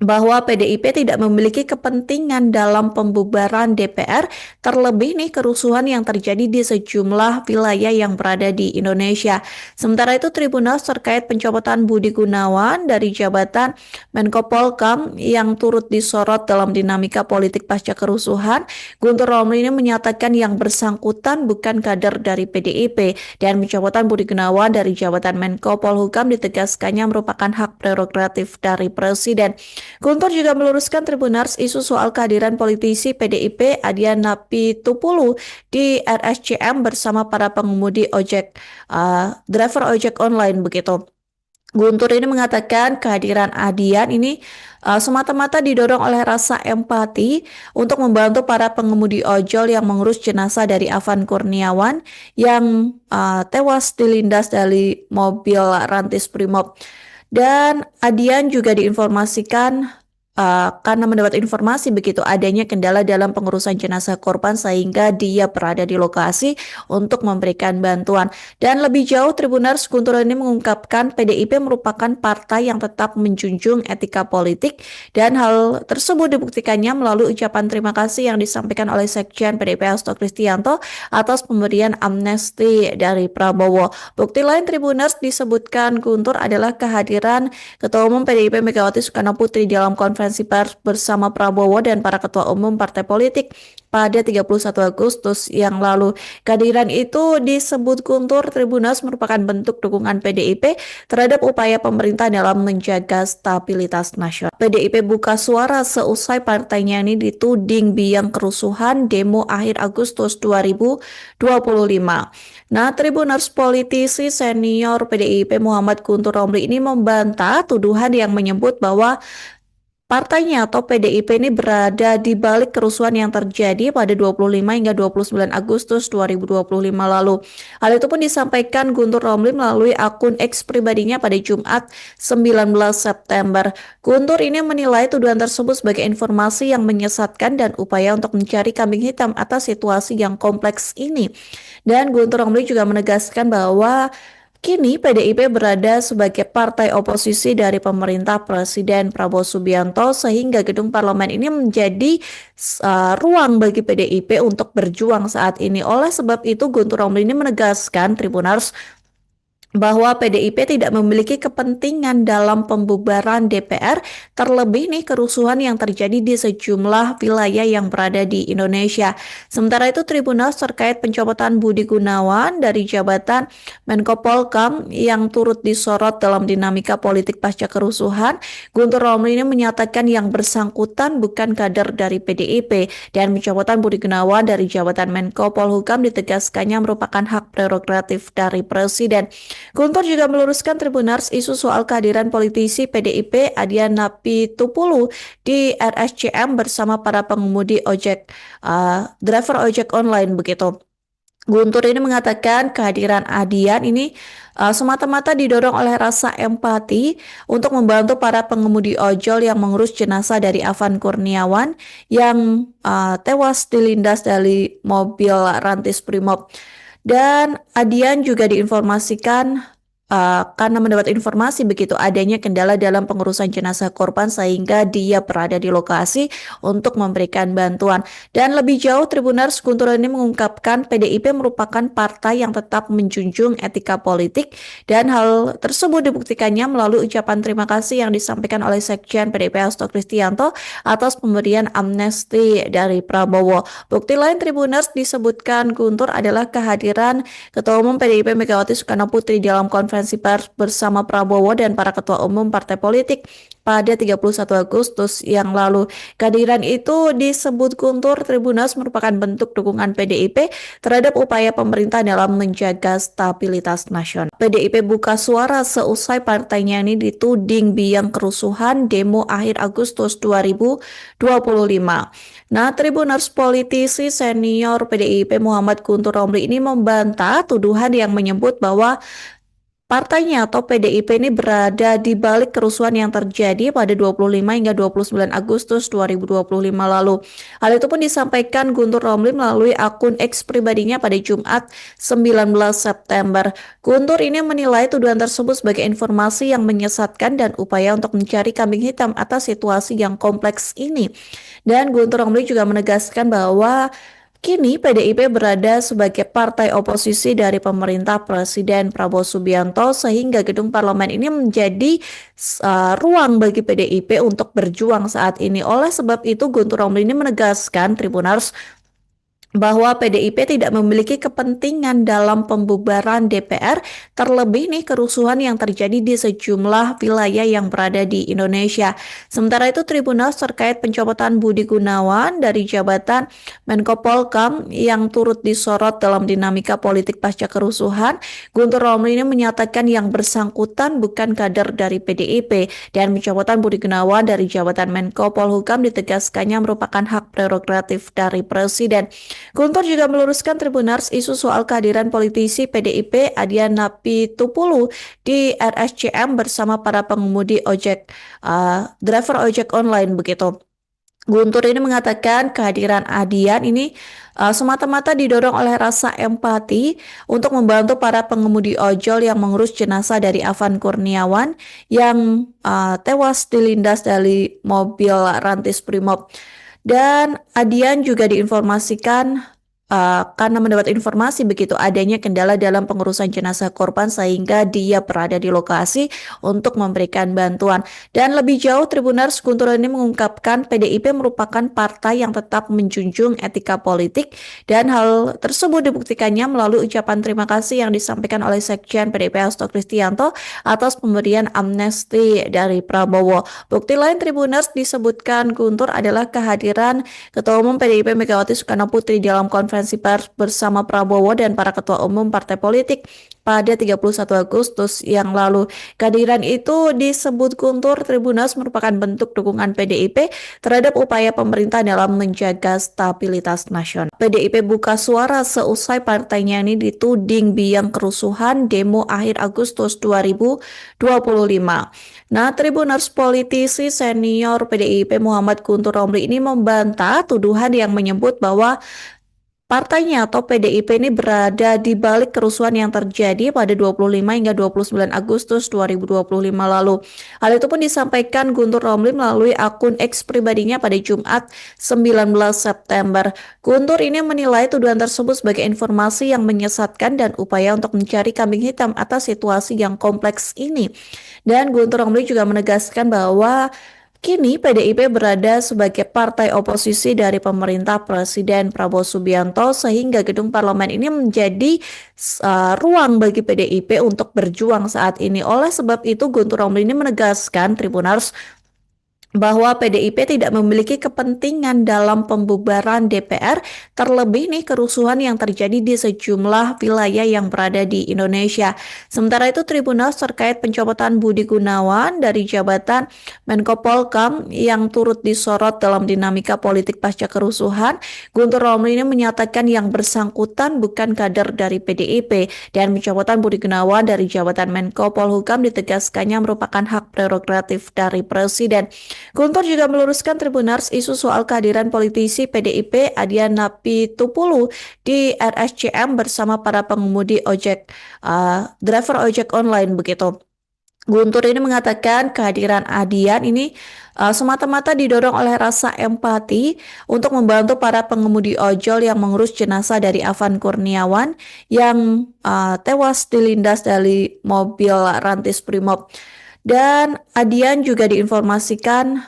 bahwa PDIP tidak memiliki kepentingan dalam pembubaran DPR, terlebih nih kerusuhan yang terjadi di sejumlah wilayah yang berada di Indonesia. Sementara itu Tribunals terkait pencopotan Budi Gunawan dari jabatan Menko Polhukam yang turut disorot dalam dinamika politik pasca kerusuhan, Guntur Romli ini menyatakan yang bersangkutan bukan kader dari PDIP dan pencopotan Budi Gunawan dari jabatan Menko Polhukam ditegaskannya merupakan hak prerogatif dari Presiden. Guntur juga meluruskan Tribunars isu soal kehadiran politisi PDIP Adian Napitupulu di RSCM bersama para pengemudi driver ojek online begitu. Guntur ini mengatakan kehadiran Adian ini semata-mata didorong oleh rasa empati untuk membantu para pengemudi ojol yang mengurus jenazah dari Afan Kurniawan yang tewas dilindas dari mobil Rantis Brimob. Dan Adian juga diinformasikan karena mendapat informasi begitu adanya kendala dalam pengurusan jenazah korban sehingga dia berada di lokasi untuk memberikan bantuan. Dan lebih jauh Tribunars Guntur ini mengungkapkan PDIP merupakan partai yang tetap menjunjung etika politik dan hal tersebut dibuktikannya melalui ucapan terima kasih yang disampaikan oleh Sekjen PDIP Hasto Kristianto atas pemberian amnesti dari Prabowo. Bukti lain Tribunars disebutkan Guntur adalah kehadiran Ketua Umum PDIP Megawati Soekarno Putri dalam konferensi konferensi pers bersama Prabowo dan para ketua umum partai politik pada 31 Agustus yang lalu. Kehadiran itu disebut Guntur Tribunals merupakan bentuk dukungan PDIP terhadap upaya pemerintah dalam menjaga stabilitas nasional. PDIP buka suara seusai partainya ini dituding biang kerusuhan demo akhir Agustus 2025. Nah, Tribuners politisi senior PDIP Muhammad Guntur Romli ini membantah tuduhan yang menyebut bahwa partainya atau PDIP ini berada di balik kerusuhan yang terjadi pada 25 hingga 29 Agustus 2025 lalu. Hal itu pun disampaikan Guntur Romli melalui akun X pribadinya pada Jumat 19 September. Guntur ini menilai tuduhan tersebut sebagai informasi yang menyesatkan dan upaya untuk mencari kambing hitam atas situasi yang kompleks ini. Dan Guntur Romli juga menegaskan bahwa kini PDIP berada sebagai partai oposisi dari pemerintah Presiden Prabowo Subianto sehingga gedung parlemen ini menjadi ruang bagi PDIP untuk berjuang saat ini. Oleh sebab itu Guntur Romli ini menegaskan Tribuners bahwa PDIP tidak memiliki kepentingan dalam pembubaran DPR, terlebih nih kerusuhan yang terjadi di sejumlah wilayah yang berada di Indonesia. Sementara itu Tribunals terkait pencopotan Budi Gunawan dari jabatan Menko Polhukam yang turut disorot dalam dinamika politik pasca kerusuhan, Guntur Romli ini menyatakan yang bersangkutan bukan kader dari PDIP dan pencopotan Budi Gunawan dari jabatan Menko Polhukam ditegaskannya merupakan hak prerogatif dari Presiden. Guntur juga meluruskan Tribunars isu soal kehadiran politisi PDIP Adian Napitupulu di RSCM bersama para pengemudi driver ojek online begitu. Guntur ini mengatakan kehadiran Adian ini semata-mata didorong oleh rasa empati untuk membantu para pengemudi ojol yang mengurus jenazah dari Afan Kurniawan yang tewas dilindas dari mobil Rantis Brimob. Dan Adian juga diinformasikan karena mendapat informasi begitu adanya kendala dalam pengurusan jenazah korban sehingga dia berada di lokasi untuk memberikan bantuan. Dan lebih jauh Tribunars Guntur ini mengungkapkan PDIP merupakan partai yang tetap menjunjung etika politik dan hal tersebut dibuktikannya melalui ucapan terima kasih yang disampaikan oleh Sekjen PDIP Hasto Kristianto atas pemberian amnesti dari Prabowo. Bukti lain Tribunars disebutkan Guntur adalah kehadiran Ketua Umum PDIP Megawati Soekarno Putri dalam konferensi pers bersama Prabowo dan para ketua umum partai politik pada 31 Agustus yang lalu. Kehadiran itu disebut Guntur Tribunals merupakan bentuk dukungan PDIP terhadap upaya pemerintah dalam menjaga stabilitas nasional. PDIP buka suara seusai partainya ini dituding biang kerusuhan demo akhir Agustus 2025. Nah, Tribuners politisi senior PDIP Muhammad Guntur Romli ini membantah tuduhan yang menyebut bahwa partainya atau PDIP ini berada di balik kerusuhan yang terjadi pada 25 hingga 29 Agustus 2025 lalu. Hal itu pun disampaikan Guntur Romli melalui akun X pribadinya pada Jumat 19 September. Guntur ini menilai tuduhan tersebut sebagai informasi yang menyesatkan dan upaya untuk mencari kambing hitam atas situasi yang kompleks ini. Dan Guntur Romli juga menegaskan bahwa kini PDIP berada sebagai partai oposisi dari pemerintah Presiden Prabowo Subianto sehingga gedung parlemen ini menjadi ruang bagi PDIP untuk berjuang saat ini. Oleh sebab itu Guntur Romli ini menegaskan Tribunars bahwa PDIP tidak memiliki kepentingan dalam pembubaran DPR, terlebih nih kerusuhan yang terjadi di sejumlah wilayah yang berada di Indonesia. Sementara itu Tribunals terkait pencopotan Budi Gunawan dari jabatan Menko Polhukam yang turut disorot dalam dinamika politik pasca kerusuhan, Guntur Romli ini menyatakan yang bersangkutan bukan kader dari PDIP dan pencopotan Budi Gunawan dari jabatan Menko Polhukam ditegaskannya merupakan hak prerogatif dari Presiden. Guntur juga meluruskan Tribunars isu soal kehadiran politisi PDIP Adian Napitupulu di RSCM bersama para pengemudi driver ojek online begitu. Guntur ini mengatakan kehadiran Adian ini semata-mata didorong oleh rasa empati untuk membantu para pengemudi ojol yang mengurus jenazah dari Afan Kurniawan yang tewas dilindas dari mobil Rantis Brimob. Dan Adian juga diinformasikan karena mendapat informasi begitu adanya kendala dalam pengurusan jenazah korban sehingga dia berada di lokasi untuk memberikan bantuan. Dan lebih jauh, Tribuners, Guntur ini mengungkapkan PDIP merupakan partai yang tetap menjunjung etika politik dan hal tersebut dibuktikannya melalui ucapan terima kasih yang disampaikan oleh Sekjen PDIP Hasto Kristianto atas pemberian amnesti dari Prabowo. Bukti lain, Tribuners, disebutkan Guntur adalah kehadiran Ketua Umum PDIP Megawati Soekarno Putri dalam konferensi pers bersama Prabowo dan para ketua umum partai politik pada 31 Agustus yang lalu. Kehadiran itu disebut Guntur Tribuners merupakan bentuk dukungan PDIP terhadap upaya pemerintah dalam menjaga stabilitas nasional. PDIP buka suara seusai partainya ini dituding biang kerusuhan demo akhir Agustus 2025. Nah, Tribuners, politisi senior PDIP Muhammad Guntur Romli ini membantah tuduhan yang menyebut bahwa partainya atau PDIP ini berada di balik kerusuhan yang terjadi pada 25 hingga 29 Agustus 2025 lalu. Hal itu pun disampaikan Guntur Romli melalui akun X pribadinya pada Jumat 19 September. Guntur ini menilai tuduhan tersebut sebagai informasi yang menyesatkan dan upaya untuk mencari kambing hitam atas situasi yang kompleks ini. Dan Guntur Romli juga menegaskan bahwa kini PDIP berada sebagai partai oposisi dari pemerintah Presiden Prabowo Subianto sehingga gedung parlemen ini menjadi ruang bagi PDIP untuk berjuang saat ini. Oleh sebab itu Guntur Romli ini menegaskan Tribuners bahwa PDIP tidak memiliki kepentingan dalam pembubaran DPR, terlebih nih kerusuhan yang terjadi di sejumlah wilayah yang berada di Indonesia. Sementara itu Tribuners terkait pencopotan Budi Gunawan dari jabatan Menko Polhukam yang turut disorot dalam dinamika politik pasca kerusuhan, Guntur Romli ini menyatakan yang bersangkutan bukan kader dari PDIP dan pencopotan Budi Gunawan dari jabatan Menko Polhukam ditegaskannya merupakan hak prerogatif dari Presiden. Guntur juga meluruskan Tribuners isu soal kehadiran politisi PDIP Adian Napitupulu di RSCM bersama para pengemudi driver ojek online begitu. Guntur ini mengatakan kehadiran Adian ini semata-mata didorong oleh rasa empati untuk membantu para pengemudi ojol yang mengurus jenazah dari Afan Kurniawan yang tewas dilindas dari mobil Rantis Brimob. Dan Adian juga diinformasikan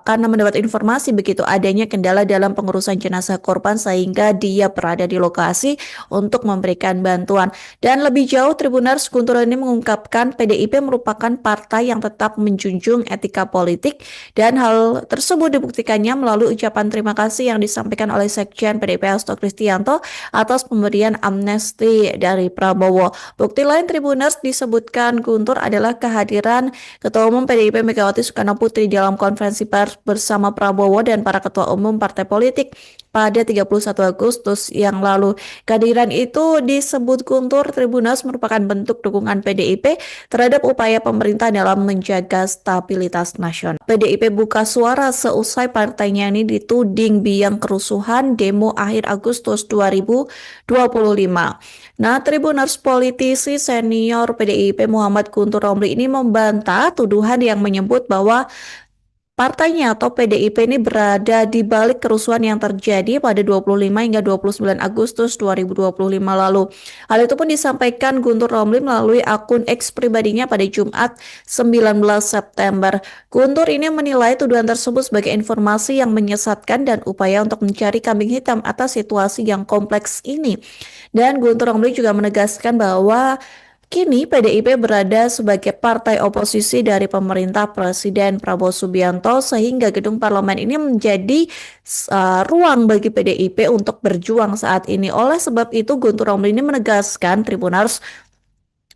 karena mendapat informasi begitu adanya kendala dalam pengurusan jenazah korban sehingga dia berada di lokasi untuk memberikan bantuan. Dan lebih jauh, Tribuners, Guntur ini mengungkapkan PDIP merupakan partai yang tetap menjunjung etika politik dan hal tersebut dibuktikannya melalui ucapan terima kasih yang disampaikan oleh Sekjen PDIP Hasto Kristianto atas pemberian amnesti dari Prabowo. Bukti lain, Tribuners, disebutkan Guntur adalah kehadiran Ketua Umum PDIP Megawati Soekarno Putri dalam konferensi pers bersama Prabowo dan para ketua umum partai politik pada 31 Agustus yang lalu. Kehadiran itu disebut Guntur Tribuners merupakan bentuk dukungan PDIP terhadap upaya pemerintah dalam menjaga stabilitas nasional. PDIP buka suara seusai partainya ini dituding biang kerusuhan demo akhir Agustus 2025. Nah, Tribuners, politisi senior PDIP Muhammad Guntur Romli ini membantah tuduhan yang menyebut bahwa partainya atau PDIP ini berada di balik kerusuhan yang terjadi pada 25 hingga 29 Agustus 2025 lalu. Hal itu pun disampaikan Guntur Romli melalui akun X pribadinya pada Jumat 19 September. Guntur ini menilai tuduhan tersebut sebagai informasi yang menyesatkan dan upaya untuk mencari kambing hitam atas situasi yang kompleks ini. Dan Guntur Romli juga menegaskan bahwa kini PDIP berada sebagai partai oposisi dari pemerintah Presiden Prabowo Subianto sehingga gedung parlemen ini menjadi ruang bagi PDIP untuk berjuang saat ini. Oleh sebab itu Guntur Romli ini menegaskan Tribuners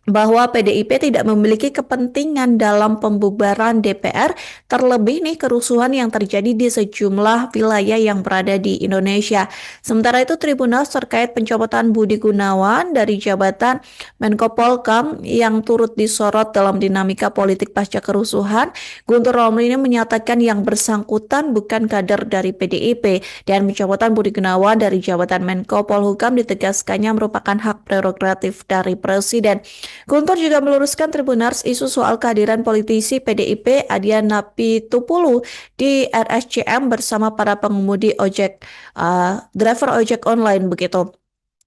bahwa PDIP tidak memiliki kepentingan dalam pembubaran DPR, terlebih nih kerusuhan yang terjadi di sejumlah wilayah yang berada di Indonesia. Sementara itu Tribuners terkait pencopotan Budi Gunawan dari jabatan Menko Polhukam yang turut disorot dalam dinamika politik pasca kerusuhan, Guntur Romli ini menyatakan yang bersangkutan bukan kader dari PDIP dan pencopotan Budi Gunawan dari jabatan Menko Polhukam ditegaskannya merupakan hak prerogatif dari Presiden. Guntur juga meluruskan Tribunars isu soal kehadiran politisi PDIP Adian Napitupulu di RSCM bersama para pengemudi driver ojek online begitu.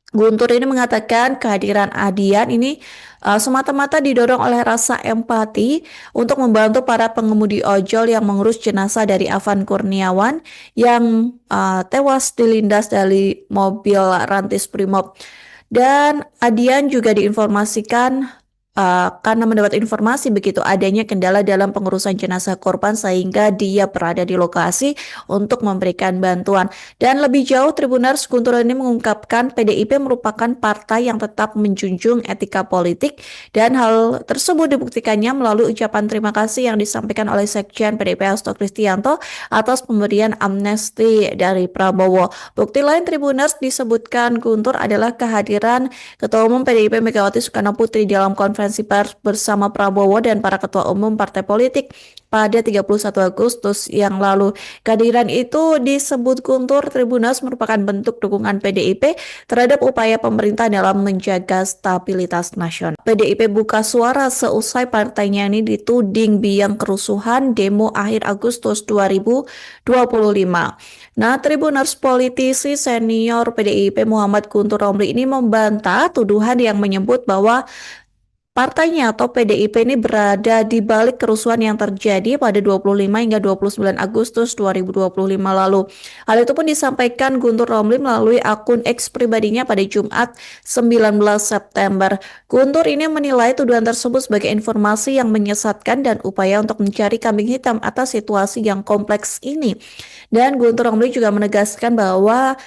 Guntur ini mengatakan kehadiran Adian ini semata-mata didorong oleh rasa empati untuk membantu para pengemudi ojol yang mengurus jenazah dari Afan Kurniawan yang tewas dilindas dari mobil Rantis Brimob. Dan Adian juga diinformasikan karena mendapat informasi begitu adanya kendala dalam pengurusan jenazah korban sehingga dia berada di lokasi untuk memberikan bantuan. Dan lebih jauh, Tribunars Guntur ini mengungkapkan PDIP merupakan partai yang tetap menjunjung etika politik dan hal tersebut dibuktikannya melalui ucapan terima kasih yang disampaikan oleh Sekjen PDIP Hasto Kristianto atas pemberian amnesti dari Prabowo. Bukti lain Tribunars disebutkan Guntur adalah kehadiran Ketua Umum PDIP Megawati Soekarno Putri dalam konferensi pers bersama Prabowo dan para ketua umum partai politik pada 31 Agustus yang lalu. Kehadiran itu disebut Guntur Tribunals merupakan bentuk dukungan PDIP terhadap upaya pemerintah dalam menjaga stabilitas nasional. PDIP buka suara seusai partainya ini dituding biang kerusuhan demo akhir Agustus 2025. Nah, Tribuners politisi senior PDIP Muhammad Guntur Romli ini membantah tuduhan yang menyebut bahwa partainya atau PDIP ini berada di balik kerusuhan yang terjadi pada 25 hingga 29 Agustus 2025 lalu. Hal itu pun disampaikan Guntur Romli melalui akun X pribadinya pada Jumat 19 September. Guntur ini menilai tuduhan tersebut sebagai informasi yang menyesatkan dan upaya untuk mencari kambing hitam atas situasi yang kompleks ini. Dan Guntur Romli juga menegaskan bahwa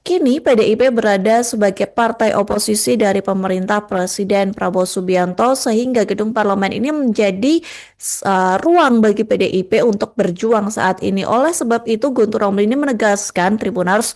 kini PDIP berada sebagai partai oposisi dari pemerintah Presiden Prabowo Subianto sehingga gedung parlemen ini menjadi ruang bagi PDIP untuk berjuang saat ini. Oleh sebab itu Guntur Romli ini menegaskan Tribunars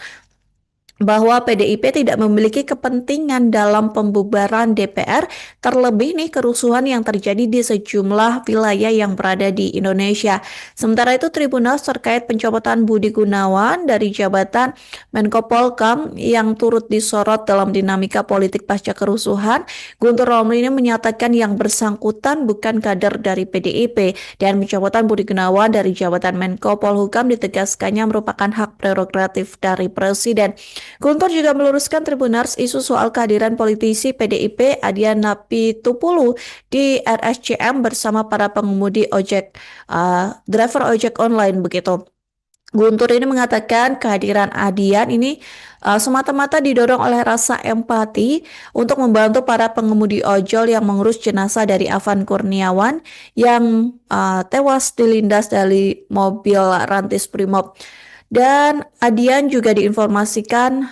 bahwa PDIP tidak memiliki kepentingan dalam pembubaran DPR, terlebih nih kerusuhan yang terjadi di sejumlah wilayah yang berada di Indonesia. Sementara itu Tribunals terkait pencopotan Budi Gunawan dari jabatan Menko Polhukam yang turut disorot dalam dinamika politik pasca kerusuhan, Guntur Romli ini menyatakan yang bersangkutan bukan kader dari PDIP dan pencopotan Budi Gunawan dari jabatan Menko Polhukam ditegaskannya merupakan hak prerogatif dari Presiden. Guntur juga meluruskan Tribunars isu soal kehadiran politisi PDIP Adian Napitupulu di RSCM bersama para pengemudi driver ojek online begitu. Guntur ini mengatakan kehadiran Adian ini semata-mata didorong oleh rasa empati untuk membantu para pengemudi ojol yang mengurus jenazah dari Afan Kurniawan yang tewas dilindas dari mobil Rantis Brimob. Dan Adian juga diinformasikan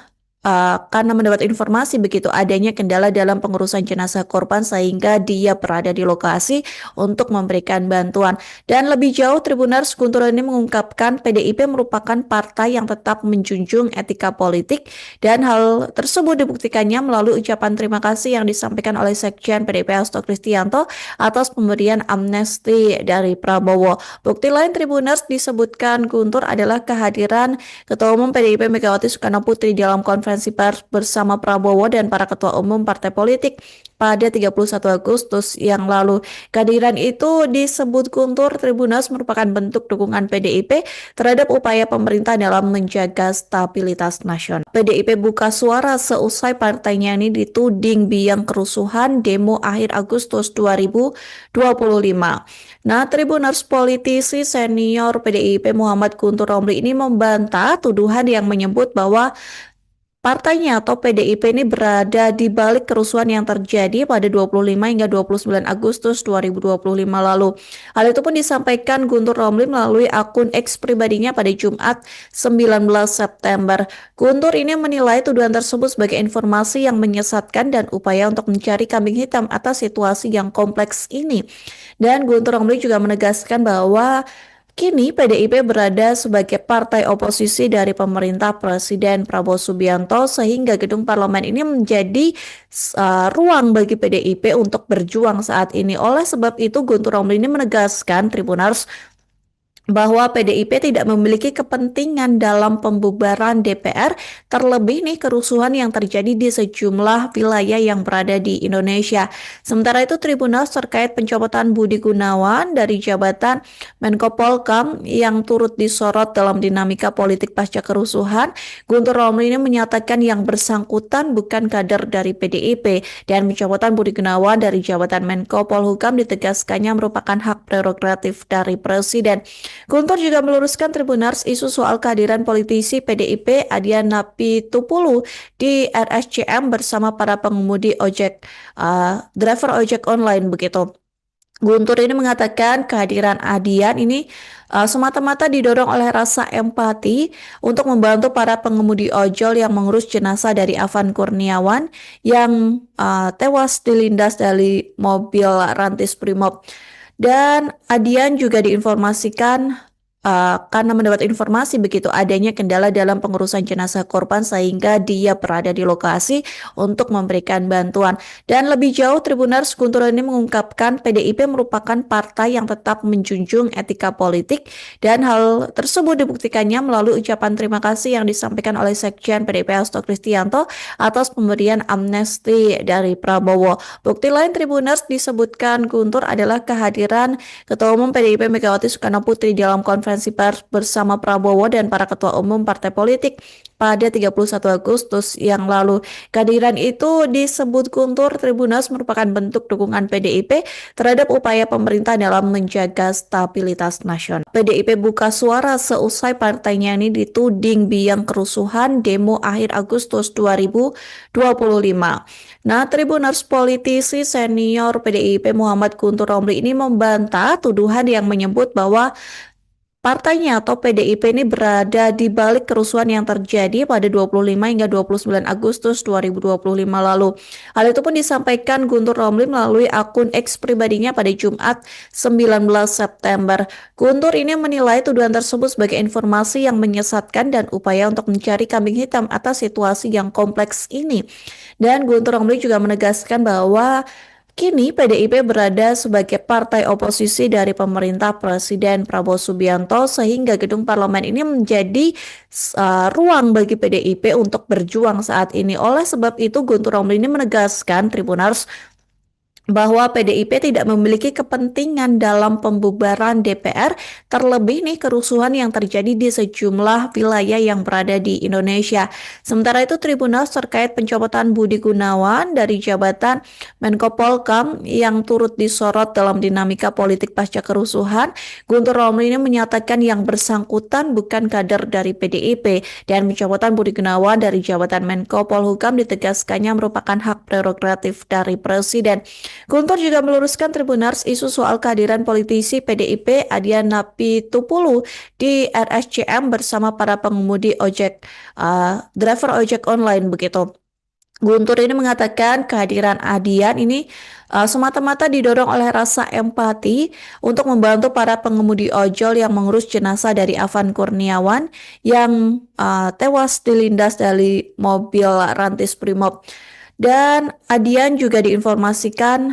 karena mendapat informasi begitu adanya kendala dalam pengurusan jenazah korban sehingga dia berada di lokasi untuk memberikan bantuan. Dan lebih jauh, Tribunars Guntur ini mengungkapkan PDIP merupakan partai yang tetap menjunjung etika politik dan hal tersebut dibuktikannya melalui ucapan terima kasih yang disampaikan oleh Sekjen PDIP Hasto Kristianto atas pemberian amnesti dari Prabowo. Bukti lain Tribunars disebutkan Guntur adalah kehadiran Ketua Umum PDIP Megawati Soekarno Putri dalam konferensi pers bersama Prabowo dan para ketua umum partai politik pada 31 Agustus yang lalu. Kehadiran itu disebut Guntur Tribunals merupakan bentuk dukungan PDIP terhadap upaya pemerintah dalam menjaga stabilitas nasional. PDIP buka suara seusai partainya ini dituding biang kerusuhan demo akhir Agustus 2025. Nah, Tribuners politisi senior PDIP Muhammad Guntur Romli ini membantah tuduhan yang menyebut bahwa partainya atau PDIP ini berada di balik kerusuhan yang terjadi pada 25 hingga 29 Agustus 2025 lalu. Hal itu pun disampaikan Guntur Romli melalui akun X pribadinya pada Jumat 19 September. Guntur ini menilai tuduhan tersebut sebagai informasi yang menyesatkan dan upaya untuk mencari kambing hitam atas situasi yang kompleks ini. Dan Guntur Romli juga menegaskan bahwa kini PDIP berada sebagai partai oposisi dari pemerintah Presiden Prabowo Subianto sehingga gedung parlemen ini menjadi ruang bagi PDIP untuk berjuang saat ini. Oleh sebab itu Guntur Romli ini menegaskan Tribunars bahwa PDIP tidak memiliki kepentingan dalam pembubaran DPR, terlebih nih kerusuhan yang terjadi di sejumlah wilayah yang berada di Indonesia. Sementara itu, Tribunal terkait pencopotan Budi Gunawan dari jabatan Menko Polhukam yang turut disorot dalam dinamika politik pasca kerusuhan, Guntur Romli ini menyatakan yang bersangkutan bukan kader dari PDIP dan pencopotan Budi Gunawan dari jabatan Menko Polhukam ditegaskannya merupakan hak prerogatif dari Presiden. Guntur juga meluruskan Tribunars isu soal kehadiran politisi PDIP Adian Napitupulu di RSCM bersama para pengemudi driver ojek online begitu. Guntur ini mengatakan kehadiran Adian ini semata-mata didorong oleh rasa empati untuk membantu para pengemudi ojol yang mengurus jenazah dari Afan Kurniawan yang tewas dilindas dari mobil Rantis Brimob. Dan Adian juga diinformasikan karena mendapat informasi begitu adanya kendala dalam pengurusan jenazah korban sehingga dia berada di lokasi untuk memberikan bantuan. Dan lebih jauh, Tribunars Guntur ini mengungkapkan PDIP merupakan partai yang tetap menjunjung etika politik dan hal tersebut dibuktikannya melalui ucapan terima kasih yang disampaikan oleh Sekjen PDIP Hasto Kristianto atas pemberian amnesti dari Prabowo. Bukti lain Tribunars disebutkan Guntur adalah kehadiran Ketua Umum PDIP Megawati Soekarno Putri dalam konferensi pers bersama Prabowo dan para ketua umum partai politik pada 31 Agustus yang lalu. Kehadiran itu disebut Guntur Tribunals merupakan bentuk dukungan PDIP terhadap upaya pemerintah dalam menjaga stabilitas nasional. PDIP buka suara seusai partainya ini dituding biang kerusuhan demo akhir Agustus 2025. Nah, Tribuners politisi senior PDIP Muhammad Guntur Romli ini membantah tuduhan yang menyebut bahwa partainya atau PDIP ini berada di balik kerusuhan yang terjadi pada 25 hingga 29 Agustus 2025 lalu. Hal itu pun disampaikan Guntur Romli melalui akun X pribadinya pada Jumat 19 September. Guntur ini menilai tuduhan tersebut sebagai informasi yang menyesatkan dan upaya untuk mencari kambing hitam atas situasi yang kompleks ini. Dan Guntur Romli juga menegaskan bahwa kini PDIP berada sebagai partai oposisi dari pemerintah Presiden Prabowo Subianto sehingga gedung parlemen ini menjadi ruang bagi PDIP untuk berjuang saat ini. Oleh sebab itu Guntur Romli ini menegaskan Tribunars bahwa PDIP tidak memiliki kepentingan dalam pembubaran DPR, terlebih nih kerusuhan yang terjadi di sejumlah wilayah yang berada di Indonesia. Sementara itu Tribunal terkait pencopotan Budi Gunawan dari jabatan Menko Polhukam yang turut disorot dalam dinamika politik pasca kerusuhan, Guntur Romli ini menyatakan yang bersangkutan bukan kader dari PDIP dan pencopotan Budi Gunawan dari jabatan Menko Polhukam ditegaskannya merupakan hak prerogatif dari Presiden. Guntur juga meluruskan Tribunars isu soal kehadiran politisi PDIP Adian Napitupulu di RSCM bersama para pengemudi driver ojek online begitu. Guntur ini mengatakan kehadiran Adian ini semata-mata didorong oleh rasa empati untuk membantu para pengemudi ojol yang mengurus jenazah dari Afan Kurniawan yang tewas dilindas dari mobil Rantis Brimob. Dan Adian juga diinformasikan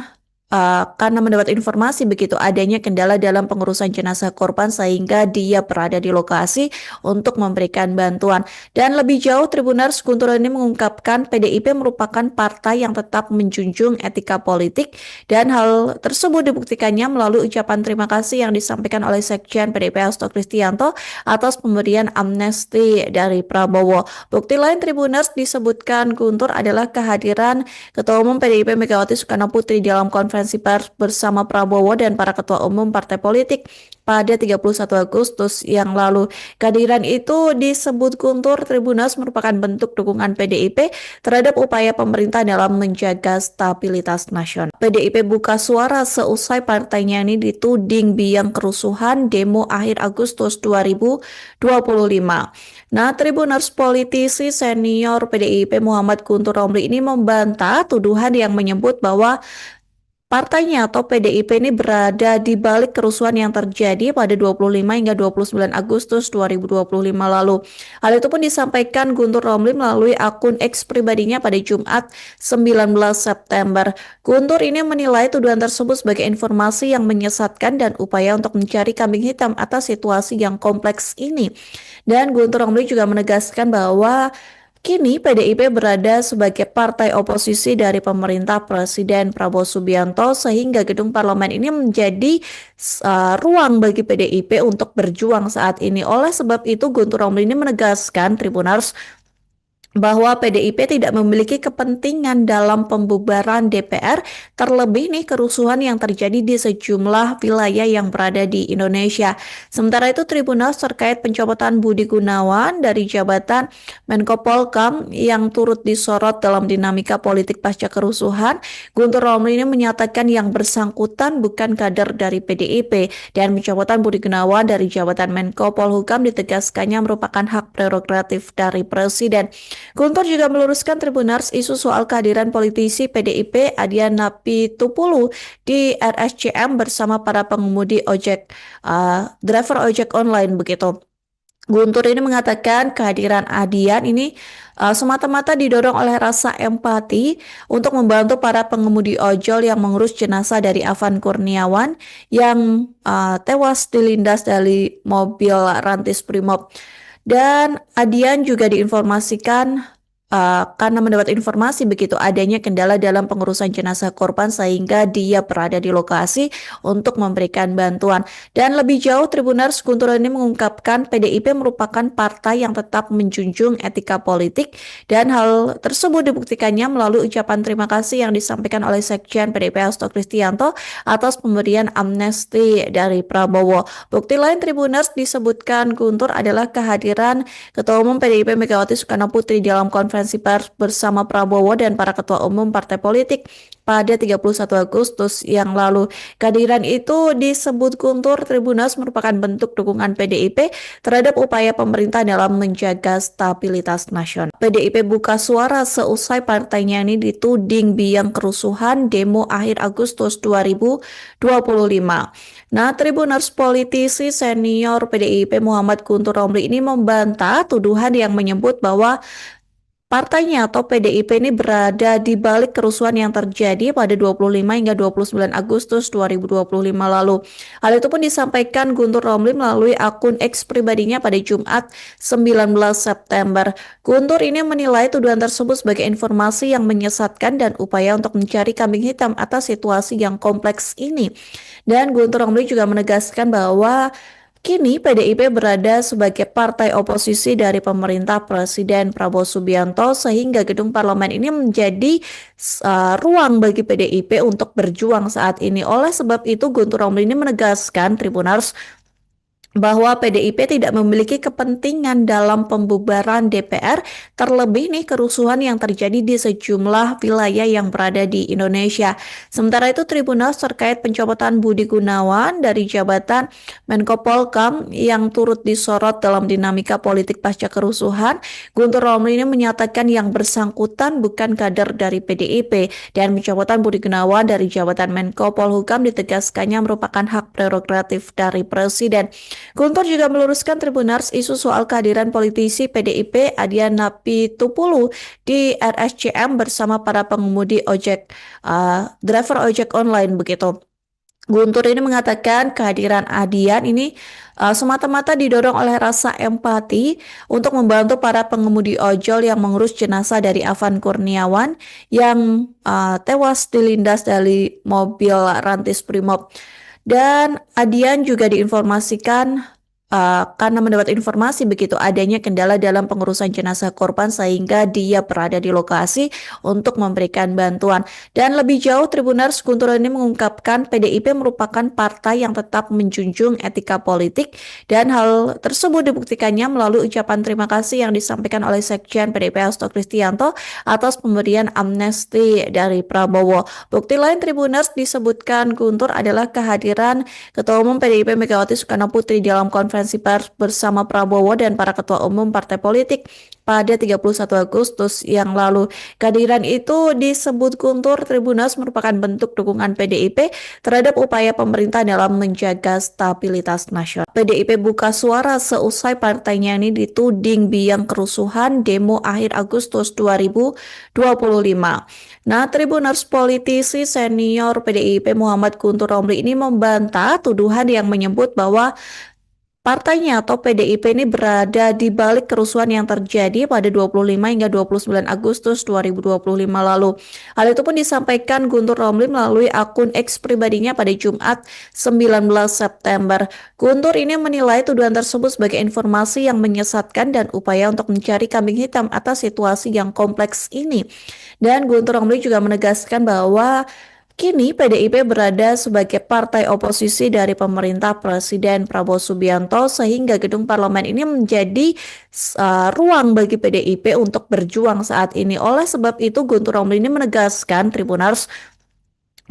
karena mendapat informasi begitu adanya kendala dalam pengurusan jenazah korban sehingga dia berada di lokasi untuk memberikan bantuan. Dan lebih jauh, Tribunars Guntur ini mengungkapkan PDIP merupakan partai yang tetap menjunjung etika politik dan hal tersebut dibuktikannya melalui ucapan terima kasih yang disampaikan oleh Sekjen PDIP Hasto Kristianto atas pemberian amnesti dari Prabowo. Bukti lain Tribunars disebutkan Guntur adalah kehadiran Ketua Umum PDIP Megawati Soekarno Putri dalam konferensi pers bersama Prabowo dan para ketua umum partai politik pada 31 Agustus yang lalu. Kehadiran itu disebut Guntur Tribunals merupakan bentuk dukungan PDIP terhadap upaya pemerintah dalam menjaga stabilitas nasional. PDIP buka suara seusai partainya ini dituding biang kerusuhan demo akhir Agustus 2025. Nah, Tribuners politisi senior PDIP Muhammad Guntur Romli ini membantah tuduhan yang menyebut bahwa partainya atau PDIP ini berada di balik kerusuhan yang terjadi pada 25 hingga 29 Agustus 2025 lalu. Hal itu pun disampaikan Guntur Romli melalui akun X pribadinya pada Jumat 19 September. Guntur ini menilai tuduhan tersebut sebagai informasi yang menyesatkan dan upaya untuk mencari kambing hitam atas situasi yang kompleks ini. Dan Guntur Romli juga menegaskan bahwa kini PDIP berada sebagai partai oposisi dari pemerintah Presiden Prabowo Subianto sehingga gedung parlemen ini menjadi ruang bagi PDIP untuk berjuang saat ini. Oleh sebab itu Guntur Romli ini menegaskan Tribuners bahwa PDIP tidak memiliki kepentingan dalam pembubaran DPR, terlebih nih kerusuhan yang terjadi di sejumlah wilayah yang berada di Indonesia. Sementara itu Tribunals terkait pencopotan Budi Gunawan dari jabatan Menko Polhukam yang turut disorot dalam dinamika politik pasca kerusuhan, Guntur Romli ini menyatakan yang bersangkutan bukan kader dari PDIP dan pencopotan Budi Gunawan dari jabatan Menko Polhukam ditegaskannya merupakan hak prerogatif dari Presiden. Guntur juga meluruskan Tribunars isu soal kehadiran politisi PDIP Adian Napitupulu di RSCM bersama para pengemudi driver ojek online begitu. Guntur ini mengatakan kehadiran Adian ini semata-mata didorong oleh rasa empati untuk membantu para pengemudi ojol yang mengurus jenazah dari Afan Kurniawan yang tewas dilindas dari mobil Rantis Brimob. Dan Adian juga diinformasikan karena mendapat informasi begitu adanya kendala dalam pengurusan jenazah korban sehingga dia berada di lokasi untuk memberikan bantuan. Dan lebih jauh Tribunars Guntur ini mengungkapkan PDIP merupakan partai yang tetap menjunjung etika politik dan hal tersebut dibuktikannya melalui ucapan terima kasih yang disampaikan oleh Sekjen PDIP Hasto Kristianto atas pemberian amnesti dari Prabowo. Bukti lain Tribunars disebutkan Guntur adalah kehadiran Ketua Umum PDIP Megawati Soekarno Putri dalam konferensi pers bersama Prabowo dan para ketua umum partai politik pada 31 Agustus yang lalu. Kehadiran itu disebut Guntur Tribunals merupakan bentuk dukungan PDIP terhadap upaya pemerintah dalam menjaga stabilitas nasional. PDIP buka suara seusai partainya ini dituding biang kerusuhan demo akhir Agustus 2025. Nah, Tribuners politisi senior PDIP Muhammad Guntur Romli ini membantah tuduhan yang menyebut bahwa partainya atau PDIP ini berada di balik kerusuhan yang terjadi pada 25 hingga 29 Agustus 2025 lalu. Hal itu pun disampaikan Guntur Romli melalui akun X pribadinya pada Jumat 19 September. Guntur ini menilai tuduhan tersebut sebagai informasi yang menyesatkan dan upaya untuk mencari kambing hitam atas situasi yang kompleks ini. Dan Guntur Romli juga menegaskan bahwa kini PDIP berada sebagai partai oposisi dari pemerintah Presiden Prabowo Subianto sehingga gedung parlemen ini menjadi ruang bagi PDIP untuk berjuang saat ini. Oleh sebab itu Guntur Romli ini menegaskan Tribunars bahwa PDIP tidak memiliki kepentingan dalam pembubaran DPR, terlebih nih kerusuhan yang terjadi di sejumlah wilayah yang berada di Indonesia. Sementara itu Tribunals terkait pencopotan Budi Gunawan dari jabatan Menko Polhukam yang turut disorot dalam dinamika politik pasca kerusuhan, Guntur Romli ini menyatakan yang bersangkutan bukan kader dari PDIP dan pencopotan Budi Gunawan dari jabatan Menko Polhukam ditegaskannya merupakan hak prerogatif dari Presiden. Guntur juga meluruskan Tribunars isu soal kehadiran politisi PDIP Adian Napitupulu di RSCM bersama para pengemudi driver ojek online begitu. Guntur ini mengatakan kehadiran Adian ini semata-mata didorong oleh rasa empati untuk membantu para pengemudi ojol yang mengurus jenazah dari Afan Kurniawan yang tewas dilindas dari mobil Rantis Brimob. Dan Adian juga diinformasikan karena mendapat informasi begitu adanya kendala dalam pengurusan jenazah korban sehingga dia berada di lokasi untuk memberikan bantuan. Dan lebih jauh Tribunars Guntur ini mengungkapkan PDIP merupakan partai yang tetap menjunjung etika politik dan hal tersebut dibuktikannya melalui ucapan terima kasih yang disampaikan oleh Sekjen PDIP Hasto Kristianto atas pemberian amnesti dari Prabowo. Bukti lain Tribunars disebutkan Guntur adalah kehadiran Ketua Umum PDIP Megawati Soekarno Putri dalam konferensi konferensi pers bersama Prabowo dan para ketua umum partai politik pada 31 Agustus yang lalu. Kehadiran itu disebut Guntur Tribunals merupakan bentuk dukungan PDIP terhadap upaya pemerintah dalam menjaga stabilitas nasional. PDIP buka suara seusai partainya ini dituding biang kerusuhan demo akhir Agustus 2025. Nah, Tribuners politisi senior PDIP Muhammad Guntur Romli ini membantah tuduhan yang menyebut bahwa partainya atau PDIP ini berada di balik kerusuhan yang terjadi pada 25 hingga 29 Agustus 2025 lalu. Hal itu pun disampaikan Guntur Romli melalui akun X pribadinya pada Jumat 19 September. Guntur ini menilai tuduhan tersebut sebagai informasi yang menyesatkan dan upaya untuk mencari kambing hitam atas situasi yang kompleks ini. Dan Guntur Romli juga menegaskan bahwa kini PDIP berada sebagai partai oposisi dari pemerintah Presiden Prabowo Subianto sehingga gedung parlemen ini menjadi ruang bagi PDIP untuk berjuang saat ini. Oleh sebab itu Guntur Romli ini menegaskan Tribuners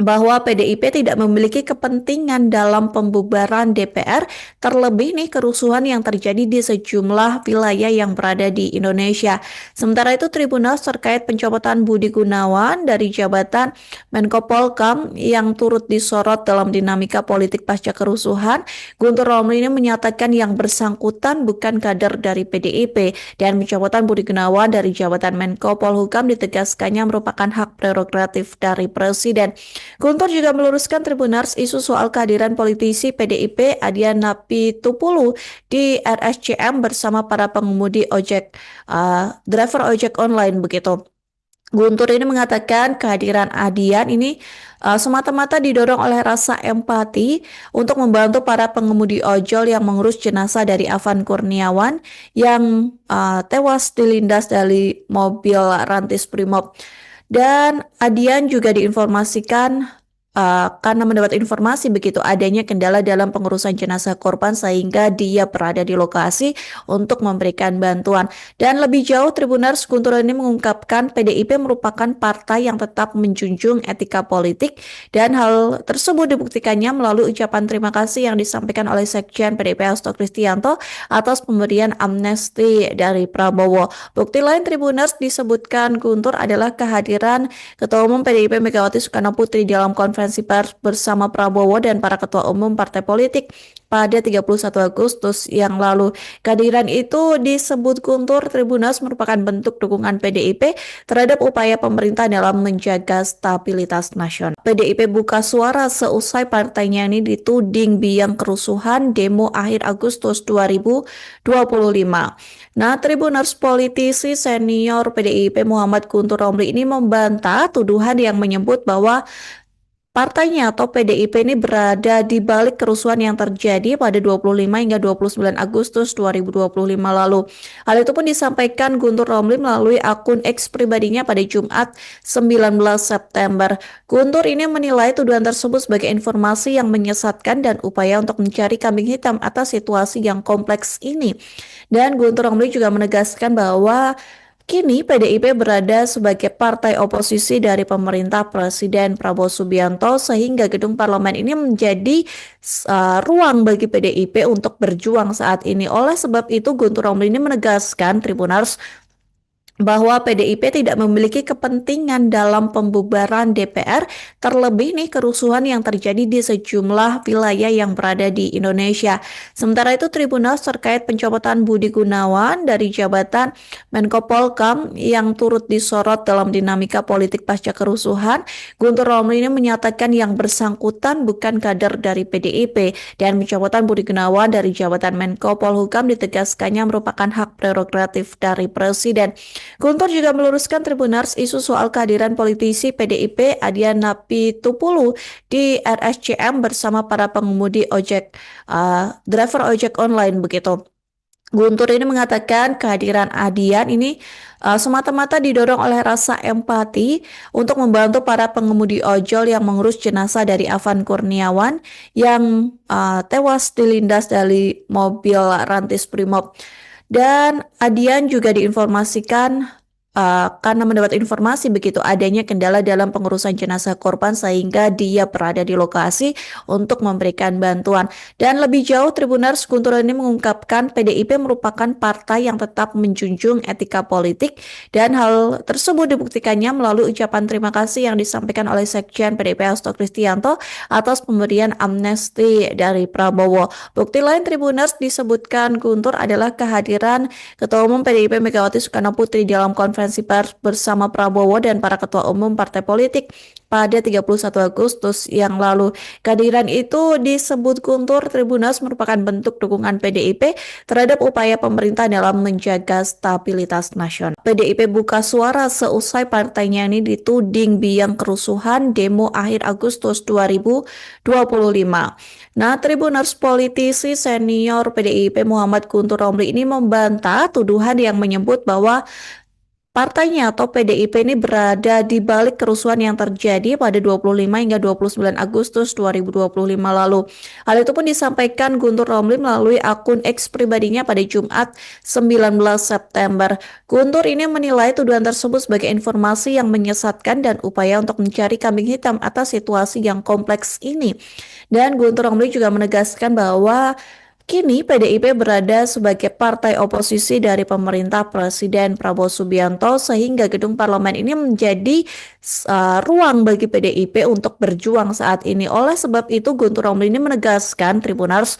bahwa PDIP tidak memiliki kepentingan dalam pembubaran DPR, terlebih nih kerusuhan yang terjadi di sejumlah wilayah yang berada di Indonesia. Sementara itu Tribunals terkait pencopotan Budi Gunawan dari jabatan Menko Polhukam yang turut disorot dalam dinamika politik pasca kerusuhan, Guntur Romli ini menyatakan yang bersangkutan bukan kader dari PDIP dan pencopotan Budi Gunawan dari jabatan Menko Polhukam ditegaskannya merupakan hak prerogatif dari Presiden. Guntur juga meluruskan Tribuners isu soal kehadiran politisi PDIP Adian Napitupulu di RSCM bersama para pengemudi ojek, driver ojek online begitu. Guntur ini mengatakan kehadiran Adian ini semata-mata didorong oleh rasa empati untuk membantu para pengemudi ojol yang mengurus jenazah dari Afan Kurniawan yang tewas dilindas dari mobil Rantis Brimob. Dan Adian juga diinformasikan karena mendapat informasi begitu adanya kendala dalam pengurusan jenazah korban sehingga dia berada di lokasi untuk memberikan bantuan. Dan lebih jauh Tribuners Guntur ini mengungkapkan PDIP merupakan partai yang tetap menjunjung etika politik dan hal tersebut dibuktikannya melalui ucapan terima kasih yang disampaikan oleh Sekjen PDIP Hasto Kristianto atas pemberian amnesti dari Prabowo. Bukti lain Tribuners disebutkan Guntur adalah kehadiran Ketua Umum PDIP Megawati Soekarno Putri dalam konferensi pers bersama Prabowo dan para ketua umum partai politik pada 31 Agustus yang lalu. Kehadiran itu disebut Guntur Tribunals merupakan bentuk dukungan PDIP terhadap upaya pemerintah dalam menjaga stabilitas nasional. PDIP buka suara seusai partainya ini dituding biang kerusuhan demo akhir Agustus 2025. Nah, Tribuners politisi senior PDIP Muhammad Guntur Romli ini membantah tuduhan yang menyebut bahwa partainya atau PDIP ini berada di balik kerusuhan yang terjadi pada 25 hingga 29 Agustus 2025 lalu. Hal itu pun disampaikan Guntur Romli melalui akun X pribadinya pada Jumat 19 September. Guntur ini menilai tuduhan tersebut sebagai informasi yang menyesatkan dan upaya untuk mencari kambing hitam atas situasi yang kompleks ini. Dan Guntur Romli juga menegaskan bahwa kini PDIP berada sebagai partai oposisi dari pemerintah Presiden Prabowo Subianto sehingga gedung parlemen ini menjadi ruang bagi PDIP untuk berjuang saat ini. Oleh sebab itu Guntur Romli ini menegaskan Tribuners bahwa PDIP tidak memiliki kepentingan dalam pembubaran DPR, terlebih nih kerusuhan yang terjadi di sejumlah wilayah yang berada di Indonesia. Sementara itu Tribunals terkait pencopotan Budi Gunawan dari jabatan Menko Polhukam yang turut disorot dalam dinamika politik pasca kerusuhan, Guntur Romli ini menyatakan yang bersangkutan bukan kader dari PDIP dan pencopotan Budi Gunawan dari jabatan Menko Polhukam ditegaskannya merupakan hak prerogatif dari Presiden. Guntur juga meluruskan Tribuners isu soal kehadiran politisi PDIP Adian Napitupulu di RSCM bersama para pengemudi ojek, driver ojek online begitu. Guntur ini mengatakan kehadiran Adian ini semata-mata didorong oleh rasa empati untuk membantu para pengemudi ojol yang mengurus jenazah dari Afan Kurniawan yang tewas dilindas dari mobil Rantis Brimob. Dan Adian juga diinformasikan karena mendapat informasi begitu adanya kendala dalam pengurusan jenazah korban sehingga dia berada di lokasi untuk memberikan bantuan. Dan lebih jauh, Tribuners, Guntur ini mengungkapkan PDIP merupakan partai yang tetap menjunjung etika politik dan hal tersebut dibuktikannya melalui ucapan terima kasih yang disampaikan oleh Sekjen PDIP Hasto Kristianto atas pemberian amnesti dari Prabowo. Bukti lain, Tribuners, disebutkan Guntur adalah kehadiran Ketua Umum PDIP Megawati Soekarno Putri dalam konferensi pers bersama Prabowo dan para ketua umum partai politik pada 31 Agustus yang lalu. Kehadiran itu disebut Guntur Tribuners merupakan bentuk dukungan PDIP terhadap upaya pemerintah dalam menjaga stabilitas nasional. PDIP buka suara seusai partainya ini dituding biang kerusuhan demo akhir Agustus 2025. Nah, Tribuners, politisi senior PDIP Muhammad Guntur Romli ini membantah tuduhan yang menyebut bahwa partainya atau PDIP ini berada di balik kerusuhan yang terjadi pada 25 hingga 29 Agustus 2025 lalu. Hal itu pun disampaikan Guntur Romli melalui akun X pribadinya pada Jumat 19 September. Guntur ini menilai tuduhan tersebut sebagai informasi yang menyesatkan dan upaya untuk mencari kambing hitam atas situasi yang kompleks ini. Dan Guntur Romli juga menegaskan bahwa kini PDIP berada sebagai partai oposisi dari pemerintah Presiden Prabowo Subianto sehingga gedung parlemen ini menjadi ruang bagi PDIP untuk berjuang saat ini. Oleh sebab itu Guntur Romli ini menegaskan Tribuners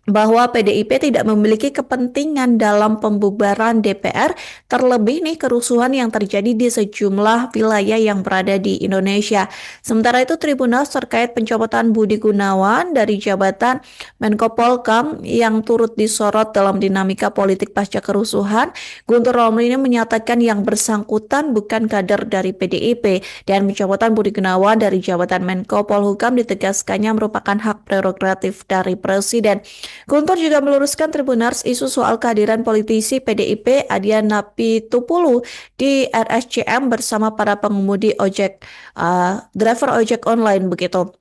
bahwa PDIP tidak memiliki kepentingan dalam pembubaran DPR, terlebih nih kerusuhan yang terjadi di sejumlah wilayah yang berada di Indonesia. Sementara itu Tribuners terkait pencopotan Budi Gunawan dari jabatan Menko Polhukam yang turut disorot dalam dinamika politik pasca kerusuhan, Guntur Romli ini menyatakan yang bersangkutan bukan kader dari PDIP dan pencopotan Budi Gunawan dari jabatan Menko Polhukam ditegaskannya merupakan hak prerogatif dari Presiden. Guntur juga meluruskan Tribuners isu soal kehadiran politisi PDIP Adian Napitupulu di RSCM bersama para pengemudi ojek, driver ojek online begitu.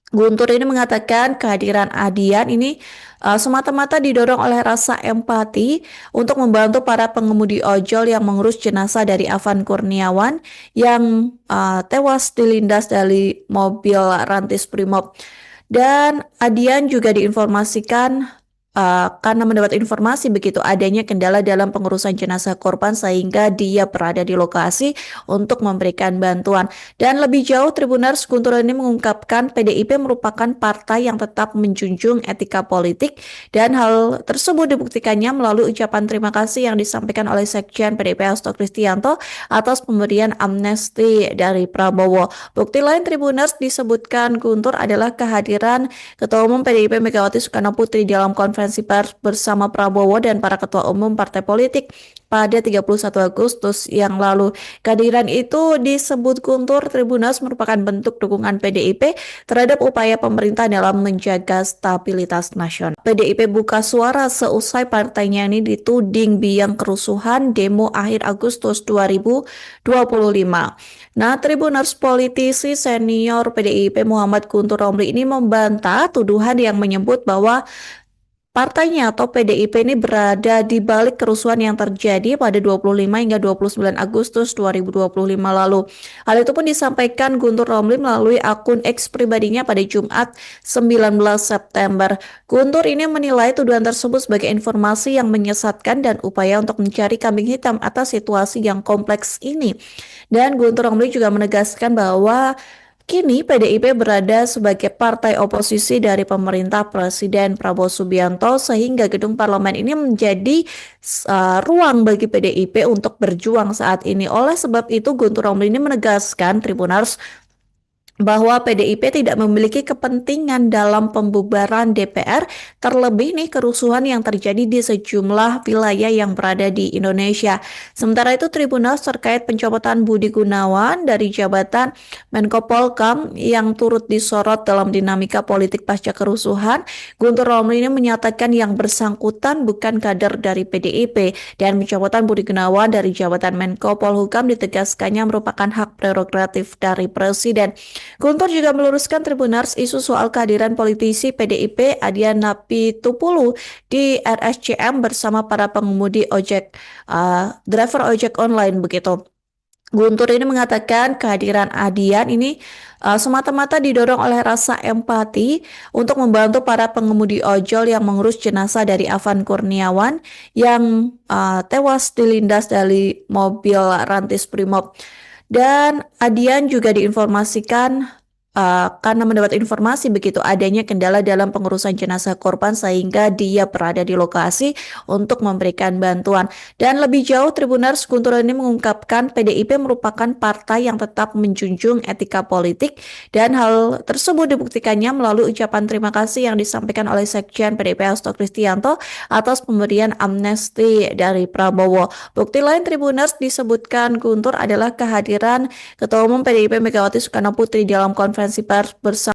Guntur ini mengatakan kehadiran Adian ini semata-mata didorong oleh rasa empati untuk membantu para pengemudi ojol yang mengurus jenazah dari Afan Kurniawan yang tewas dilindas dari mobil Rantis Brimob. Dan Adian juga diinformasikan karena mendapat informasi begitu adanya kendala dalam pengurusan jenazah korban sehingga dia berada di lokasi untuk memberikan bantuan. Dan lebih jauh, Tribuners, Guntur ini mengungkapkan PDIP merupakan partai yang tetap menjunjung etika politik dan hal tersebut dibuktikannya melalui ucapan terima kasih yang disampaikan oleh Sekjen PDIP Hasto Kristianto atas pemberian amnesti dari Prabowo. Bukti lain, Tribuners, disebutkan Guntur adalah kehadiran Ketua Umum PDIP Megawati Soekarno Putri dalam konferensi pers bersama Prabowo dan para ketua umum partai politik pada 31 Agustus yang lalu. Kehadiran itu disebut Guntur Tribuners merupakan bentuk dukungan PDIP terhadap upaya pemerintah dalam menjaga stabilitas nasional. PDIP buka suara seusai partainya ini dituding biang kerusuhan demo akhir Agustus 2025. Nah, Tribuners, politisi senior PDIP Muhammad Guntur Romli ini membantah tuduhan yang menyebut bahwa partainya atau PDIP ini berada di balik kerusuhan yang terjadi pada 25 hingga 29 Agustus 2025 lalu. Hal itu pun disampaikan Guntur Romli melalui akun X pribadinya pada Jumat 19 September. Guntur ini menilai tuduhan tersebut sebagai informasi yang menyesatkan dan upaya untuk mencari kambing hitam atas situasi yang kompleks ini. Dan Guntur Romli juga menegaskan bahwa kini PDIP berada sebagai partai oposisi dari pemerintah Presiden Prabowo Subianto sehingga gedung parlemen ini menjadi ruang bagi PDIP untuk berjuang saat ini. Oleh sebab itu Guntur Romli ini menegaskan Tribuners bahwa PDIP tidak memiliki kepentingan dalam pembubaran DPR, terlebih nih kerusuhan yang terjadi di sejumlah wilayah yang berada di Indonesia. Sementara itu Tribuners terkait pencopotan Budi Gunawan dari jabatan Menko Polhukam yang turut disorot dalam dinamika politik pasca kerusuhan, Guntur Romli ini menyatakan yang bersangkutan bukan kader dari PDIP dan pencopotan Budi Gunawan dari jabatan Menko Polhukam ditegaskannya merupakan hak prerogatif dari Presiden. Guntur juga meluruskan Tribunars isu soal kehadiran politisi PDIP Adian Napitupulu di RSCM bersama para pengemudi ojek, driver ojek online begitu. Guntur ini mengatakan kehadiran Adian ini semata-mata didorong oleh rasa empati untuk membantu para pengemudi ojol yang mengurus jenazah dari Afan Kurniawan yang tewas dilindas dari mobil Rantis Brimob. Dan Adian juga diinformasikan karena mendapat informasi begitu adanya kendala dalam pengurusan jenazah korban sehingga dia berada di lokasi untuk memberikan bantuan. Dan lebih jauh, Tribunars Guntur ini mengungkapkan PDIP merupakan partai yang tetap menjunjung etika politik dan hal tersebut dibuktikannya melalui ucapan terima kasih yang disampaikan oleh Sekjen PDIP Hasto Kristianto atas pemberian amnesti dari Prabowo. Bukti lain Tribunars disebutkan Guntur adalah kehadiran Ketua Umum PDIP Megawati Soekarno Putri dalam konferensi pers bersama